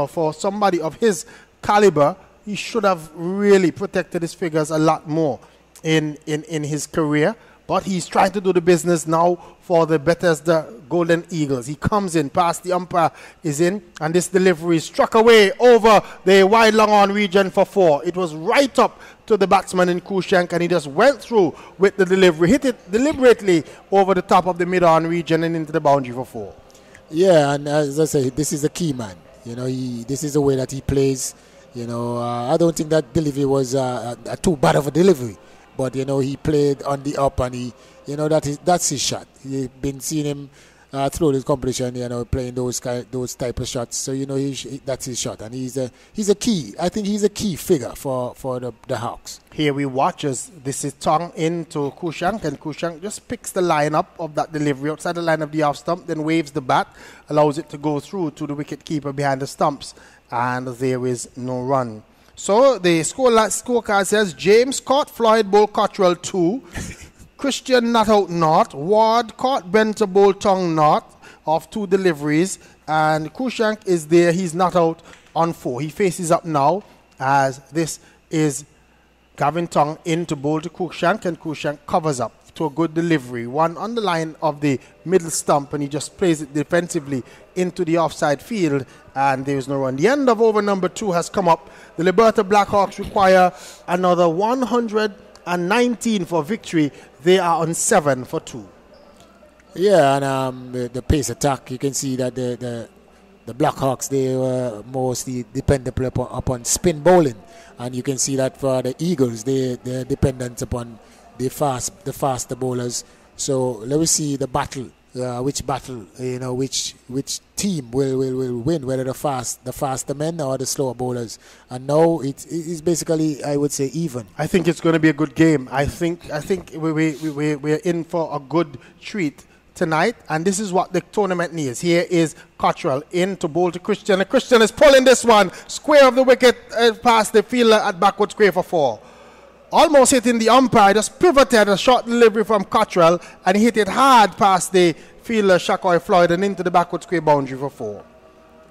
for somebody of his caliber, he should have really protected his figures a lot more in his career. But he's trying to do the business now for the Bethesda Golden Eagles. He comes in, past the umpire is in, and this delivery struck away over the wide long on region for 4. It was right up to the batsman in Cruikshank, and he just went through with the delivery, hit it deliberately over the top of the mid on region and into the boundary for 4. Yeah, and as I say, this is the key man. This is the way that he plays. I don't think that delivery was too bad of a delivery. But, he played on the up, and that's his shot. You've been seeing him through this competition, playing those type of shots. So, that's his shot. And he's a key. I think he's a key figure for the Hawks. Here we watch as this is Tong into Cruikshank, and Cruikshank just picks the line up of that delivery outside the line of the off stump, then waves the bat, allows it to go through to the wicket keeper behind the stumps, and there is no run. So the scorecard says James caught Floyd bowl Cottrell 2, Christian not out not, Ward caught Benta bowl Tong not of 2 deliveries, and Cruikshank is there, he's not out on 4. He faces up now as this is Gavin Tong in to bowl to Cruikshank, and Cruikshank covers up to a good delivery. One on the line of the middle stump, and he just plays it defensively into the offside field, and there is no run. The end of over number 2 has come up. The Liberta Blackhawks require another 119 for victory. They are on 7 for 2. Yeah, and the pace attack, you can see that the Blackhawks, they were mostly dependent upon spin bowling, and you can see that for the Eagles, they're dependent upon the faster bowlers. So let me see the battle. Which team will win, whether the faster men or the slower bowlers. And now it's basically, I would say, even. I think it's going to be a good game. I think we're in for a good treat tonight, and this is what the tournament needs. Here is Cottrell in to bowl to Christian, and Christian is pulling this one square of the wicket past the fielder at backward square for 4. Almost hitting the umpire, just pivoted a short delivery from Cottrell, and hit it hard past the fielder Shakoy Floyd and into the backward square boundary for 4.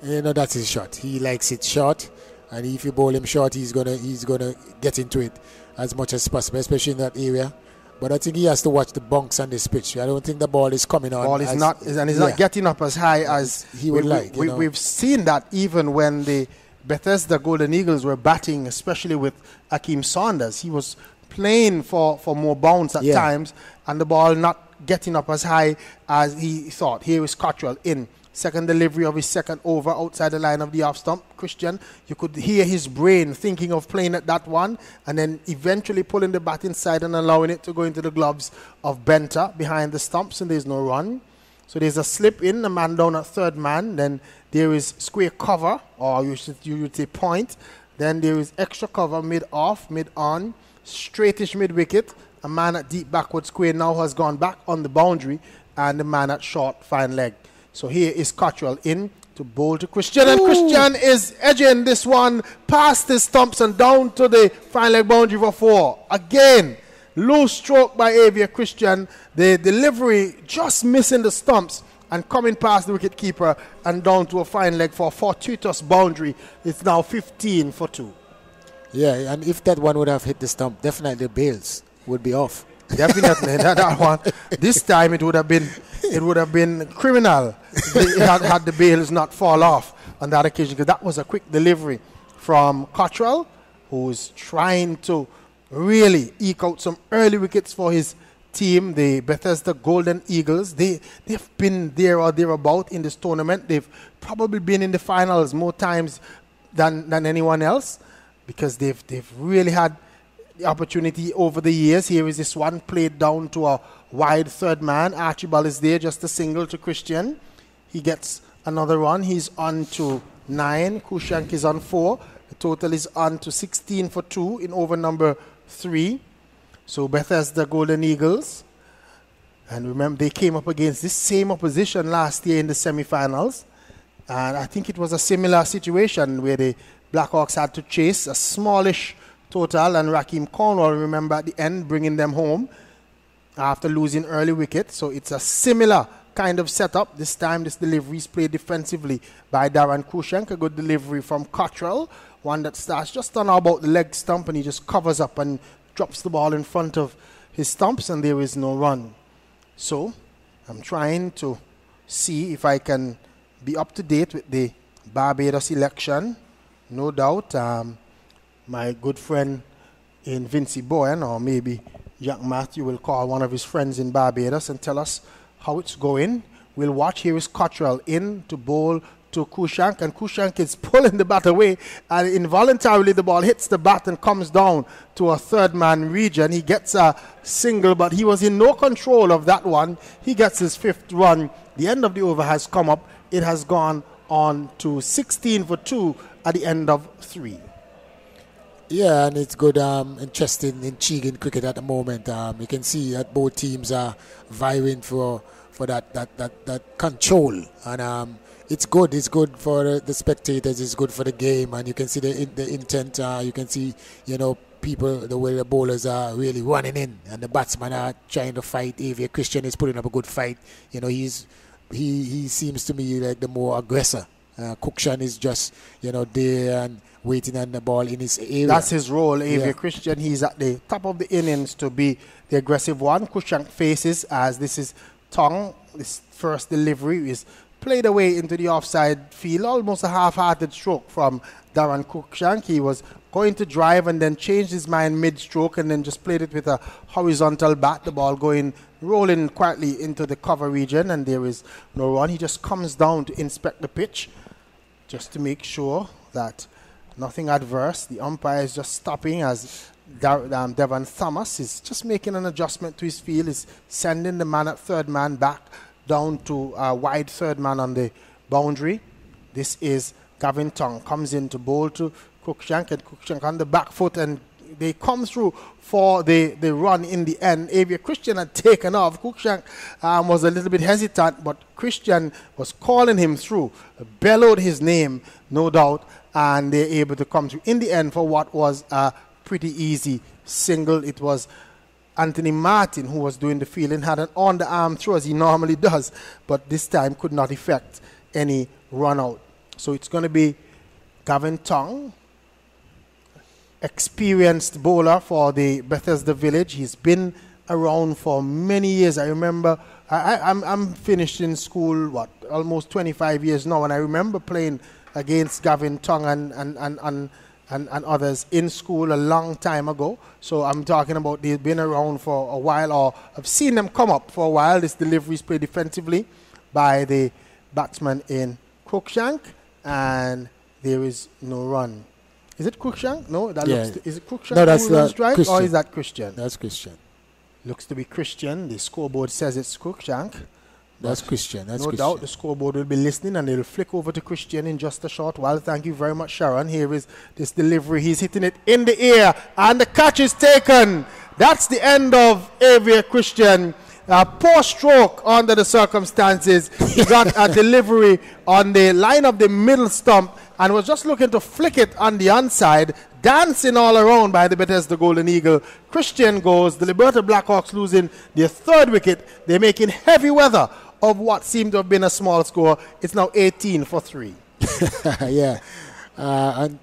That's his shot. He likes it short, and if you bowl him short, he's gonna get into it as much as possible, especially in that area. But I think he has to watch the bunks on this pitch. I don't think the ball is coming on. Ball is not, and he's not getting up as high as he would like. We've seen that even when the Bethesda Golden Eagles were batting, especially with Akeem Saunders. He was playing for more bounce at times, and the ball not getting up as high as he thought. Here is Cottrell in. Second delivery of his second over outside the line of the off stump. Christian, you could hear his brain thinking of playing at that one, and then eventually pulling the bat inside and allowing it to go into the gloves of Benta behind the stumps, and there's no run. So there's a slip in, a man down at third man. Then there is square cover, or you would say point. Then there is extra cover, mid-off, mid-on, straightish mid-wicket. A man at deep backward square now has gone back on the boundary, and the man at short fine leg. So here is Cottrell in to bowl to Christian, and Christian is edging this one past his stumps and down to the fine leg boundary for 4. Again, loose stroke by Avia Christian. The delivery just missing the stumps and coming past the wicket keeper and down to a fine leg for a fortuitous boundary. It's now 15 for 2. Yeah, and if that one would have hit the stump, definitely Bales would be off. Definitely that one. This time it would have been criminal had the Bales not fall off on that occasion, because that was a quick delivery from Cottrell, who's trying to really eke out some early wickets for his team, the Bethesda Golden Eagles. They've been there or thereabout in this tournament. They've probably been in the finals more times than anyone else, because they've really had the opportunity over the years. Here is this one played down to a wide third man. Archibald is there, just a single to Christian. He gets another run. He's on to 9. Kushank is on 4. The total is on to 16 for 2 in over number 3. So Bethesda Golden Eagles. And remember, they came up against this same opposition last year in the semifinals. And I think it was a similar situation where the Blackhawks had to chase a smallish total, and Raheem Cornwall, remember, at the end, bringing them home after losing early wicket. So it's a similar kind of setup. This time, this delivery is played defensively by Darren Kushank. A good delivery from Cottrell, one that starts just on about the leg stump, and he just covers up and drops the ball in front of his stumps, and there is no run. So I'm trying to see if I can be up to date with the Barbados election. No doubt, my good friend in Vincey Bowen, or maybe Jack Matthew, will call one of his friends in Barbados and tell us how it's going. We'll watch. Here is Cottrell in to bowl to Kushank, and Kushank is pulling the bat away, and involuntarily the ball hits the bat and comes down to a third man region. He gets a single, but he was in no control of that one. He gets his 5th run. The end of the over has come up. It has gone on to 16 for 2 at the end of 3. Yeah, and it's good, interesting, intriguing cricket at the moment. You can see that both teams are vying for that control, and it's good. It's good for the spectators. It's good for the game, and you can see the intent. You can see, people, the way the bowlers are really running in, and the batsmen are trying to fight. Xavier Christian is putting up a good fight. He seems to me like the more aggressor. Cookshan is just there and waiting on the ball in his area. That's his role, Xavier Christian. He's at the top of the innings to be the aggressive one. Cookshank faces, as this is Tong. This first delivery is played away into the offside field. Almost a half-hearted stroke from Darren Cookshank. He was going to drive and then changed his mind mid-stroke and then just played it with a horizontal bat. The ball rolling quietly into the cover region, and there is no run. He just comes down to inspect the pitch just to make sure that nothing adverse. The umpire is just stopping as Devon Thomas is just making an adjustment to his field. Is sending the man at third man back down to a wide third man on the boundary. This is Gavin Tong. Comes in to bowl to Cookshank, and Cookshank on the back foot, and they come through for the run in the end. Xavier Christian had taken off. Cookshank was a little bit hesitant, but Christian was calling him through, bellowed his name, no doubt, and they're able to come through in the end for what was a pretty easy single. It was Anthony Martin who was doing the fielding, had an on-the-arm throw as he normally does, but this time could not effect any run out. So it's going to be Gavin Tong, experienced bowler for the Bethesda Village. He's been around for many years. I remember I'm finished in school almost 25 years now, and I remember playing against Gavin Tong and others in school a long time ago. So I'm talking about they've been around for a while, or I've seen them come up for a while. This delivery is played defensively by the batsman in Cookshank, and there is no run. Is it Cookshank? No, is it Cookshank? No, that's strike, Christian. or is that Christian? That's Christian. Looks to be Christian. The scoreboard says it's Cookshank. That's Christian. No doubt the scoreboard will be listening, and they'll flick over to Christian in just a short while. Thank you very much, Sharon. Here is this delivery. He's hitting it in the air, and the catch is taken. That's the end of Xavier Christian. Poor stroke under the circumstances. He got a delivery on the line of the middle stump and was just looking to flick it on the onside. Dancing all around by the Bethesda Golden Eagle. Christian goes. The Liberta Blackhawks losing their 3rd wicket. They're making heavy weather of what seemed to have been a small score. It's now 18 for 3. Yeah. And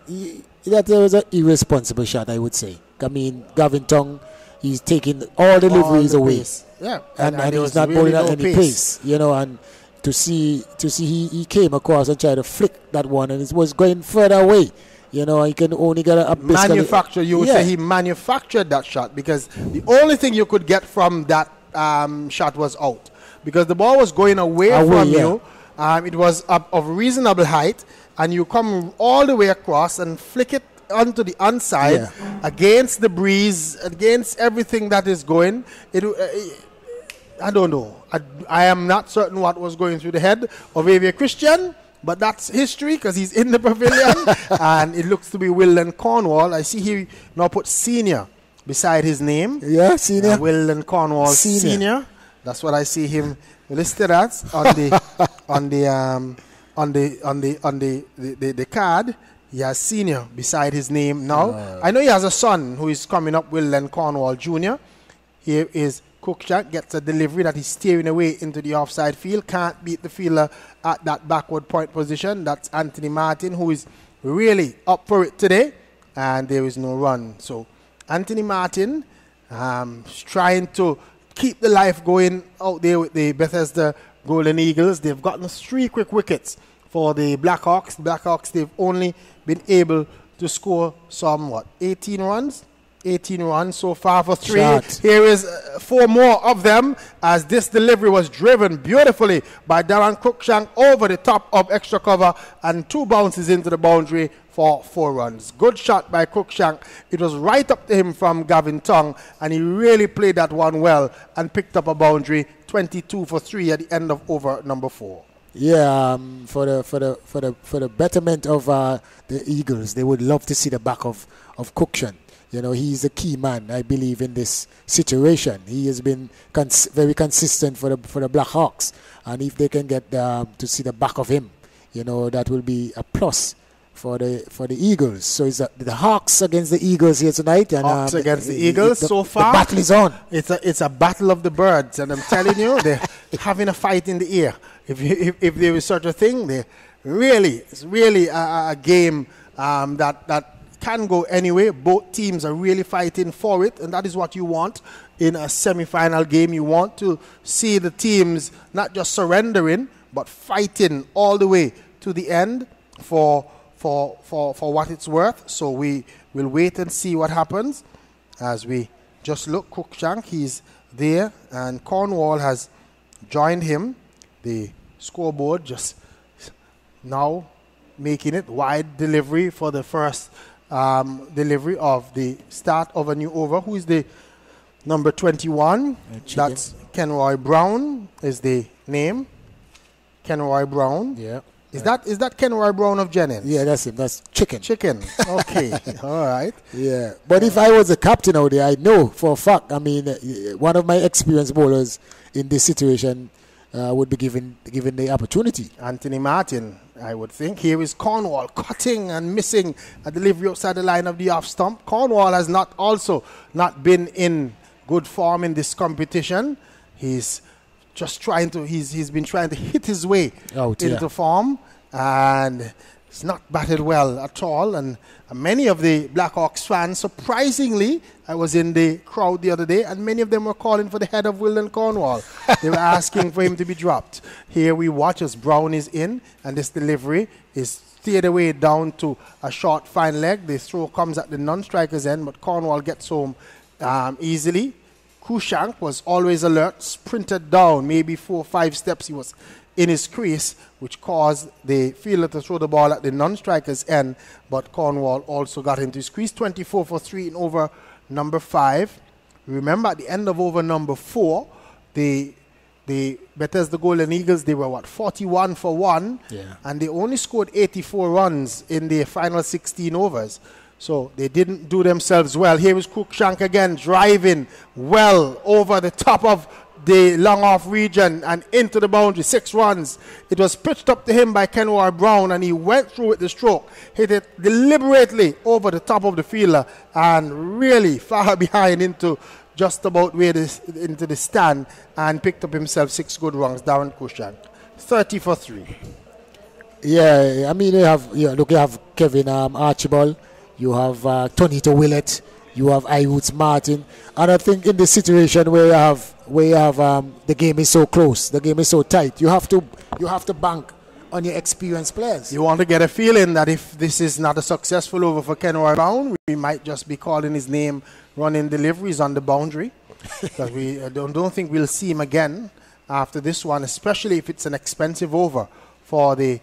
that was an irresponsible shot, I would say. I mean, Gavin Tong, he's taking all deliveries away. Yeah. And he's not bowling at any pace. And to see he came across and tried to flick that one, and it was going further away. He can only get a manufacture. You would say he manufactured that shot, because the only thing you could get from that shot was out because the ball was going away from you. It was up of reasonable height, and you come all the way across and flick it onto the onside against the breeze, against everything that is going. I don't know. I am not certain what was going through the head of Xavier Christian, but that's history because he's in the pavilion, and it looks to be Wilden Cornwall. I see he now put senior beside his name. Yeah, senior. Wilden Cornwall senior. That's what I see him listed as on the card. He has senior beside his name now. I know he has a son who is coming up, Wilden Cornwall Jr. Here is Cruikshank, gets a delivery that he's steering away into the offside field. Can't beat the fielder at that backward point position. That's Anthony Martin, who is really up for it today. And there is no run. So Anthony Martin is trying to keep the life going out there with the Bethesda Golden Eagles. They've gotten 3 quick wickets for the Blackhawks. The Blackhawks, they've only been able to score some, 18 runs? 18 runs so far for 3. Here is 4 more of them as this delivery was driven beautifully by Darren Cruikshank over the top of extra cover, and 2 bounces into the boundary for 4 runs. Good shot by Cruikshank. It was right up to him from Gavin Tong, and he really played that one well and picked up a boundary. 22 for 3 at the end of over number 4. Yeah, for the betterment of the Eagles, they would love to see the back of Cruikshank. You know, he's a key man, I believe, in this situation. He has been very consistent for the Blackhawks, and if they can get to see the back of him, you know, that will be a plus for the Eagles. So it's the Hawks against the Eagles here tonight, and Hawks against the Eagles. So far, the battle is on. It's a battle of the birds, and I'm telling you, they're having a fight in the air. If there is such a thing, it's really a game that can go anyway. Both teams are really fighting for it, and that is what you want in a semi-final game. You want to see the teams not just surrendering, but fighting all the way to the end for what it's worth. So we will wait and see what happens as we just look. Cruikshank, he's there, and Cornwall has joined him. The scoreboard just now making it wide delivery for the first delivery of the start of a new over. Who is the number 21? That's Kenroy Brown is the name. Kenroy Brown. Yeah. Is that Kenroy Brown of Jennings? Yeah, that's him. That's Chicken. Okay. All right. Yeah. But if I was a captain out there, I know for a fact, I mean, one of my experienced bowlers in this situation would be given the opportunity. Anthony Martin, I would think. Here is Cornwall cutting and missing a delivery outside the line of the off stump. Cornwall has not been in good form in this competition. He's just he's been trying to hit his way into form, and it's not batted well at all. And many of the Blackhawks fans, surprisingly, I was in the crowd the other day, and many of them were calling for the head of Wilden Cornwall. They were asking for him to be dropped. Here we watch as Brown is in, and this delivery is steered away down to a short fine leg. The throw comes at the non-striker's end, but Cornwall gets home easily. Cruikshank was always alert, sprinted down maybe 4 or 5 steps. He was in his crease, which caused the fielder to throw the ball at the non-striker's end, but Cornwall also got into his crease. 24 for 3 in over number 5. Remember, at the end of over number 4, the Bethesda Golden Eagles, they were 41 for 1, and they only scored 84 runs in their final 16 overs. So they didn't do themselves well. Here is Cruikshank again, driving well over the top of the long off region and into the boundary. 6 runs. It was pitched up to him by Kenroy Brown, and he went through with the stroke, hit it deliberately over the top of the fielder and really far behind into just about into the stand, and picked up himself 6 good runs. Darren Cruikshank, 30 for 3. Yeah, I mean, you have Kevin Archibald. You have Tonito Willett, you have Iwoods Martin, and I think in this situation where you have the game is so close, the game is so tight, you have to bank on your experienced players. You want to get a feeling that if this is not a successful over for Kenroy Brown, we might just be calling his name, running deliveries on the boundary. Because we don't think we'll see him again after this one, especially if it's an expensive over for the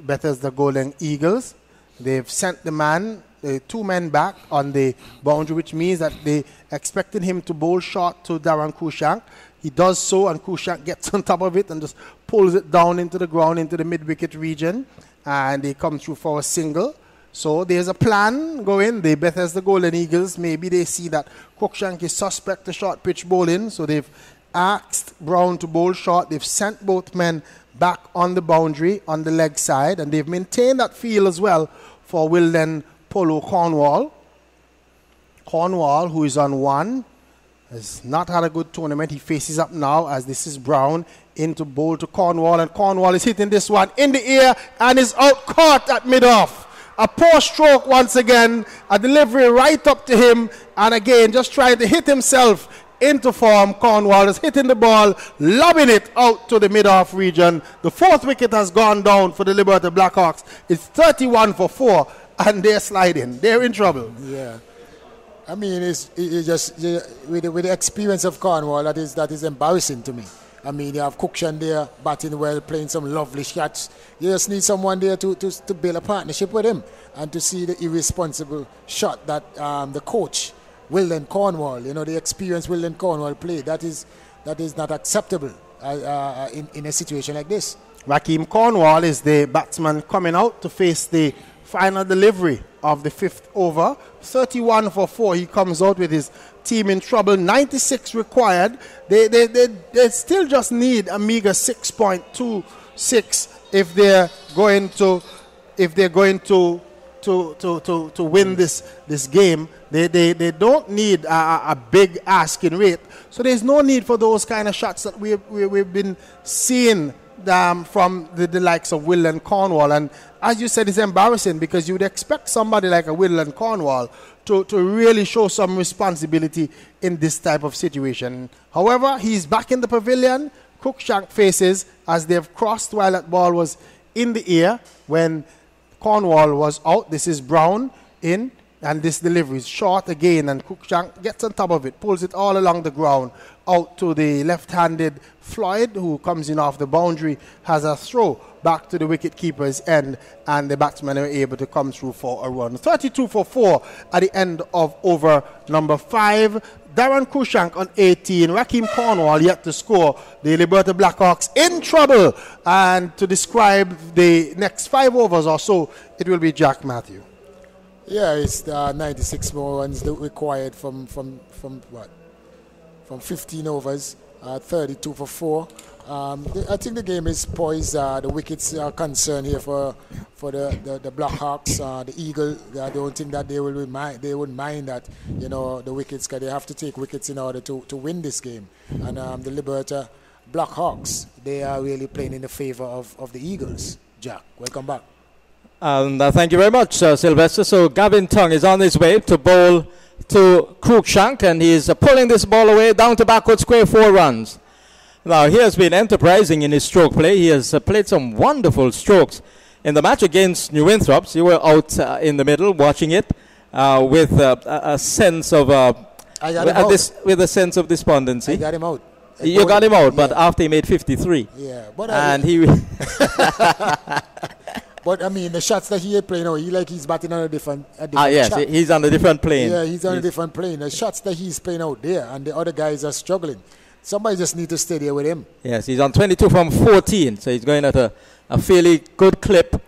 Bethesda Golden Eagles. They've sent the two men back on the boundary, which means that they expected him to bowl short to Darren Cruikshank. He does so, and Cruikshank gets on top of it and just pulls it down into the ground, into the mid-wicket region, and they come through for a single. So there's a plan going. The Bethesda Golden Eagles, maybe they see that Cruikshank is suspect to short pitch bowling, so they've asked Brown to bowl short. They've sent both men back on the boundary on the leg side, and they've maintained that field as well for Wilden Polo Cornwall. Cornwall, who is on 1, has not had a good tournament. He faces up now as this is Brown into bowl to Cornwall, and Cornwall is hitting this one in the air and is out caught at mid-off. A poor stroke once again, a delivery right up to him, and again just trying to hit himself into form. Cornwall is hitting the ball, lobbing it out to the mid-off region. The 4th wicket has gone down for the Liberta Blackhawks. It's 31 for 4, and they're sliding. They're in trouble. Yeah. I mean, it's just with the experience of Cornwall, that is embarrassing to me. I mean, you have Cruikshank there, batting well, playing some lovely shots. You just need someone there to build a partnership with him and to see the irresponsible shot that the coach, Wilden Cornwall, the experienced Wilden Cornwall played. That is not acceptable in a situation like this. Rakeem Cornwall is the batsman coming out to face the final delivery of the 5th over. 31 for 4. He comes out with his team in trouble. 96 required. They still just need a meager 6.26 if they're going to win this game. They don't need a big asking rate. So there's no need for those kind of shots that we've been seeing from the likes of Wilden Cornwall. And as you said, it's embarrassing because you would expect somebody like a Wilden Cornwall to really show some responsibility in this type of situation. However, he's back in the pavilion. Cruikshank faces as they've crossed while that ball was in the air when Cornwall was out. This is Brown in, and this delivery is short again, and Cruikshank gets on top of it, pulls it all along the ground out to the left-handed Floyd, who comes in off the boundary, has a throw back to the wicket-keeper's end, and the batsmen are able to come through for a run. 32 for 4 at the end of over number 5. Darren Cruikshank on 18. Rakeem Cornwall yet to score. The Liberta Blackhawks in trouble. And to describe the next 5 overs or so, it will be Jack Matthew. Yeah, it's 96 more runs required from what? From 15 overs, 32 for 4. I think the game is poised. The wickets are concerned here for the Blackhawks. The Eagle, I don't think that they wouldn't mind that, the wickets, because they have to take wickets in order to win this game. And the Liberta Blackhawks, they are really playing in the favor of the Eagles. Jack, welcome back. And thank you very much, Sylvester. So Gavin Tongue is on his way to bowl to Cruikshank, and he's pulling this ball away down to backward square, 4 runs. Now, he has been enterprising in his stroke play. He has played some wonderful strokes. In the match against New Winthrops, you were out in the middle watching it with a sense of with a sense of despondency. I got him out. You got him out, but after he made 53. Yeah, but But I mean, the shots that he had played, he's batting on a different yes, shot. He's on a different plane. Yeah, he's on a different plane. The shots that he's playing out there, and the other guys are struggling. Somebody just need to stay there with him. Yes, he's on 22 from 14, so he's going at a fairly good clip.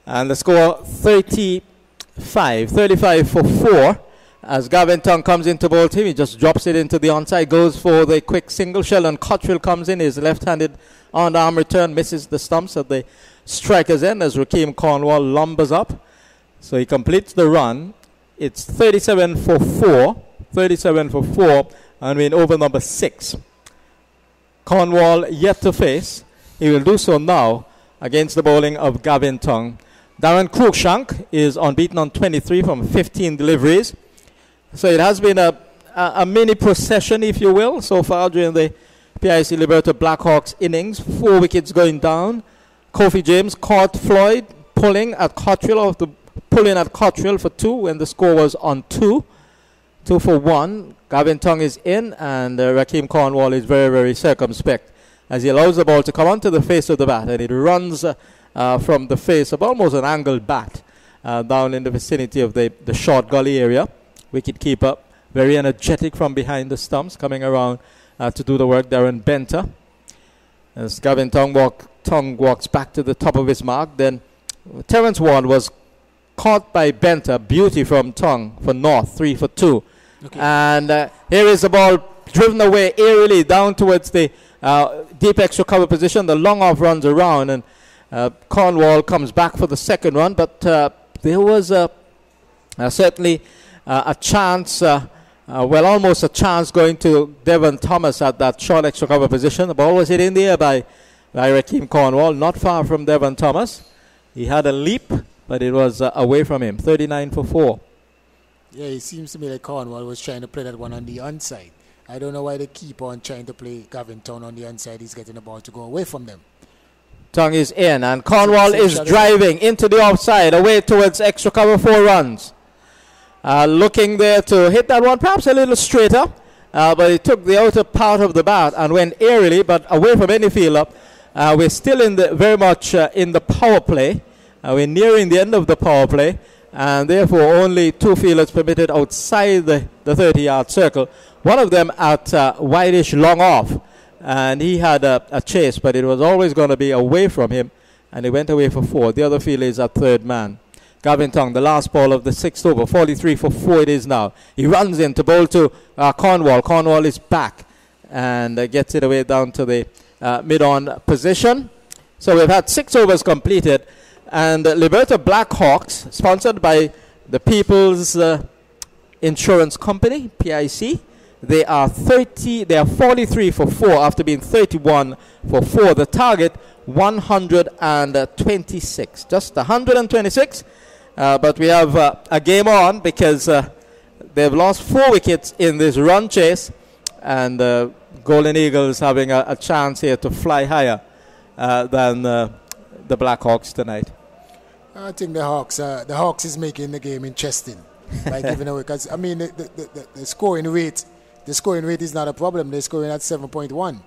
And the score 35 for 4. As Gavin Tongue comes into bowl team, he just drops it into the onside, goes for the quick single. Sheldon Cottrell comes in, his left-handed on-arm return, misses the stumps at the striker's end as Rakeem Cornwall lumbers up. So he completes the run. It's 37 for 4, and we're in over number 6. Cornwall yet to face. He will do so now against the bowling of Gavin Tongue. Darren Cruikshank is unbeaten on 23 from 15 deliveries. So it has been a mini procession, if you will, so far during the PIC Liberta Blackhawks innings. 4 wickets going down. Kofi James caught Floyd pulling at Cottrell for 2 when the score was on 2. 2 for 1. Gavin Tongue is in, and Raheem Cornwall is very, very circumspect as he allows the ball to come onto the face of the bat, and it runs from the face of almost an angled bat down in the vicinity of the short gully area. Wicket keeper, very energetic from behind the stumps, coming around to do the work. Darren Benter. As Gavin Tongue walks back to the top of his mark, then Terence Ward was caught by Benter. Beauty from Tongue for North, 3 for 2. Okay. And here is the ball driven away aerially down towards the deep extra cover position. The long off runs around, and Cornwall comes back for the second run. But there was certainly a chance, almost a chance going to Devon Thomas at that short extra cover position. The ball was hit in the air by Raheem Cornwall, not far from Devon Thomas. He had a leap, but it was away from him. 39 for 4. Yeah, it seems to me like Cornwall was trying to play that one on the onside. I don't know why they keep on trying to play Gavin Tongue on the onside. He's getting the ball to go away from them. Tongue is in, and Cornwall is driving into the offside, away towards extra cover, 4 runs. Looking there to hit that one, perhaps a little straighter, but he took the outer part of the bat and went aerially, but away from any fielder. We're still very much in the power play. We're nearing the end of the power play, and therefore only 2 fielders permitted outside the 30-yard circle. One of them at wideish long off, and he had a chase, but it was always going to be away from him, and he went away for 4. The other fielder is at third man. Gavin Tongue, the last ball of the 6th over, 43 for 4 it is now. He runs in to bowl to Cornwall. Cornwall is back and gets it away down to the mid-on position. So we've had 6 overs completed, and Liberta Blackhawks, sponsored by the People's Insurance Company, PIC, they are 43 for 4 after being 31 for 4. The target 126, just 126. But we have a game on because they've lost 4 wickets in this run chase, and Golden Eagles having a chance here to fly higher than the Blackhawks tonight. I think the Hawks is making the game interesting by giving away, because I mean the scoring rate is not a problem. They're scoring at 7.1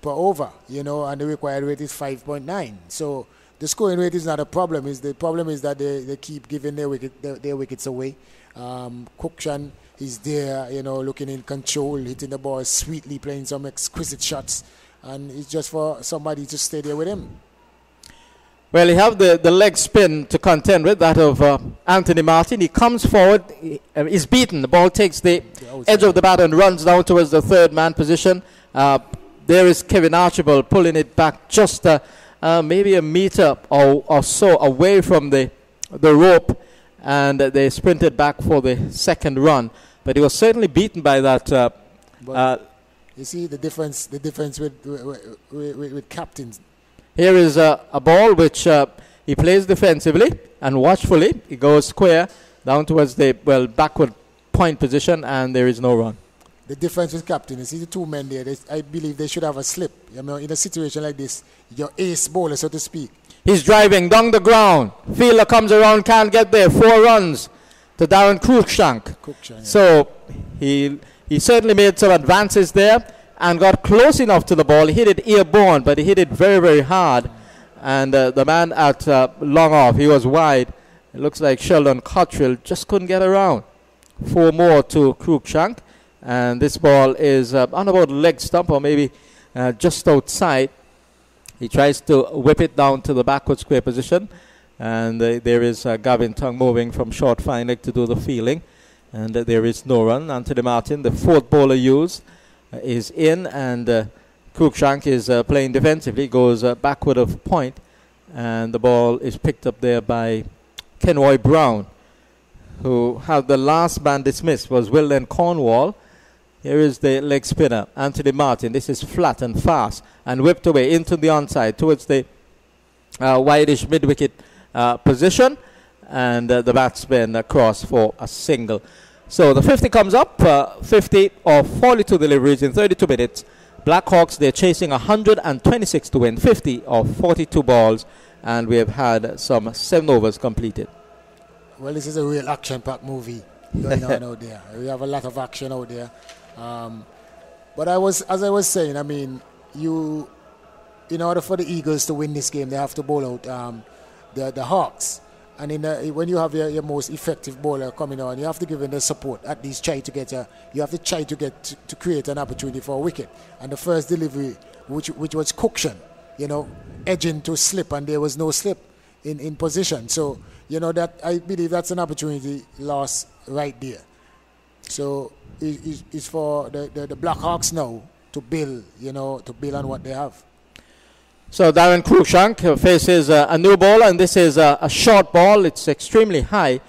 per over, and the required rate is 5.9. So the scoring rate is not a problem. The problem is that they keep giving their wickets away. Cruikshank is there, looking in control, hitting the ball sweetly, playing some exquisite shots, and it's just for somebody to stay there with him. Well, he have the leg spin to contend with, that of Anthony Martin. He comes forward, is beaten. The ball takes the edge of the bat and runs down towards the third man position. There is Kevin Archibald pulling it back just maybe a meter or so away from the rope, and they sprinted back for the second run. But he was certainly beaten by that. You see the difference with captains. Here is a ball which he plays defensively and watchfully. He goes square down towards the backward point position, and there is no run. The difference with captain is the 2 men there. I believe they should have a slip. In a situation like this, your ace bowler, so to speak. He's driving down the ground. Fielder comes around, can't get there. 4 runs to Darren Cruikshank. So he certainly made some advances there and got close enough to the ball. He hit it airborne, but he hit it very, very hard. And the man at long off, he was wide. It looks like Sheldon Cottrell just couldn't get around. 4 more to Cruikshank. And this ball is on about leg stump, or maybe just outside. He tries to whip it down to the backward square position. And there is Gavin Tongue moving from short fine leg to do the fielding. And there is no run. Anthony Martin, the 4th bowler used, is in. And Cruikshank is playing defensively, goes backward of point. And the ball is picked up there by Kenroy Brown, who had the last man dismissed was Wilden Cornwall. Here is the leg spinner, Anthony Martin. This is flat and fast and whipped away into the onside towards the wideish mid-wicket position. And the batsman across for a single. So the 50 comes up, 50 or 42 deliveries in 32 minutes. Blackhawks, they're chasing 126 to win, 50 of 42 balls. And we have had some 7 overs completed. Well, this is a real action-packed movie. going on out there. We have a lot of action out there. But as I was saying, I mean, in order for the Eagles to win this game, they have to bowl out the Hawks. And when you have your most effective bowler coming on, you have to give them the support. At least you have to try to create an opportunity for a wicket. And the first delivery, which was Cookshan, edging to slip, and there was no slip in position. So, that I believe that's an opportunity lost right there. So it's for the Blackhawks now to build on what they have. So Darren Cruikshank faces a new ball, and this is a short ball. It's extremely high.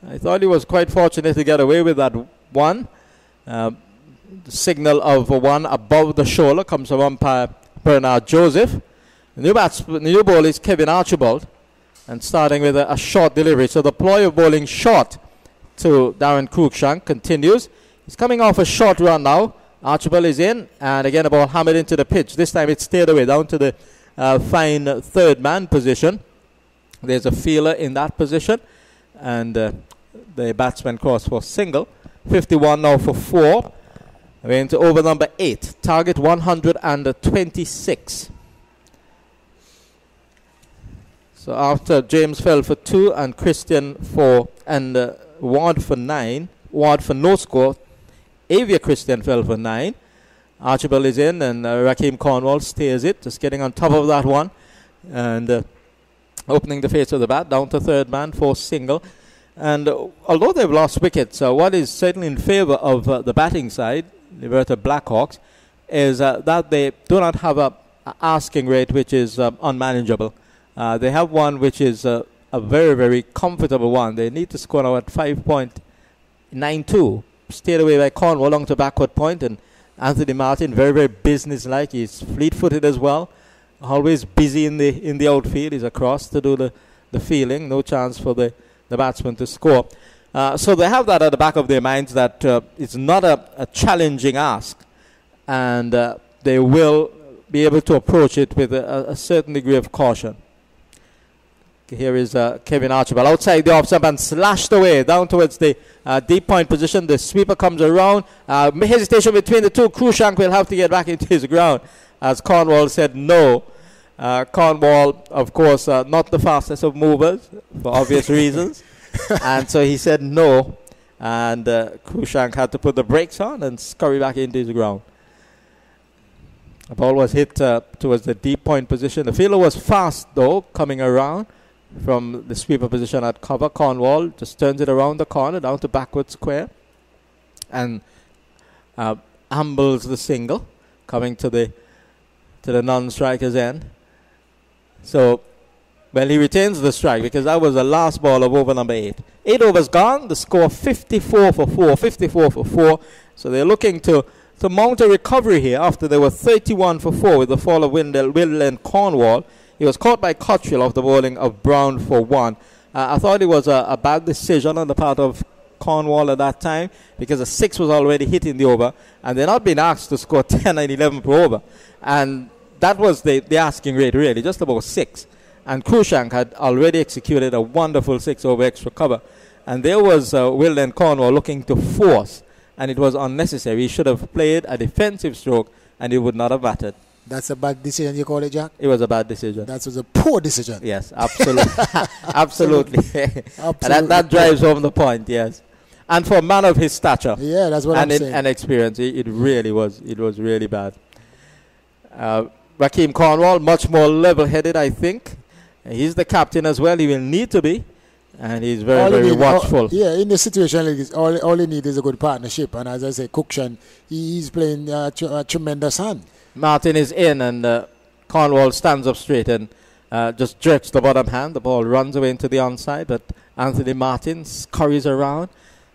I thought he was quite fortunate to get away with that one. The signal of one above the shoulder comes from umpire Bernard Joseph. The new ball is Kevin Archibald, and starting with a short delivery. So the ploy of bowling short to Darren Cruikshank continues. He's coming off a short run now. Archibald is in, and again a ball hammered into the pitch. This time it stayed away down to the fine third man position. There's a fielder in that position, and the batsman crossed for single. 51 now for 4. We're into over number 8. Target 126. So after James fell for 2 and Christian and Ward for 9. Ward for no score. Avia Christian fell for 9. Archibald is in, and Rakeem Cornwall stays it, just getting on top of that one, and opening the face of the bat down to third man for single. And although they've lost wickets, what is certainly in favour of the batting side, Liberta Blackhawks, is that they do not have a asking rate which is unmanageable. They have one which is a very, very comfortable one. They need to score now at 5.92. Stayed away by Cornwall along to backward point, and Anthony Martin, very, very business-like. He's fleet-footed as well. Always busy in the outfield. He's across to do the fielding. No chance for the batsman to score. So they have that at the back of their minds, that it's not a challenging ask. And they will be able to approach it with a certain degree of caution. Here is Kevin Archibald outside the off stump and slashed away down towards the deep point position. The sweeper comes around. Hesitation between the two. Cruikshank will have to get back into his ground, as Cornwall said no. Cornwall, of course, not the fastest of movers for obvious reasons. And so he said no. And Cruikshank had to put the brakes on and scurry back into his ground. The ball was hit towards the deep point position. The fielder was fast, though, coming around from the sweeper position at cover. Cornwall just turns it around the corner down to backward square and ambles the single, coming to the non-striker's end. So, well, he retains the strike because that was the last ball of over number 8. 8 overs gone. The score 54 for 4. 54 for 4. So they're looking to mount a recovery here after they were 31 for 4 with the fall of Will and Cornwall. He was caught by Cottrell off the bowling of Brown for 1. I thought it was a bad decision on the part of Cornwall at that time, because a 6 was already hit in the over, and they're not being asked to score 10 and 11 per over. And that was the asking rate, really, just about 6. And Cruikshank had already executed a wonderful 6 over extra cover. And there was Will and Cornwall looking to force, and it was unnecessary. He should have played a defensive stroke, and he would not have batted. That's a bad decision, you call it, Jack? It was a bad decision. That was a poor decision. Yes, absolutely. Absolutely. And that drives home the point, yes. And for a man of his stature, yeah, that's what I'm saying, and experience, it really was really bad. Rakeem Cornwall, much more level-headed, I think. He's the captain as well. He will need to be. And he's very watchful. In the situation like this, all he needs is a good partnership. And as I say, Cookshan, he's playing a tremendous hand. Martin is in, and Cornwall stands up straight and just jerks the bottom hand. The ball runs away into the onside, but Anthony Martin scurries around,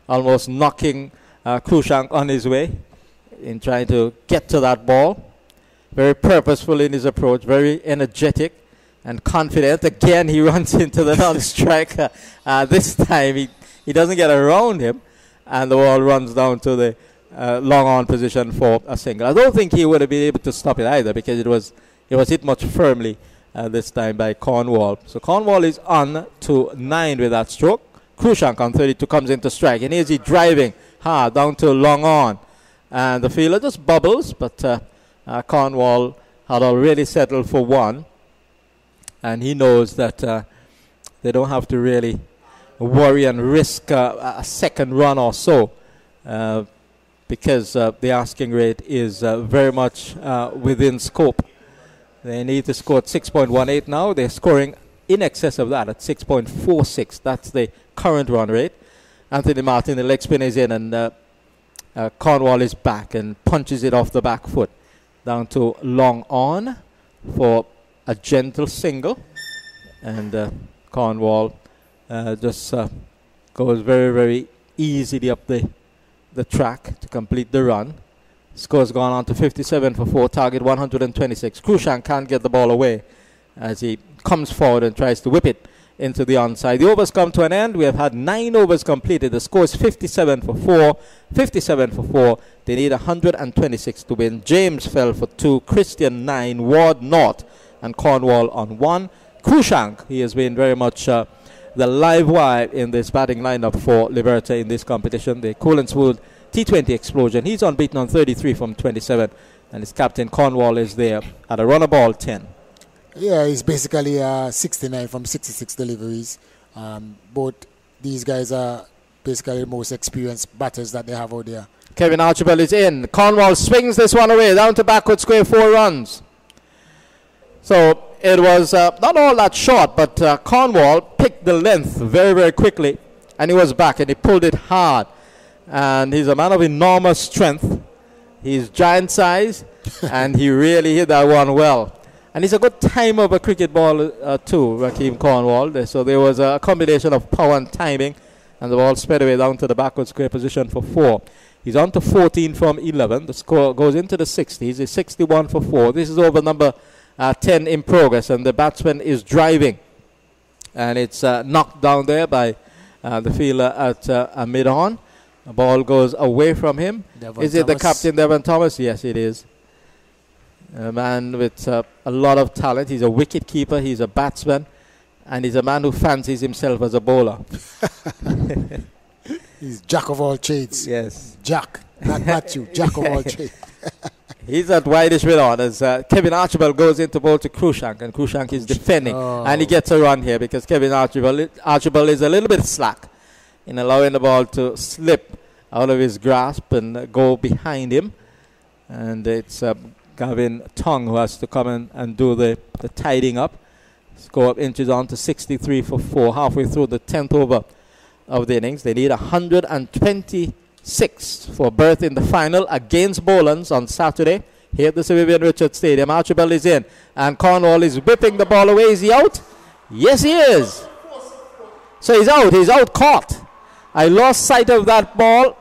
almost knocking Cruikshank on his way in trying to get to that ball. Very purposeful in his approach, very energetic and confident. Again, he runs into the non-striker. This time, he doesn't get around him, and the ball runs down to the long-on position for a single. I don't think he would have been able to stop it either, because it was hit much firmly this time by Cornwall. So Cornwall is on to 9 with that stroke. Krushank on 32 comes into strike. And here's he driving hard down to long on. And the fielder just bubbles, but Cornwall had already settled for one. And he knows that they don't have to really worry and risk a second run or so because the asking rate is very much within scope. They need to score at 6.18 now. They're scoring in excess of that at 6.46. That's the current run rate. Anthony Martin, the leg spin, is in, and Cornwall is back and punches it off the back foot down to long on for a gentle single. And Cornwall just goes very, very easily up the track to complete the run. Score's gone on to 57 for 4, target 126. Krushank can't get the ball away as he comes forward and tries to whip it into the onside. The overs come to an end. We have had 9 overs completed. The score is 57 for 4. 57 for 4. They need 126 to win. James fell for 2. Christian 9. Ward naught. And Cornwall on 1. Krushank, he has been very much the live wire in this batting lineup for Liberta in this competition. The cool and smooth T20 explosion. He's unbeaten on 33 from 27. And his captain Cornwall is there at a run of ball 10. Yeah, he's basically 69 from 66 deliveries. Both these guys are basically the most experienced batters that they have out there. Kevin Archibald is in. Cornwall swings this one away down to backward square, 4 runs. So it was not all that short, but Cornwall picked the length very, very quickly. And he was back and he pulled it hard. And he's a man of enormous strength. He's giant size and he really hit that one well. And he's a good timer of a cricket ball too, Rakeem Cornwall. So there was a combination of power and timing, and the ball sped away down to the backward square position for 4. He's on to 14 from 11. The score goes into the 60s. It's 61 for 4. This is over number 10 in progress, and the batsman is driving. And it's knocked down there by the fielder at mid-on. The ball goes away from him. Is it the captain, Devon Thomas? Yes, it is. A man with a lot of talent. He's a wicket keeper. He's a batsman. And he's a man who fancies himself as a bowler. He's jack of all trades. Yes. Jack. Not Matthew. Jack of all trades. He's at wideish mid on as Kevin Archibald goes into bowl to Krushank. And Krushank is defending. And he gets a run here because Kevin Archibald is a little bit slack in allowing the ball to slip out of his grasp and go behind him. And it's Gavin Tong who has to come in and do the tidying up. Score up inches on to 63 for 4. Halfway through the 10th over of the innings. They need 126 for berth in the final against Bolans on Saturday here at the Sir Vivian Richards Stadium. Archibald is in and Cornwall is whipping the ball away. Is he out? Yes, he is. So he's out. He's out caught. I lost sight of that ball.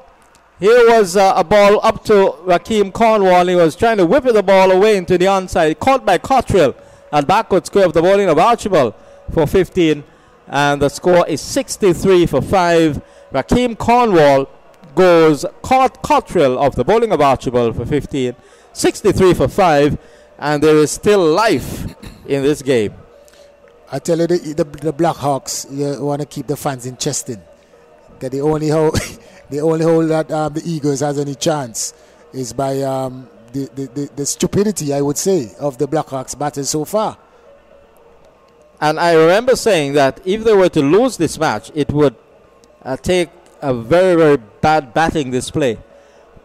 Here was a ball up to Rakeem Cornwall. He was trying to whip the ball away into the onside. Caught by Cottrell at backward square of the bowling of Archibald for 15. And the score is 63 for 5. Rakeem Cornwall goes caught Cottrell of the bowling of Archibald for 15. 63 for 5. And there is still life in this game. I tell you, the Blackhawks, you want to keep the fans in Cheston. Because the only hole that the Eagles has any chance is by the stupidity, I would say, of the Blackhawks batters so far. And I remember saying that if they were to lose this match, it would take a very, very bad batting display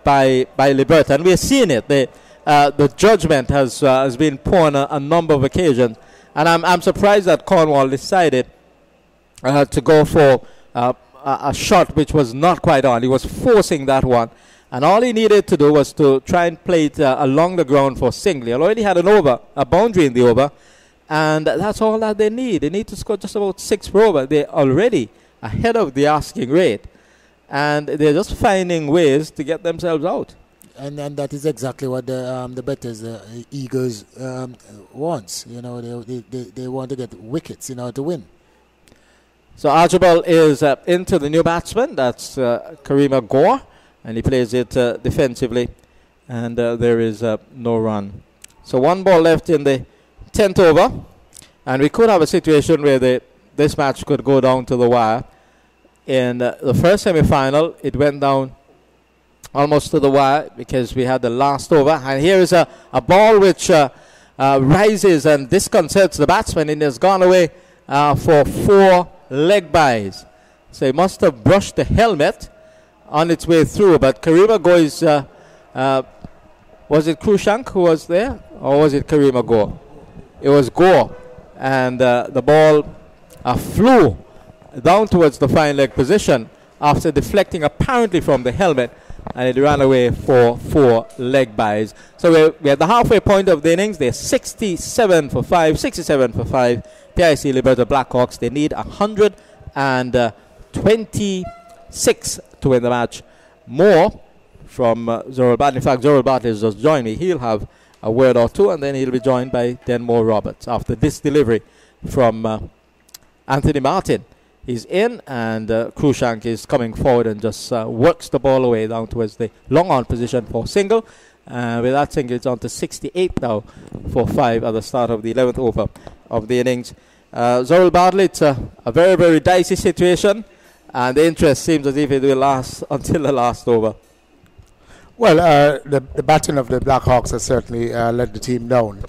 by Liberta. And we're seeing it. The judgment has been poor on a number of occasions. And I'm surprised that Cornwall decided to go for a shot which was not quite on. He was forcing that one. And all he needed to do was to try and play it along the ground for single. He already had a boundary in the over. And that's all that they need. They need to score just about 6 per over. They're already ahead of the asking rate. And they're just finding ways to get themselves out. And that is exactly what the Bethesda Eagles wants. You know, they want to get wickets in order to win. So Archibald is into the new batsman. That's Karima Gore. And he plays it defensively. And there is no run. So 1 ball left in the 10th over. And we could have a situation where this match could go down to the wire. in the first semi-final. It went down almost to the wire because we had the last over. And here is a ball which rises and disconcerts the batsman, and has gone away for 4 leg byes. So he must have brushed the helmet on its way through. But Karima Go is, was it Krushank who was there? Or was it Karima Go? It was Go. And the ball flew down towards the fine leg position after deflecting apparently from the helmet, and it ran away for 4 leg byes. So we're at the halfway point of the innings. They're 67 for 5. PIC Liberta Blackhawks, they need 126 to win the match. More from Zorul Bartley. In fact, Zorul Bartley has just joined me. He'll have a word or two, and then he'll be joined by Denmore Roberts after this delivery from Anthony Martin. He's in, and Krushank is coming forward and just works the ball away down towards the long on position for single. With that single, it's on to 68 now for 5 at the start of the 11th over of the innings. Zorul Bartley, it's a very, very dicey situation, and the interest seems as if it will last until the last over. Well, the batting of the Blackhawks has certainly let the team down,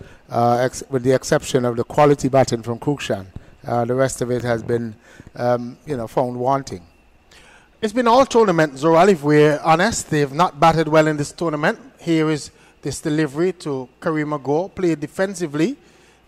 with the exception of the quality batting from Krushank. The rest of it has been, found wanting. It's been all tournament, Zoral, if we're honest. They've not batted well in this tournament. Here is this delivery to Karima Go, played defensively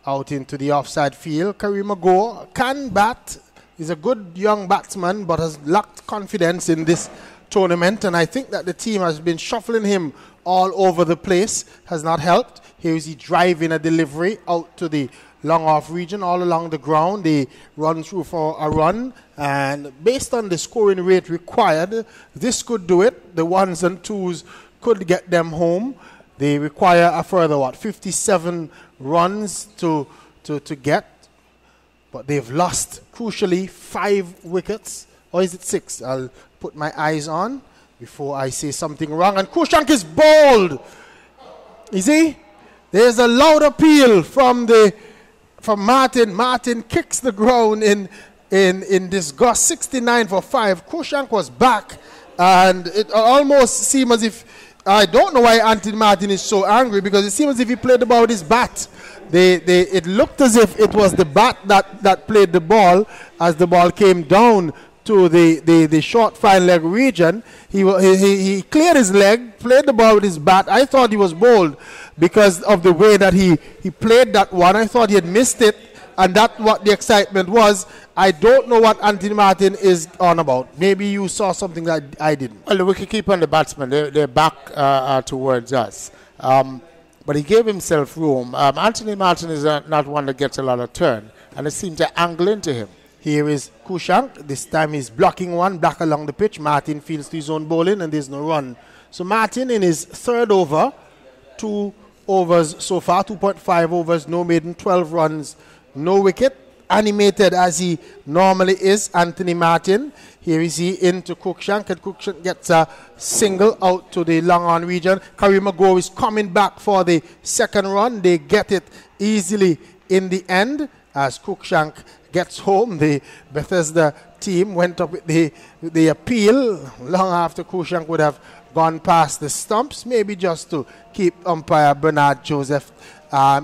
out into the offside field. Karima Go can bat. He's a good young batsman, but has lacked confidence in this tournament. And I think that the team has been shuffling him all over the place, has not helped. Here is he driving a delivery out to the long off region all along the ground. They run through for a run, and based on the scoring rate required, this could do it. The 1s and 2s could get them home. They require a further 57 runs to get, but they've lost crucially 5 wickets, or is it 6? I'll put my eyes on before I say something wrong. And Krushank is bowled. You see, there's a loud appeal from Martin. Martin kicks the ground in disgust. 69 for 5. Krushank was back, and it almost seemed as if, I don't know why Anthony Martin is so angry, because it seemed as if he played the ball with his bat. It looked as if it was the bat that played the ball as the ball came down to the short fine leg region. He cleared his leg, played the ball with his bat. I thought he was bowled because of the way that he played that one. I thought he had missed it, and that's what the excitement was. I don't know what Anthony Martin is on about. Maybe you saw something that I didn't. Well, the wicketkeeper and the batsman, they're back towards us. But he gave himself room. Anthony Martin is not one that gets a lot of turn, and it seemed to angle into him. Here is Krushank. This time he's blocking one, back along the pitch. Martin fields to his own bowling, and there's no run. So Martin in his 3rd over, 2 overs so far, 2.5 overs, no maiden, 12 runs, no wicket. Animated as he normally is, Anthony Martin. Here is he into Krushank, and Krushank gets a single out to the long on region. Karima Go is coming back for the 2nd run. They get it easily in the end as Krushank gets home. The Bethesda team went up with the appeal long after Krushank would have gone past the stumps, maybe just to keep umpire Bernard Joseph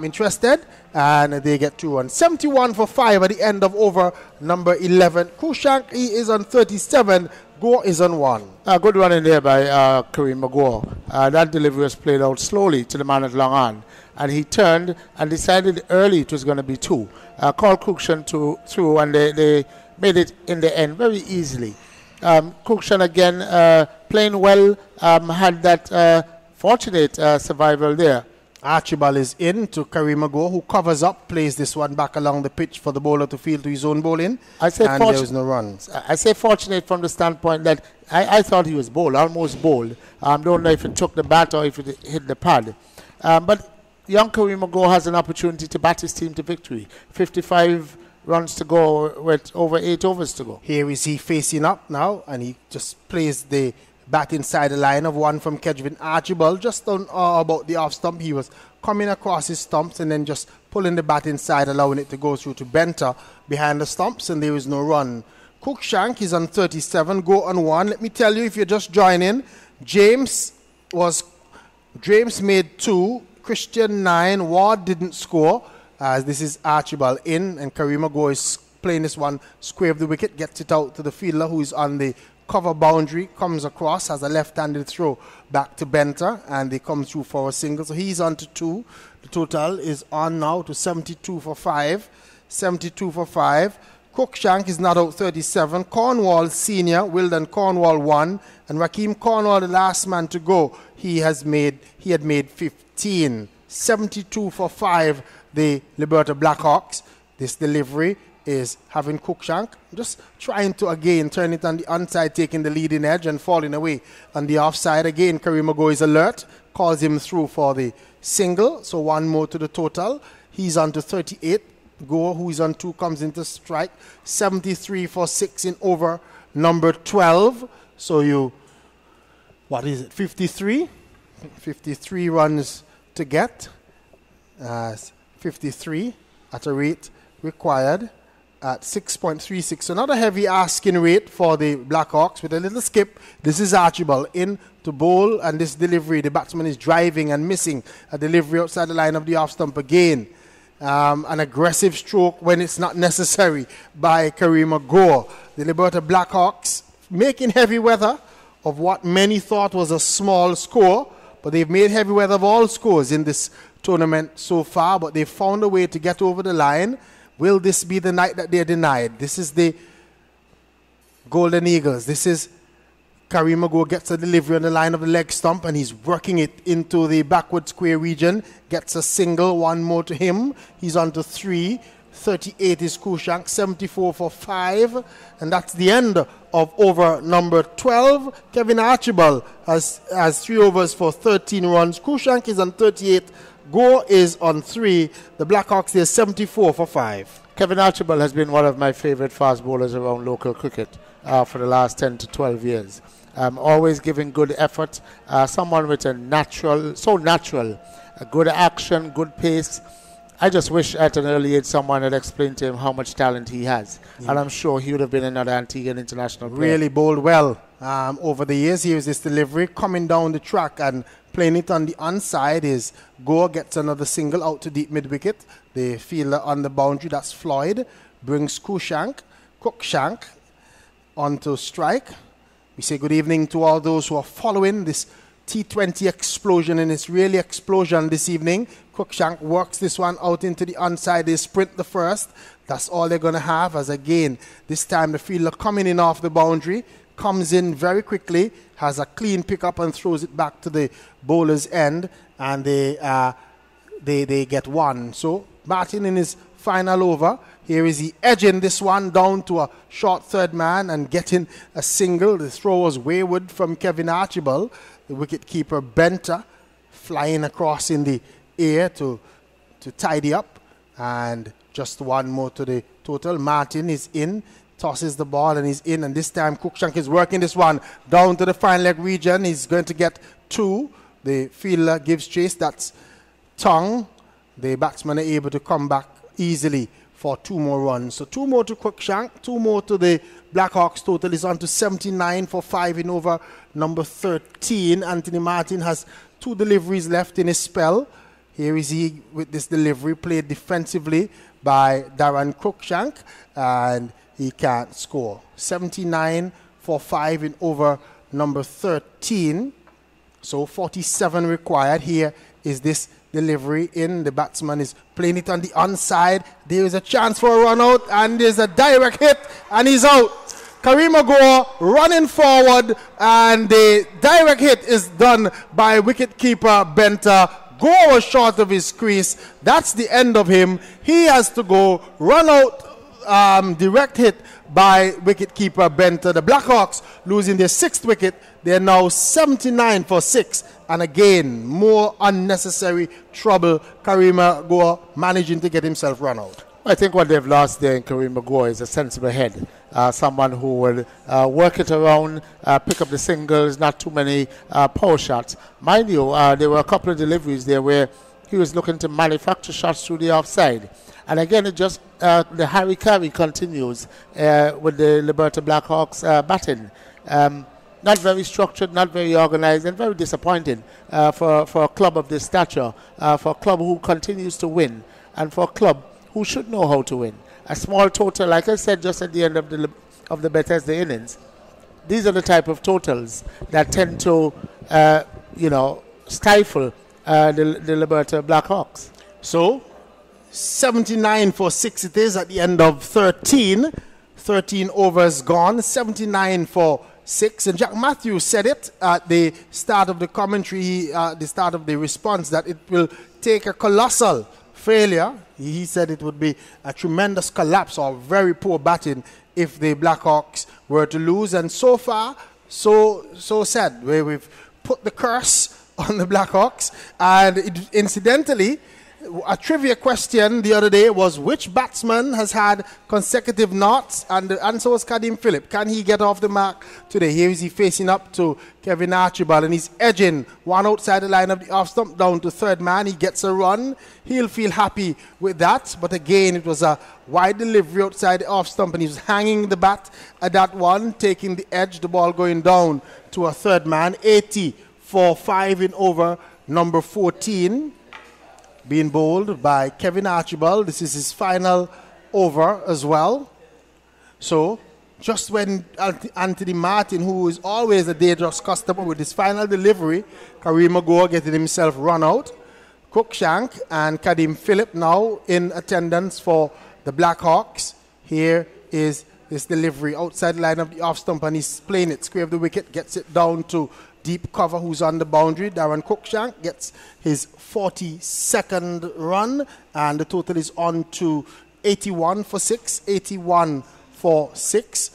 interested, and they get 2 runs. 71 for 5 at the end of over number 11. Krushank, he is on 37. Go is on 1. A good run in there by Karima Go. That delivery was played out slowly to the man at long on, and he turned and decided early it was going to be 2. Called Krushank through, and they made it in the end very easily. Krushank again playing well, had that fortunate survival there. Archibald is in to Karima Go, who covers up, plays this one back along the pitch for the bowler to field to his own bowling. And there was no run. I say fortunate from the standpoint that I thought he was bowled, almost bowled. Don't know if it took the bat or if it hit the pad. But young Karima Go has an opportunity to bat his team to victory. 55 runs to go with over 8 overs to go. Here is he facing up now, and he just plays the bat inside the line of one from Kedvin Archibald, just on about the off stump. He was coming across his stumps and then just pulling the bat inside, allowing it to go through to Benter behind the stumps, and there was no run Cruikshank is on 37, Go on 1. Let me tell you, if you're just joining, James made 2, Christian 9, Ward didn't score. As this is Archibald in, and Karima Go is playing this one square of the wicket, gets it out to the fielder who is on the cover boundary, comes across, has a left-handed throw back to Benter, and they come through for a single. So he's on to 2. The total is on now to 72 for 5. 72 for 5. Cruikshank is not out 37. Cornwall Senior, Wilden Cornwall 1, and Raheem Cornwall, the last man to go. He had made 15. 72 for 5. The Liberta Blackhawks. This delivery is having Cruikshank just trying to again turn it on the onside, taking the leading edge and falling away on the offside. Again, Karima Go is alert, calls him through for the single. So 1 more to the total. He's on to 38. Go, who is on 2, comes into strike. 73 for 6 in over number 12. So 53? 53 runs to get. 53 at a rate required at 6.36. So not a heavy asking rate for the Blackhawks with a little skip. This is Archibald in to bowl, and this delivery, the batsman is driving and missing a delivery outside the line of the off stump again. An aggressive stroke when it's not necessary by Karima Go. The Liberta Blackhawks making heavy weather of what many thought was a small score, but they've made heavy weather of all scores in this tournament so far, but they found a way to get over the line. Will this be the night that they're denied? This is the Golden Eagles. This is Karima Go gets a delivery on the line of the leg stump, and he's working it into the backward square region. Gets a single, 1 more to him. He's on to 3. 38 is Cruikshank, 74 for 5. And that's the end of over number 12. Kevin Archibald has 3 overs for 13 runs. Cruikshank is on 38. Go is on 3. The Blackhawks, they're 74 for 5. Kevin Archibald has been one of my favorite fast bowlers around local cricket for the last 10 to 12 years. Always giving good effort. Someone with a natural, a good action, good pace. I just wish at an early age someone had explained to him how much talent he has. Yeah. And I'm sure he would have been another Antiguan international player. Really bowled well over the years. Here's this delivery coming down the track and playing it on the onside. Is Go gets another single out to deep mid-wicket. The fielder on the boundary, that's Floyd, brings Cruikshank onto strike. We say good evening to all those who are following this T20 explosion, and it's really explosion this evening. Cruikshank works this one out into the onside. They sprint the first. That's all they're going to have, as again, this time the fielder coming in off the boundary, comes in very quickly, has a clean pickup and throws it back to the bowler's end, and they get 1. So Martin in his final over. Here is he edging this one down to a short third man and getting a single. The throw was wayward from Kevin Archibald. The wicket-keeper Benter flying across in the air to tidy up. And just 1 more to the total. Martin is in, tosses the ball and he's in. And this time Cruikshank is working this one down to the fine leg region. He's going to get 2. The fielder gives chase. That's Tongue. The batsmen are able to come back easily for 2 more runs. So 2 more to Cruikshank, 2 more to the Blackhawks. Total is on to 79 for 5 in over number 13. Anthony Martin has 2 deliveries left in his spell. Here is he with this delivery played defensively by Darren Cruikshank, and he can't score. 79 for 5 in over number 13. So 47 required. Here is this delivery in. The batsman is playing it on the onside. There is a chance for a run out, and there's a direct hit, and he's out. Karima Go running forward, and the direct hit is done by wicketkeeper Benter. Go was short of his crease. That's the end of him. He has to go. Run out, direct hit by wicketkeeper Benter. The Blackhawks losing their 6th wicket. They're now 79 for 6. And again, more unnecessary trouble. Karima Go managing to get himself run out. I think what they've lost there in Karima Go is a sensible head. Someone who will work it around, pick up the singles, not too many power shots. Mind you, there were a couple of deliveries there where he was looking to manufacture shots through the offside. And again, it just the Harry Carey continues with the Liberta Blackhawks batting. Not very structured, not very organized, and very disappointing for a club of this stature, for a club who continues to win, and for a club who should know how to win. A small total, like I said just at the end of the Bethesda innings, these are the type of totals that tend to, stifle the Liberta Blackhawks. So, 79 for 6 it is at the end of 13. 13 overs gone, 79 for 6. And Jack Matthews said it at the start of the commentary, the start of the response, that it will take a colossal failure. He said it would be a tremendous collapse or very poor batting if the Blackhawks were to lose. And so far, so sad. We've put the curse on the Blackhawks. And incidentally, a trivia question the other day was which batsman has had consecutive knots, and the answer was Kadim Phillip. Can he get off the mark today? Here is he facing up to Kevin Archibald, and he's edging one outside the line of the off stump down to third man. He gets a run. He'll feel happy with that, but again it was a wide delivery outside the off stump, and he was hanging the bat at that one, taking the edge, the ball going down to a third man. 80 for 5 in over number 14. Being bowled by Kevin Archibald. This is his final over as well. So, just when Anthony Martin, who is always a dangerous customer with his final delivery, Kareem Agor getting himself run out. Cruikshank and Kadim Phillip now in attendance for the Blackhawks. Here is his delivery outside the line of the off stump, and he's playing it square of the wicket, gets it down to deep cover, who's on the boundary. Darren Cruikshank gets his 42nd run, and the total is on to 81 for 6. 81 for 6.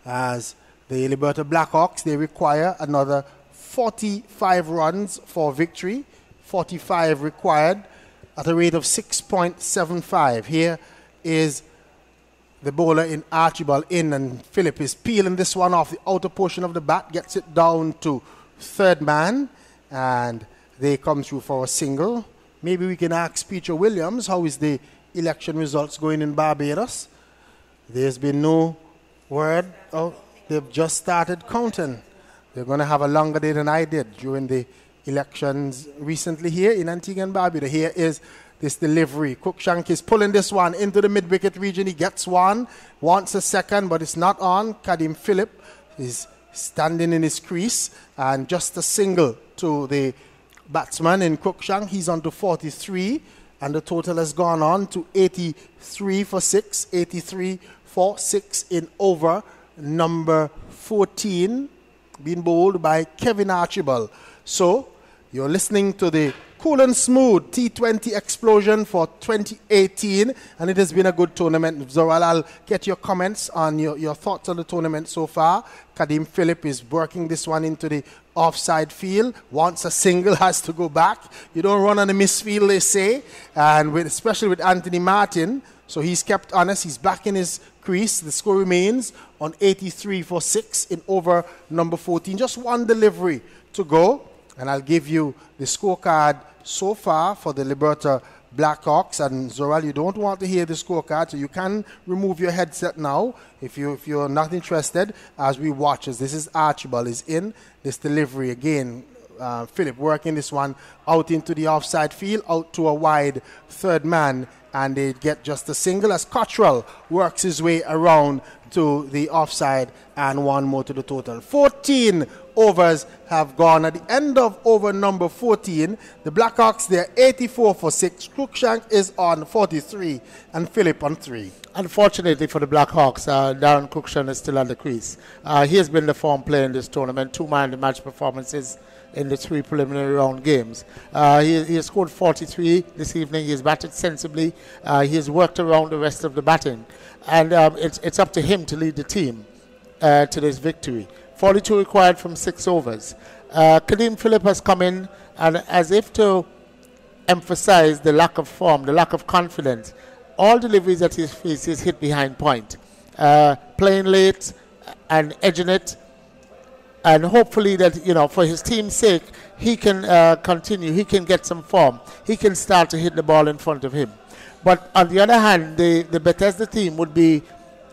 As the Liberta Blackhawks, they require another 45 runs for victory. 45 required at a rate of 6.75. Here is the bowler in Archibald in, and Phillip is peeling this one off the outer portion of the bat, gets it down to third man, and they come through for a single. Maybe we can ask Peter Williams, how is the election results going in Barbados? There's been no word. Oh, they've just started counting. They're going to have a longer day than I did during the elections recently here in Antigua and Barbuda. Here is this delivery. Cruikshank is pulling this one into the mid-wicket region. He gets one, wants a second, but it's not on. Kadim Phillip is standing in his crease, and just a single to the batsman in Cruikshank. He's on to 43, and the total has gone on to 83 for 6. 83 for 6 in over number 14, being bowled by Kevin Archibald. So, you're listening to the cool and smooth T20 explosion for 2018, and it has been a good tournament. Zoral, I'll get your comments on your thoughts on the tournament so far. Kadim Phillip is working this one into the offside field. Wants a single, has to go back. You don't run on a misfield, they say, and especially with Anthony Martin. So he's kept honest. He's back in his crease. The score remains on 83 for 6 in over number 14. Just one delivery to go, and I'll give you the scorecard so far for the Liberta Blackhawks. And Zoral, you don't want to hear the scorecard, so you can remove your headset now if you're not interested as we watch. As this is Archibald is in this delivery again. Phillip working this one out into the offside field, out to a wide third man, and they get just a single as Cottrell works his way around to the offside, and one more to the total. 14 overs have gone. At the end of over number 14, the Blackhawks, they're 84 for 6. Cruikshank is on 43 and Phillip on 3. Unfortunately for the Blackhawks, Darren Cruikshank is still on the crease. He has been the form player in this tournament, 2 man of the match performances in the 3 preliminary round games. He has scored 43 this evening. He has batted sensibly. He has worked around the rest of the batting. And it's up to him to lead the team to this victory. 42 required from 6 overs. Kadim Phillip has come in, and as if to emphasize the lack of form, the lack of confidence, all deliveries that he's faced is hit behind point. Playing late and edging it. And hopefully that, for his team's sake, he can continue. He can get some form. He can start to hit the ball in front of him. But on the other hand, the Bethesda team would be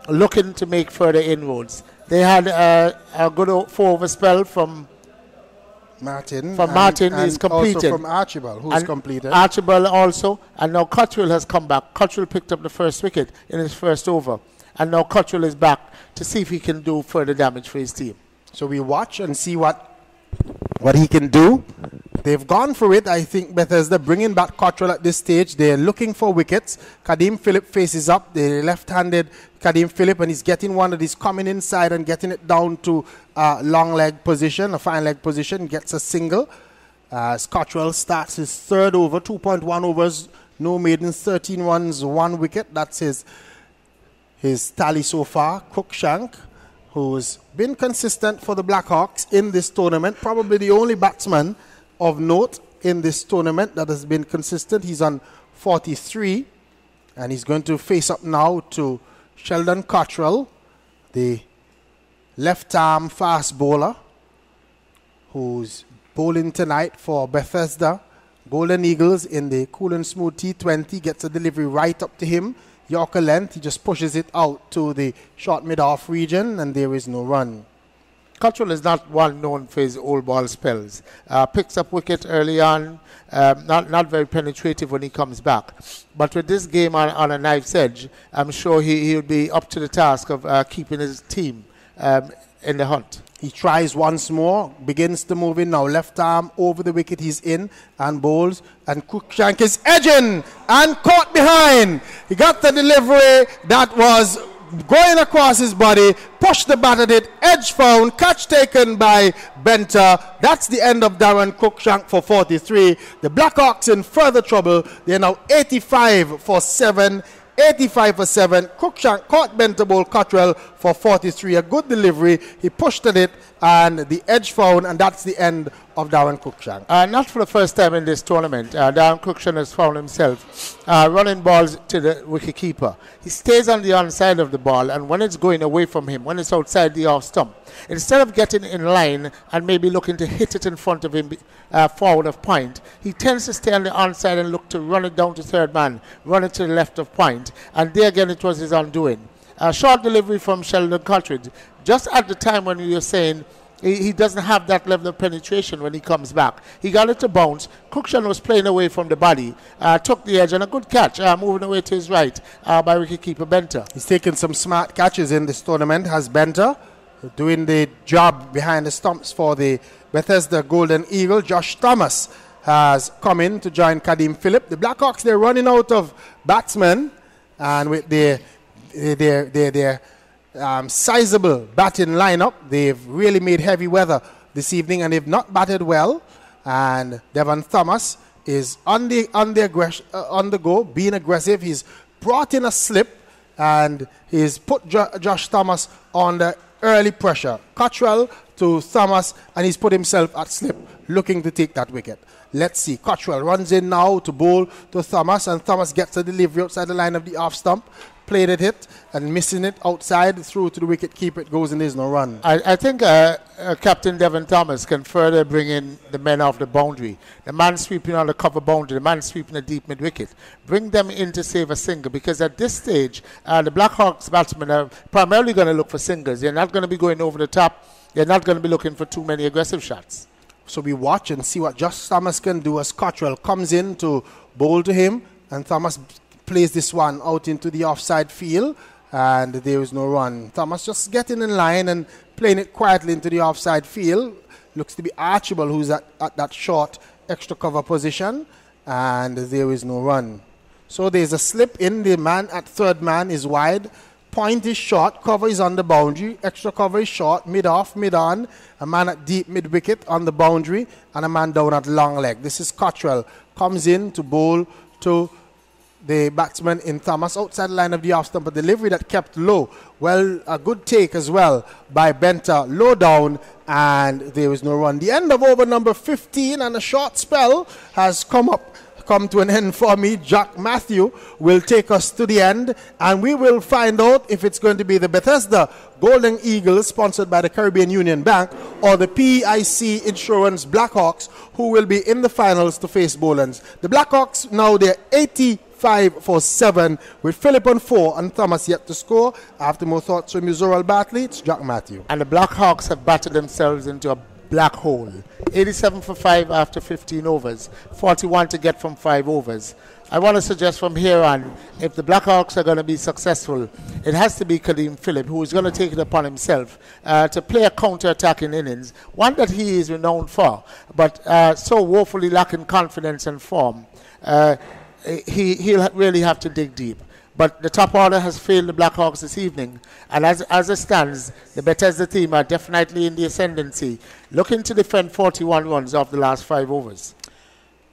looking to make further inroads. They had a good 4-over spell from Martin. Martin is completed. Also from Archibald, who's completed. Archibald also. And now Cottrell has come back. Cottrell picked up the first wicket in his first over. And now Cottrell is back to see if he can do further damage for his team. So we watch and see what he can do. They've gone for it. I think Bethesda bringing back Cottrell at this stage. They're looking for wickets. Kadeem Phillip faces up. The left-handed Kadeem Phillip, and he's getting one that is coming inside and getting it down to a long leg position, a fine leg position, gets a single. As Cottrell starts his third over, 2.1 overs, no maidens, 13 runs, 1 wicket. That's his tally so far. Cruikshank, who's been consistent for the Blackhawks in this tournament, probably the only batsman of note in this tournament that has been consistent. He's on 43, and he's going to face up now to Sheldon Cottrell, the left-arm fast bowler, who's bowling tonight for Bethesda Golden Eagles in the cool and smooth T20. Gets a delivery right up to him. Yorker length, he just pushes it out to the short mid-off region, and there is no run. Cottrell is not well known for his old ball spells. Picks up wicket early on, not very penetrative when he comes back. But with this game on a knife's edge, I'm sure he'll be up to the task of keeping his team in the hunt. He tries once more, begins to move in now. Left arm over the wicket, he's in and bowls. And Cruikshank is edging and caught behind. He got the delivery that was going across his body, pushed the bat at it, edge found, catch taken by Benter. That's the end of Darren Cruikshank for 43. The Blackhawks in further trouble. They're now 85 for 7. 85 for 7. Cruikshank caught Benter ball Cottrell for 43. A good delivery. He pushed at it and the edge found, and that's the end of Darren Cruikshank. Not for the first time in this tournament. Darren Cruikshank has found himself running balls to the wicketkeeper. He stays on the onside of the ball, and when it's going away from him, when it's outside the off stump, instead of getting in line and maybe looking to hit it in front of him forward of point, he tends to stay on the onside and look to run it down to third man, run it to the left of point, and there again it was his undoing. A short delivery from Sheldon Cottrell, just at the time when you were saying he doesn't have that level of penetration when he comes back. He got it to bounce. Cruikshank was playing away from the body, took the edge, and a good catch, moving away to his right by wicketkeeper Benter. He's taken some smart catches in this tournament, has Benter, doing the job behind the stumps for the Bethesda Golden Eagle. Josh Thomas has come in to join Kadeem Phillip. The Blackhawks, they're running out of batsmen, and with their sizable batting lineup, they've really made heavy weather this evening, and they've not batted well. And Devon Thomas is on the go, being aggressive. He's brought in a slip, and he's put Josh Thomas on the early pressure. Cottrell to Thomas, and he's put himself at slip, looking to take that wicket. Let's see. Cottrell runs in now to bowl to Thomas, and Thomas gets a delivery outside the line of the off stump. Played at it and missing it outside through to the wicket keeper. It goes and there's no run. I think Captain Devon Thomas can further bring in the men off the boundary. The man sweeping on the cover boundary, the man sweeping the deep mid wicket. Bring them in to save a single, because at this stage, the Blackhawks batsmen are primarily going to look for singles. They're not going to be going over the top. They're not going to be looking for too many aggressive shots. So we watch and see what Josh Thomas can do as Cottrell comes in to bowl to him, and Thomas plays this one out into the offside field, and there is no run. Thomas just getting in line and playing it quietly into the offside field. Looks to be Archibald who's at that short extra cover position, and there is no run. So there's a slip in. The man at third man is wide. Point is short, cover is on the boundary, extra cover is short, mid-off, mid-on, a man at deep mid-wicket on the boundary, and a man down at long leg. This is Cottrell. Comes in to bowl to the batsman in Thomas outside the line of the off stump, a delivery that kept low. Well, a good take as well by Benter, low down, and there is no run. The end of over number 15, and a short spell has come to an end for me. Jack Matthew will take us to the end, and we will find out if it's going to be the Bethesda Golden Eagles, sponsored by the Caribbean Union Bank, or the PIC Insurance Blackhawks, who will be in the finals to face Bolans. The Blackhawks now, they're 85 5 for 7 with Phillip on 4 and Thomas yet to score. After more thoughts from Usual Bartley, it's Jack Matthew. And the Blackhawks have battered themselves into a black hole. 87 for 5 after 15 overs. 41 to get from 5 overs. I want to suggest from here on, if the Blackhawks are going to be successful, it has to be Kadeem Phillip, who is going to take it upon himself to play a counter-attacking innings, one that he is renowned for, but so woefully lacking confidence and form. He'll really have to dig deep. But the top order has failed the Blackhawks this evening. And as it stands, the Bethesda team are definitely in the ascendancy, looking to defend 41 runs off the last 5 overs.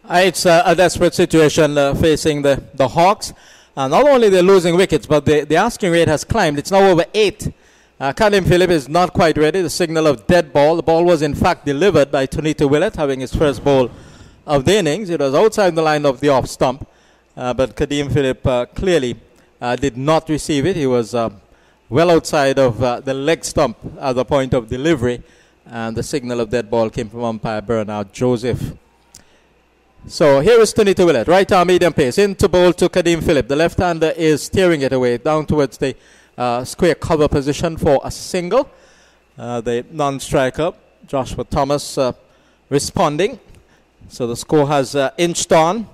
It's a desperate situation facing the Hawks. Not only they're losing wickets, but the asking rate has climbed. It's now over 8. Kadeem Phillip is not quite ready. The signal of dead ball. The ball was in fact delivered by Tonito Willett, having his first ball of the innings. It was outside the line of the off stump. But Kadeem Phillip clearly did not receive it. He was well outside of the leg stump at the point of delivery. And the signal of dead ball came from umpire Bernard Joseph. So here is Tonito Willett, right arm medium pace, into bowl to Kadeem Phillip. The left-hander is steering it away down towards the square cover position for a single. The non-striker, Joshua Thomas, responding. So the score has inched on.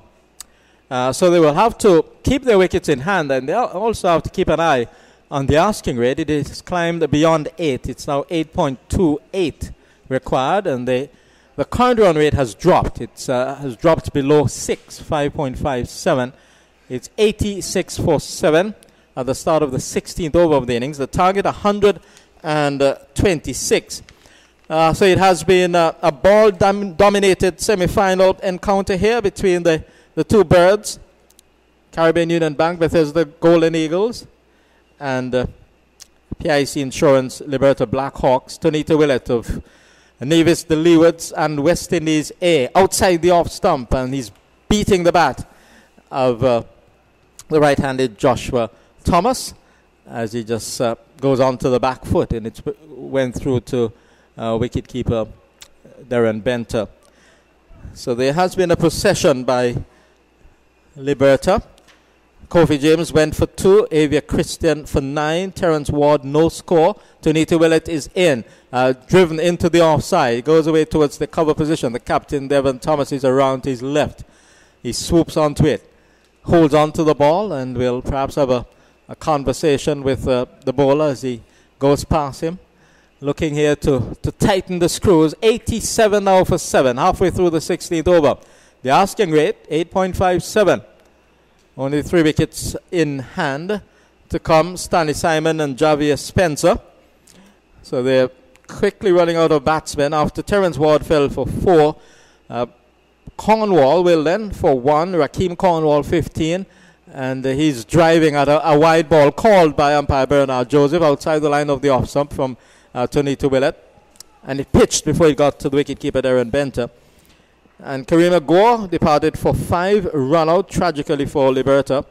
So they will have to keep their wickets in hand, and they also have to keep an eye on the asking rate. It has climbed beyond 8. It's now 8.28 required, and the current run rate has dropped. It has dropped below 6, 5.57. It's 86 for 7 at the start of the 16th over of the innings. The target 126. So it has been a ball-dominated semi-final encounter here between the two birds, Caribbean Union Bank, Bethesda Golden Eagles, and PIC Insurance Liberta Blackhawks. Tonito Willett of Nevis, the Leewards, and West Indies A outside the off stump, and he's beating the bat of the right-handed Joshua Thomas as he just goes onto the back foot, and it went through to wicketkeeper Darren Benter. So there has been a procession by Liberta. Kofi James went for 2, Avia Christian for 9, Terence Ward no score. Tonito Willett is in, driven into the offside, goes away towards the cover position. The captain Devon Thomas is around to his left. He swoops onto it, holds onto the ball, and will perhaps have a conversation with the bowler as he goes past him. Looking here to tighten the screws. 87 now for 7, halfway through the 16th over. The asking rate, 8.57. Only 3 wickets in hand to come. Stanley Simon and Javier Spencer. So they're quickly running out of batsmen after Terence Ward fell for 4. Cornwall will then for 1. Rakeem Cornwall 15. And he's driving at a wide ball called by umpire Bernard Joseph outside the line of the off stump from Tonito Willett. And it pitched before it got to the wicketkeeper Darren Benter. And Karima Gore departed for 5, run out tragically for Liberta.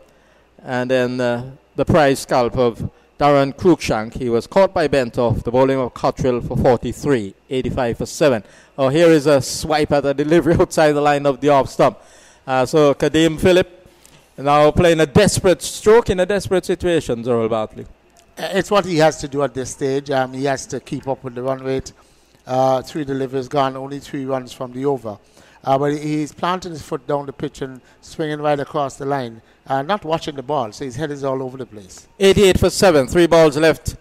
And then the prize scalp of Darren Cruikshank. He was caught by Bent off the bowling of Cottrell for 43, 85 for 7. Oh, here is a swipe at a delivery outside the line of the off stump. So Kadeem Phillip now playing a desperate stroke in a desperate situation, Zorul Bartley. It's what he has to do at this stage. He has to keep up with the run rate. 3 deliveries gone, only 3 runs from the over. But he's planting his foot down the pitch and swinging right across the line, not watching the ball, so his head is all over the place. 88 for 7, 3 balls left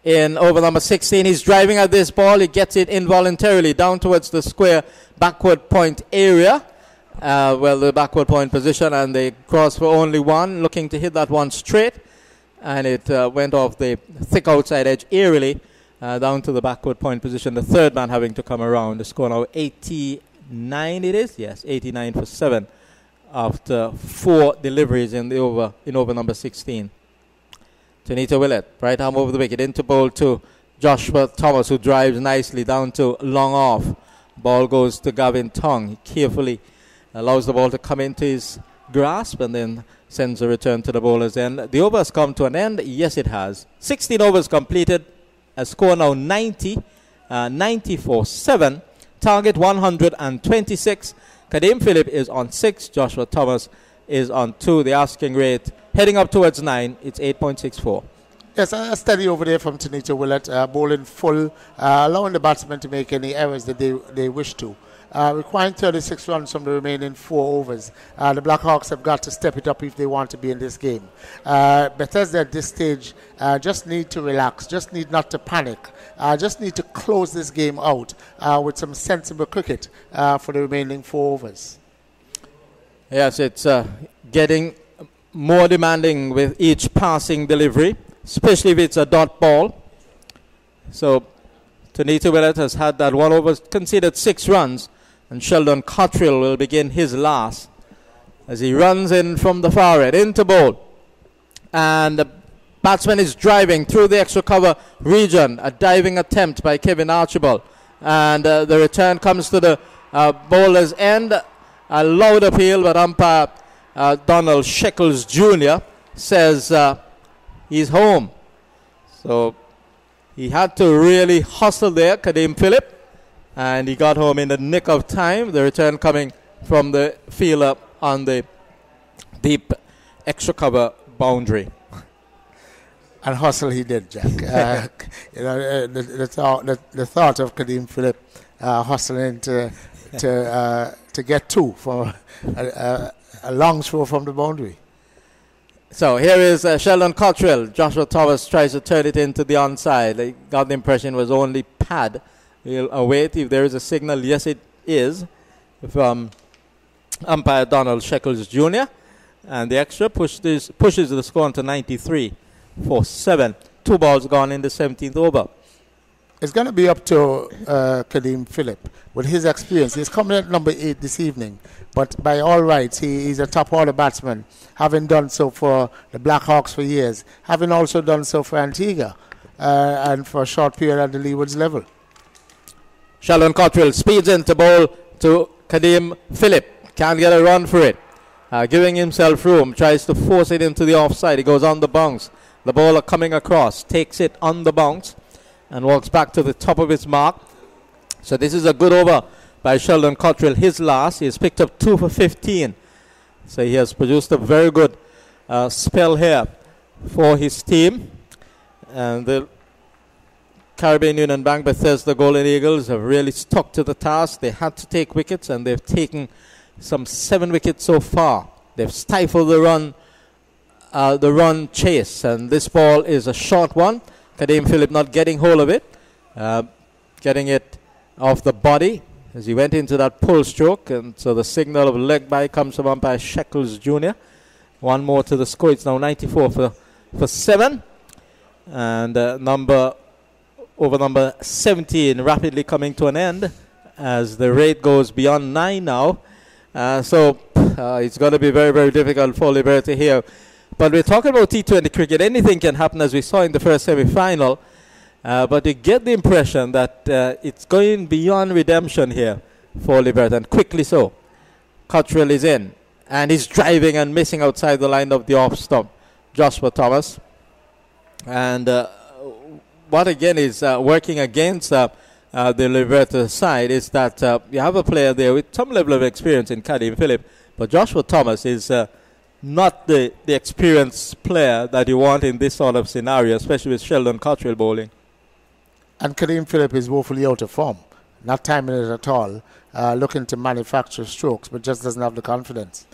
in over number 16. He's driving at this ball. He gets it involuntarily down towards the square backward point area. The backward point position, and they cross for only 1, looking to hit that one straight. And it went off the thick outside edge eerily down to the backward point position. The third man having to come around. The score now 89 it is? Yes, 89 for 7 after 4 deliveries in over number 16. Tonito Willett, right arm over the wicket, into bowl to Joshua Thomas, who drives nicely down to long off. Ball goes to Gavin Tong. He carefully allows the ball to come into his grasp and then sends a return to the bowler's end. The over has come to an end. Yes, it has. 16 overs completed. A score now 90 for 7. Target 126. Kadeem Phillip is on 6. Joshua Thomas is on 2. The asking rate heading up towards 9. It's 8.64. Yes, a study over there from Tanita Willett, bowling full, allowing the batsmen to make any errors that they wish to. Requiring 36 runs from the remaining 4 overs. The Blackhawks have got to step it up if they want to be in this game. Bethesda at this stage just need to relax, just need not to panic, just need to close this game out with some sensible cricket for the remaining 4 overs. Yes, it's getting more demanding with each passing delivery, especially if it's a dot ball. So Tanita Willett has had that 1 over, conceded 6 runs. And Sheldon Cottrell will begin his last as he runs in from the far end into bowl. And the batsman is driving through the extra cover region. A diving attempt by Kevin Archibald. And the return comes to the bowler's end. A loud appeal, but umpire Donald Shekels Jr. says he's home. So he had to really hustle there, Kadeem Phillip. And he got home in the nick of time. The return coming from the fielder on the deep extra cover boundary. And hustle he did, Jack. The thought of Kadeem Phillip hustling to get 2 for a long throw from the boundary. So here is Sheldon Cottrell. Joshua Thomas tries to turn it into the onside. I got the impression it was only pad. We'll await if there is a signal. Yes, it is from umpire Donald Shekels Jr. And the extra pushes the score on to 93 for 7. 2 balls gone in the 17th over. It's going to be up to Kadeem Phillip with his experience. He's coming at number 8 this evening. But by all rights, he's a top order batsman, having done so for the Blackhawks for years, having also done so for Antigua and for a short period at the Leewards level. Sheldon Cottrell speeds into bowl to Kadeem Phillip. Can't get a run for it. Giving himself room. Tries to force it into the offside. He goes on the bounce. The bowler coming across. Takes it on the bounce. And walks back to the top of his mark. So this is a good over by Sheldon Cottrell. His last. He has picked up 2 for 15. So he has produced a very good spell here for his team. And the Caribbean Union Bank Bethesda Golden Eagles have really stuck to the task. They had to take wickets, and they've taken some 7 wickets so far. They've stifled the run chase, and this ball is a short one. Kadeem Phillip not getting hold of it, getting it off the body as he went into that pull stroke, and so the signal of leg by comes from umpire Shekels Jr. 1 more to the score. It's now 94 for 7, and over number 17 rapidly coming to an end as the rate goes beyond 9 now. So it's going to be very, very difficult for Liberta here. But we're talking about T20 cricket. Anything can happen, as we saw in the first semi-final. But you get the impression that it's going beyond redemption here for Liberta, and quickly so. Cottrell is in, and he's driving and missing outside the line of the off stump. Joshua Thomas. And what again is working against the Liberta side is that you have a player there with some level of experience in Kadeem Phillip, but Joshua Thomas is not the experienced player that you want in this sort of scenario, especially with Sheldon Cottrell bowling. And Kadeem Phillip is woefully out of form, not timing it at all, looking to manufacture strokes, but just doesn't have the confidence.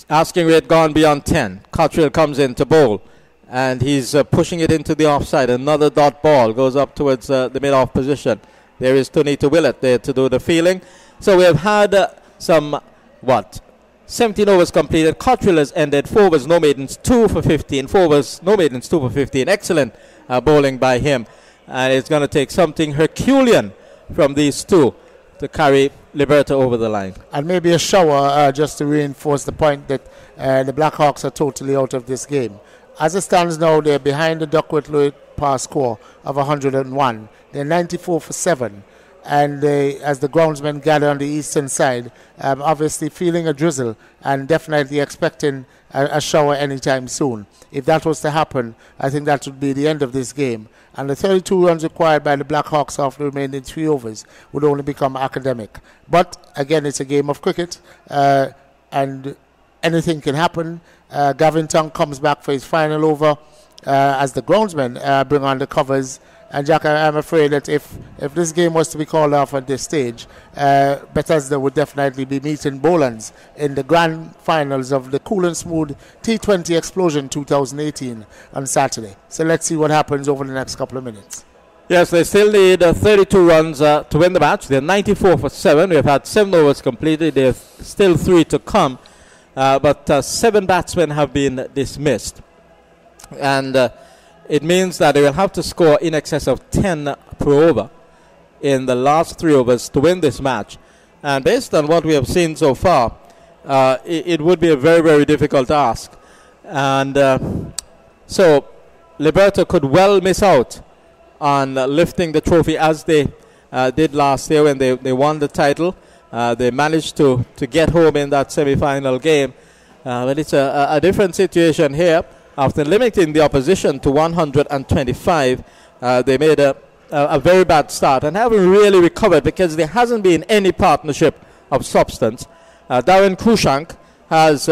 Asking rate gone beyond 10. Cottrell comes in to bowl, and he's pushing it into the offside. Another dot ball goes up towards the mid-off position. There is Tanita Willett there to do the fielding. So we have had 17 overs completed. Cottrell has ended 4 overs, no maidens, 2 for 15. 4 overs, no maidens, 2 for 15. Excellent bowling by him. And it's going to take something Herculean from these two to carry Liberta over the line. And maybe a shower just to reinforce the point that the Blackhawks are totally out of this game. As it stands now, they're behind the Duckworth-Lloyd pass score of 101. They're 94 for 7. And they, as the groundsmen gather on the eastern side, obviously feeling a drizzle and definitely expecting a shower anytime soon. If that was to happen, I think that would be the end of this game. And the 32 runs required by the Blackhawks off the remaining 3 overs would only become academic. But, again, it's a game of cricket. And anything can happen. Gavin Tongue comes back for his final over as the groundsmen bring on the covers. And Jack, I'm afraid that if this game was to be called off at this stage, Bethesda would definitely be meeting Bolands in the grand finals of the Cool and Smooth T20 Explosion 2018 on Saturday. So let's see what happens over the next couple of minutes. Yes, they still need 32 runs to win the match. They're 94 for 7. We've had 7 overs completed. There's still 3 to come. But 7 batsmen have been dismissed. And it means that they will have to score in excess of 10 per over in the last 3 overs to win this match. And based on what we have seen so far, it would be a very, very difficult task. And so Liberta could well miss out on lifting the trophy as they did last year when they won the title. They managed to get home in that semi-final game. But it's a different situation here. After limiting the opposition to 125, they made a very bad start and haven't really recovered because there hasn't been any partnership of substance. Darren Krushank has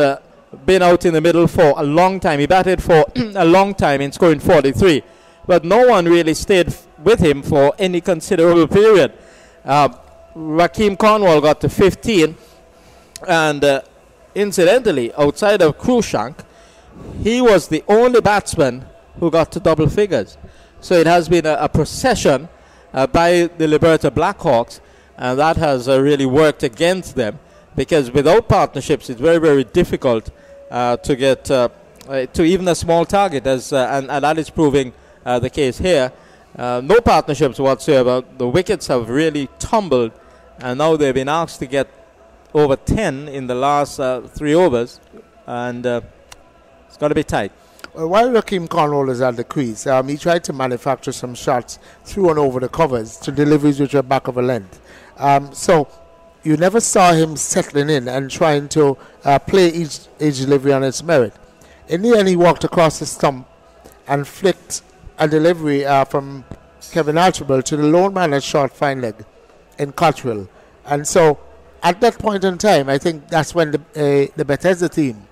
been out in the middle for a long time. He batted for a long time in scoring 43, but no one really stayed with him for any considerable period. Rakeem Cornwall got to 15, and incidentally, outside of Krushank, he was the only batsman who got to double figures. So it has been a procession by the Liberta Blackhawks, and that has really worked against them, because without partnerships it's very, very difficult to get to even a small target, and that is proving the case here. No partnerships whatsoever. The wickets have really tumbled, and now they've been asked to get over 10 in the last 3 overs, and it's got to be tight. Well, while Rakeem Cornwall is at the crease, he tried to manufacture some shots through and over the covers to deliveries which were back of a length. So you never saw him settling in and trying to play each delivery on its merit. In the end, he walked across the stump and flicked a delivery from Kevin Archibald to the lone man at short fine leg in Cottrell. And so at that point in time, I think that's when the Bethesda team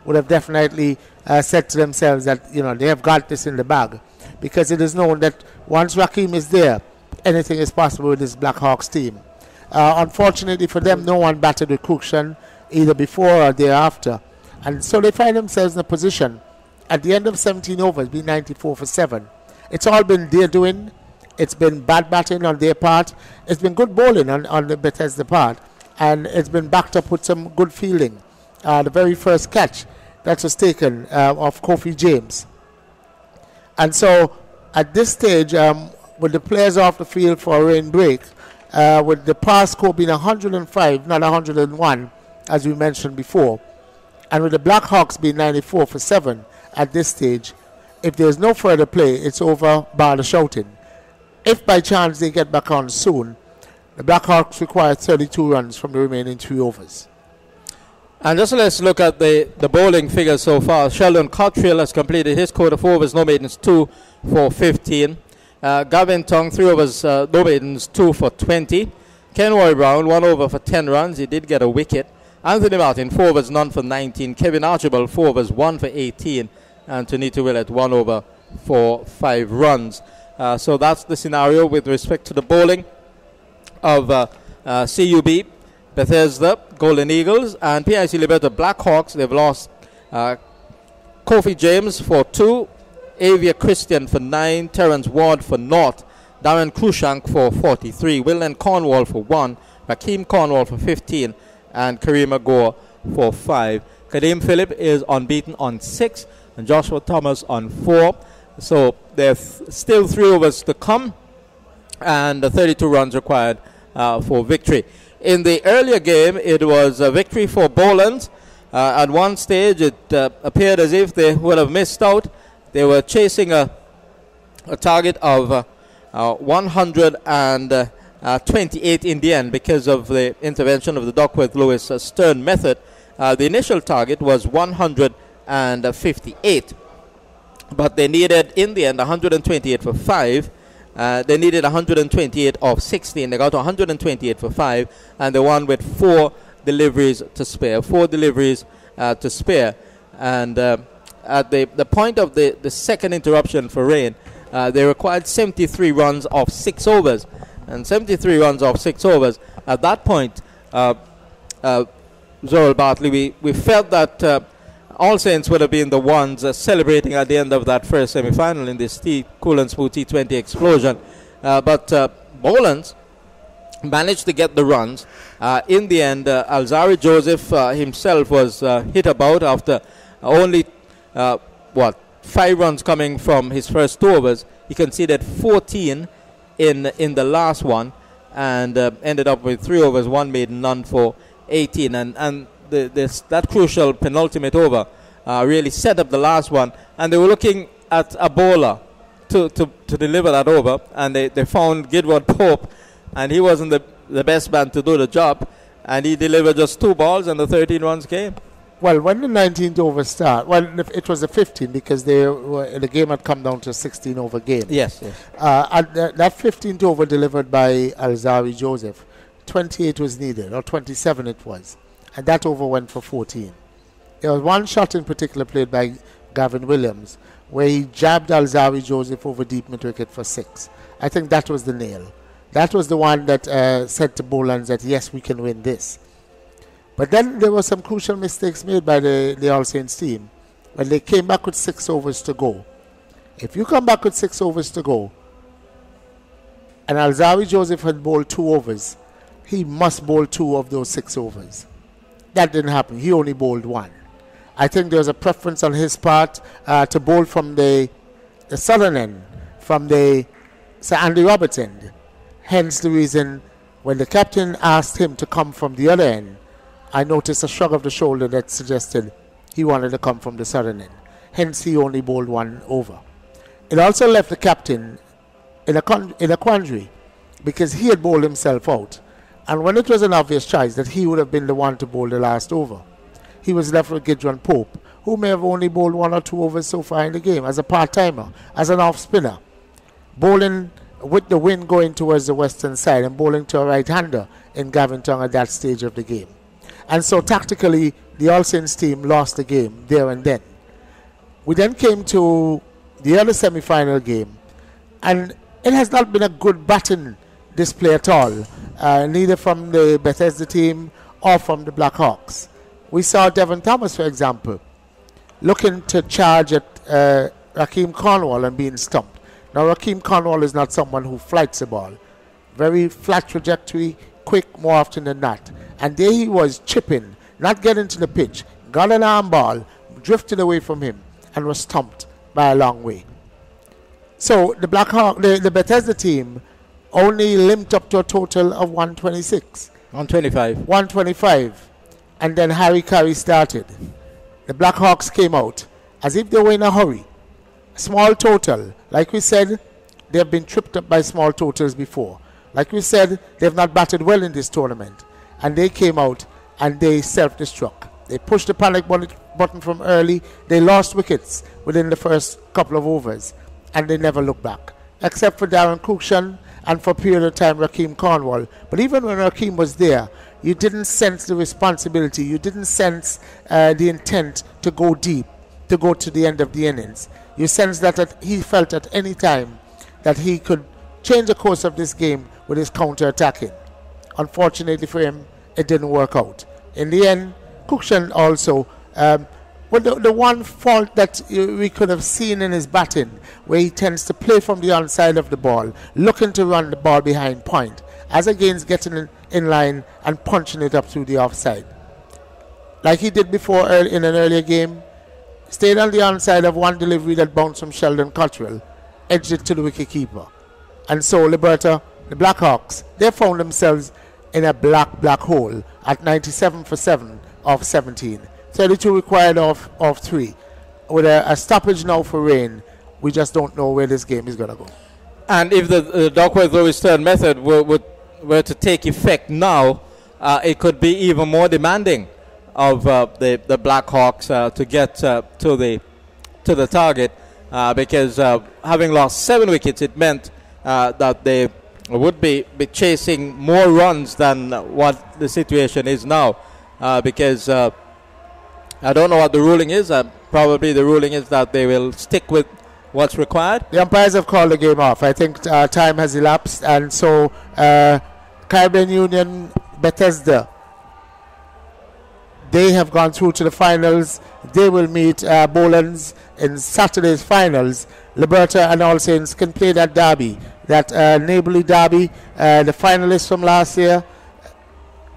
would have definitely said to themselves that, they have got this in the bag, because it is known that once Rakeem is there, anything is possible with this Blackhawks team. Unfortunately for them, no one batted with Cruikshank either before or thereafter, and so they find themselves in a position at the end of 17 overs, being 94 for 7. It's all been their doing. It's been bad batting on their part. It's been good bowling on the Bethesda part, and it's been backed up with some good fielding. The very first catch that was taken of Kofi James. And so at this stage, with the players off the field for a rain break, with the pass score being 105, not 101, as we mentioned before, and with the Blackhawks being 94 for 7 at this stage, if there's no further play, it's over bar the shouting. If by chance they get back on soon, the Blackhawks require 32 runs from the remaining 3 overs. And just let's look at the bowling figures so far. Sheldon Cottrell has completed his quota of overs, no maidens, 2 for 15. Gavin Tongue, 3 overs, no maidens, 2 for 20. Kenroy Brown, 1 over for 10 runs. He did get a wicket. Anthony Martin, 4 overs, none for 19. Kevin Archibald, 4 overs, 1 for 18. And Tonito Willett, 1 over for 5 runs. So that's the scenario with respect to the bowling of CUB, Bethesda, Golden Eagles, and PIC Liberta Blackhawks. They've lost Kofi James for 2, Avia Christian for 9, Terence Ward for 0, Darren Krushank for 43, Willen Cornwall for 1, Rakeem Cornwall for 15, and Kareem Agor for 5. Kadeem Phillip is unbeaten on 6, and Joshua Thomas on 4. So there's still 3 overs to come, and 32 runs required for victory. In the earlier game, it was a victory for Boland. At one stage, it appeared as if they would have missed out. They were chasing a target of 128 in the end because of the intervention of the Duckworth-Lewis Stern method. The initial target was 158, but they needed, in the end, 128 for 5. They needed 128 of 16. They got to 128 for 5, and they won with 4 deliveries to spare. 4 deliveries to spare. And at the point of the second interruption for rain, they required 73 runs of 6 overs. And 73 runs of 6 overs. At that point, Zorel Bartley, we felt that All Saints would have been the ones celebrating at the end of that first semi-final in this cool and smooth T20 explosion. But Bolans managed to get the runs. In the end, Alzari Joseph himself was hit about after only, 5 runs coming from his first 2 overs. He conceded 14 in the last one and ended up with 3 overs, 1 made, none for 18. And that crucial penultimate over really set up the last one. And they were looking at a bowler to deliver that over. And they found Gidward Pope, and he wasn't the best man to do the job. And he delivered just 2 balls, and the 13 runs came. Well, when the 19th over started, it was the 15 because the game had come down to a 16 over game. Yes. That 15th over delivered by Alzari Joseph, 28 was needed, or 27 it was. And that over went for 14. There was one shot in particular played by Gavin Williams where he jabbed Alzari Joseph over deep mid-wicket for 6. I think that was the nail. That was the one that said to Bolans that, yes, we can win this. But then there were some crucial mistakes made by the All Saints team when they came back with 6 overs to go. If you come back with 6 overs to go, and Alzari Joseph had bowled 2 overs, he must bowl 2 of those 6 overs. That didn't happen. He only bowled 1. I think there was a preference on his part to bowl from the southern end, from the Sir Andy Roberts end. Hence the reason when the captain asked him to come from the other end, I noticed a shrug of the shoulder that suggested he wanted to come from the southern end. Hence, he only bowled 1 over. It also left the captain in a quandary because he had bowled himself out. And when it was an obvious choice that he would have been the one to bowl the last over, he was left with Gidron Pope, who may have only bowled 1 or 2 overs so far in the game as a part-timer, as an off-spinner, bowling with the wind going towards the western side and bowling to a right-hander in Gavin at that stage of the game. And so tactically, the All Saints team lost the game there and then. We then came to the other semi-final game, and it has not been a good batting display at all, neither from the Bethesda team or from the Blackhawks. We saw Devon Thomas, for example, looking to charge at Rakeem Cornwall and being stumped. Now, Rakeem Cornwall is not someone who flights the ball. Very flat trajectory, quick more often than not. And there he was chipping, not getting to the pitch, got an arm ball, drifted away from him, and was stumped by a long way. So the Bethesda team only limped up to a total of 126. 125. And then Harry Carey started. The Blackhawks came out as if they were in a hurry. Small total. Like we said, they have been tripped up by small totals before. Like we said, they have not batted well in this tournament. And they came out and they self-destruct. They pushed the panic button from early. They lost wickets within the first couple of overs. And they never looked back. Except for Darren Cruikshank and for a period of time Rakeem Cornwall. But even when Rakeem was there, you didn't sense the responsibility. You didn't sense the intent to go deep, to go to the end of the innings. You sensed that he felt at any time that he could change the course of this game with his counter-attacking. Unfortunately for him, it didn't work out. In the end, Cruikshank also, the one fault that we could have seen in his batting, where he tends to play from the onside of the ball, looking to run the ball behind point, as against getting in line and punching it up through the offside. Like he did before in an earlier game, stayed on the onside of one delivery that bounced from Sheldon Cottrell, edged it to the wicketkeeper. And so Liberta, the Blackhawks, they found themselves in a black hole at 97 for 7 of 17. 32 required of 3. With a stoppage now for rain, we just don't know where this game is going to go. And if the Duckworth-Lewis third method were to take effect now, it could be even more demanding of the Blackhawks to get to the target, because having lost 7 wickets, it meant that they would be chasing more runs than what the situation is now, because I don't know what the ruling is. Probably the ruling is that they will stick with what's required. The umpires have called the game off. I think time has elapsed, and so Caribbean Union, Bethesda, they have gone through to the finals. They will meet Bolans in Saturday's finals. Liberta and All Saints can play that derby, that neighborly derby. The finalists from last year,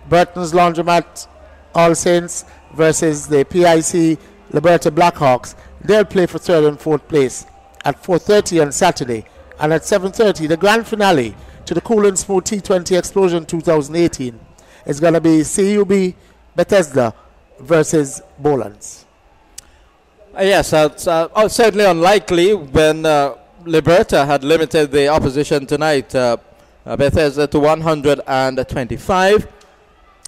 Burton's Laundromat, All Saints versus the PIC Liberta Blackhawks. They'll play for third and fourth place at 4:30 on Saturday. And at 7:30, the grand finale to the Cool and Smooth T20 Explosion 2018 is going to be CUB Bethesda versus Bolans. Yes, it's certainly unlikely when Liberta had limited the opposition tonight, Bethesda to 125.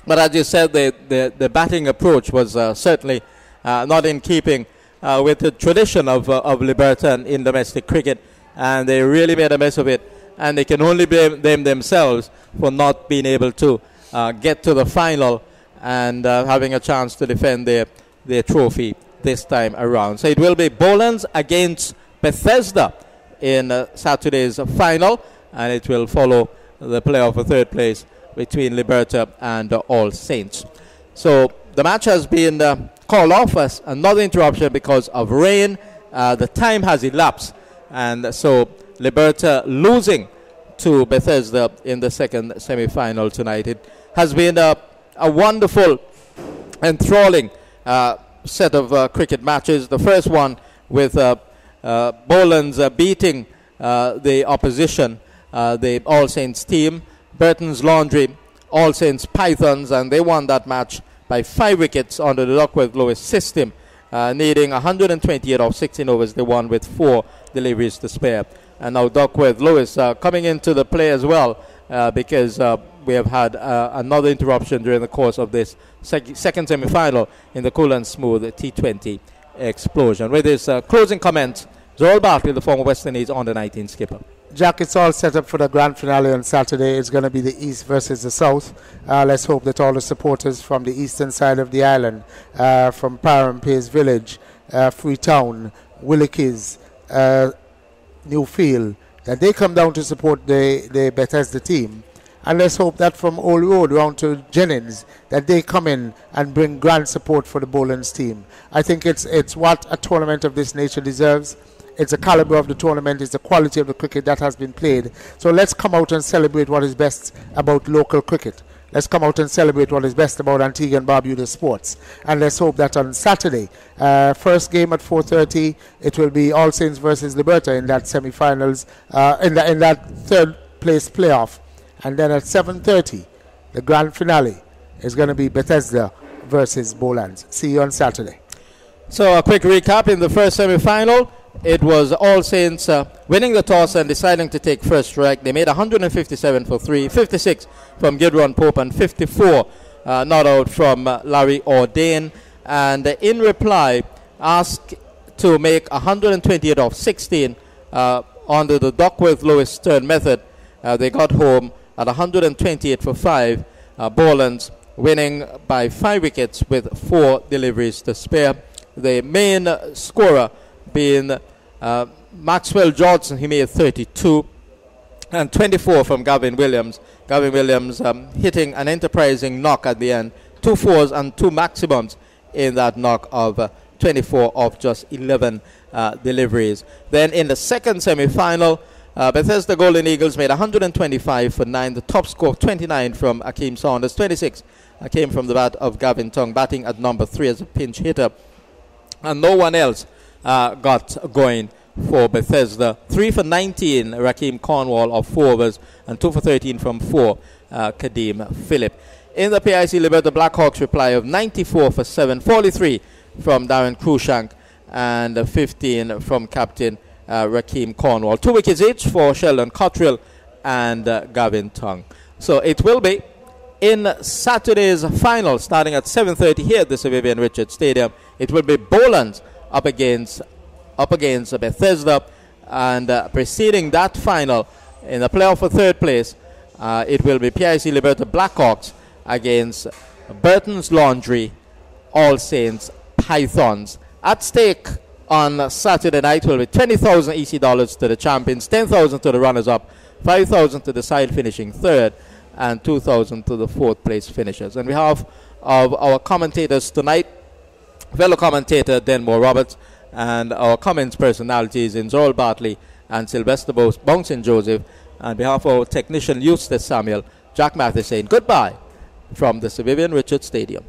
But as you said, the batting approach was certainly not in keeping with the tradition of Liberta in domestic cricket, and they really made a mess of it. And they can only blame them themselves for not being able to get to the final and having a chance to defend their trophy this time around. So it will be Bolans against Bethesda in Saturday's final, and it will follow the playoff for third place between Liberta and All Saints. So the match has been called off as another interruption because of rain. The time has elapsed, and so Liberta losing to Bethesda in the second semi-final tonight. It has been a wonderful, enthralling set of cricket matches. The first one with Bolans beating the opposition, the All Saints team, Burton's Laundry, All Saints Pythons, and they won that match by 5 wickets under the Duckworth-Lewis system, needing 128 off 16 overs. They won with 4 deliveries to spare. And now Duckworth-Lewis coming into the play as well, because we have had another interruption during the course of this second semi-final in the Cool and Smooth T20 Explosion. With his closing comments, Joel Barkley, the former West Indies under-19 skipper. Jack, it's all set up for the grand finale on Saturday. It's going to be the East versus the South. Let's hope that all the supporters from the eastern side of the island, from Parham Pays Village, Freetown, Willikes, Newfield, that they come down to support the Bethesda team. And let's hope that from Old Road down to Jennings, that they come in and bring grand support for the Bolans team. I think it's what a tournament of this nature deserves. It's the caliber of the tournament, it's the quality of the cricket that has been played. So let's come out and celebrate what is best about local cricket. Let's come out and celebrate what is best about Antigua and Barbuda sports. And let's hope that on Saturday, first game at 4:30, it will be All Saints versus Liberta in that semi-finals, in that third place playoff. And then at 7:30, the grand finale is going to be Bethesda versus Bolans. See you on Saturday. So a quick recap. In the first semi-final, it was All Saints winning the toss and deciding to take first strike. They made 157 for 3, 56 from Gidron Pope, and 54 not out from Larry Ordain. And in reply, asked to make 128 off 16 under the Duckworth-Lewis Stern method. They got home at 128 for 5. Bolans winning by 5 wickets with 4 deliveries to spare. The main scorer being Maxwell Johnson. He made 32, and 24 from Gavin Williams. Gavin Williams hitting an enterprising knock at the end. 2 fours and 2 maximums in that knock of 24 of just 11 deliveries. Then in the second semi-final, Bethesda Golden Eagles made 125 for 9. The top score, 29 from Akeem Saunders. 26 came from the bat of Gavin Tongue, batting at number 3 as a pinch hitter. And no one else got going for Bethesda. 3 for 19, Rakeem Cornwall of 4 overs, and 2 for 13 from 4, Kadeem Phillip. In the PIC Liberta Blackhawks reply of 94 for 7, 43 from Darren Cruikshank, and 15 from Captain Rakeem Cornwall. 2 wickets each for Sheldon Cottrell and Gavin Tongue. So it will be in Saturday's final, starting at 7:30 here at the Sir Vivian Richards Stadium. It will be Bolans up against Bethesda, and preceding that final in the playoff for third place, it will be PIC Liberta Blackhawks against Burton's Laundry, All Saints Pythons. At stake on Saturday night will be 20,000 EC dollars to the champions, 10,000 to the runners-up, 5,000 to the side finishing third, and 2,000 to the fourth place finishers. And we have our commentators tonight, fellow commentator Denmore Roberts, and our comments personalities in Zorl Bartley and Sylvester Bouncing Joseph. On behalf of our technician Eustace Samuel, Jack Mathis saying goodbye from the Sir Vivian Richards Stadium.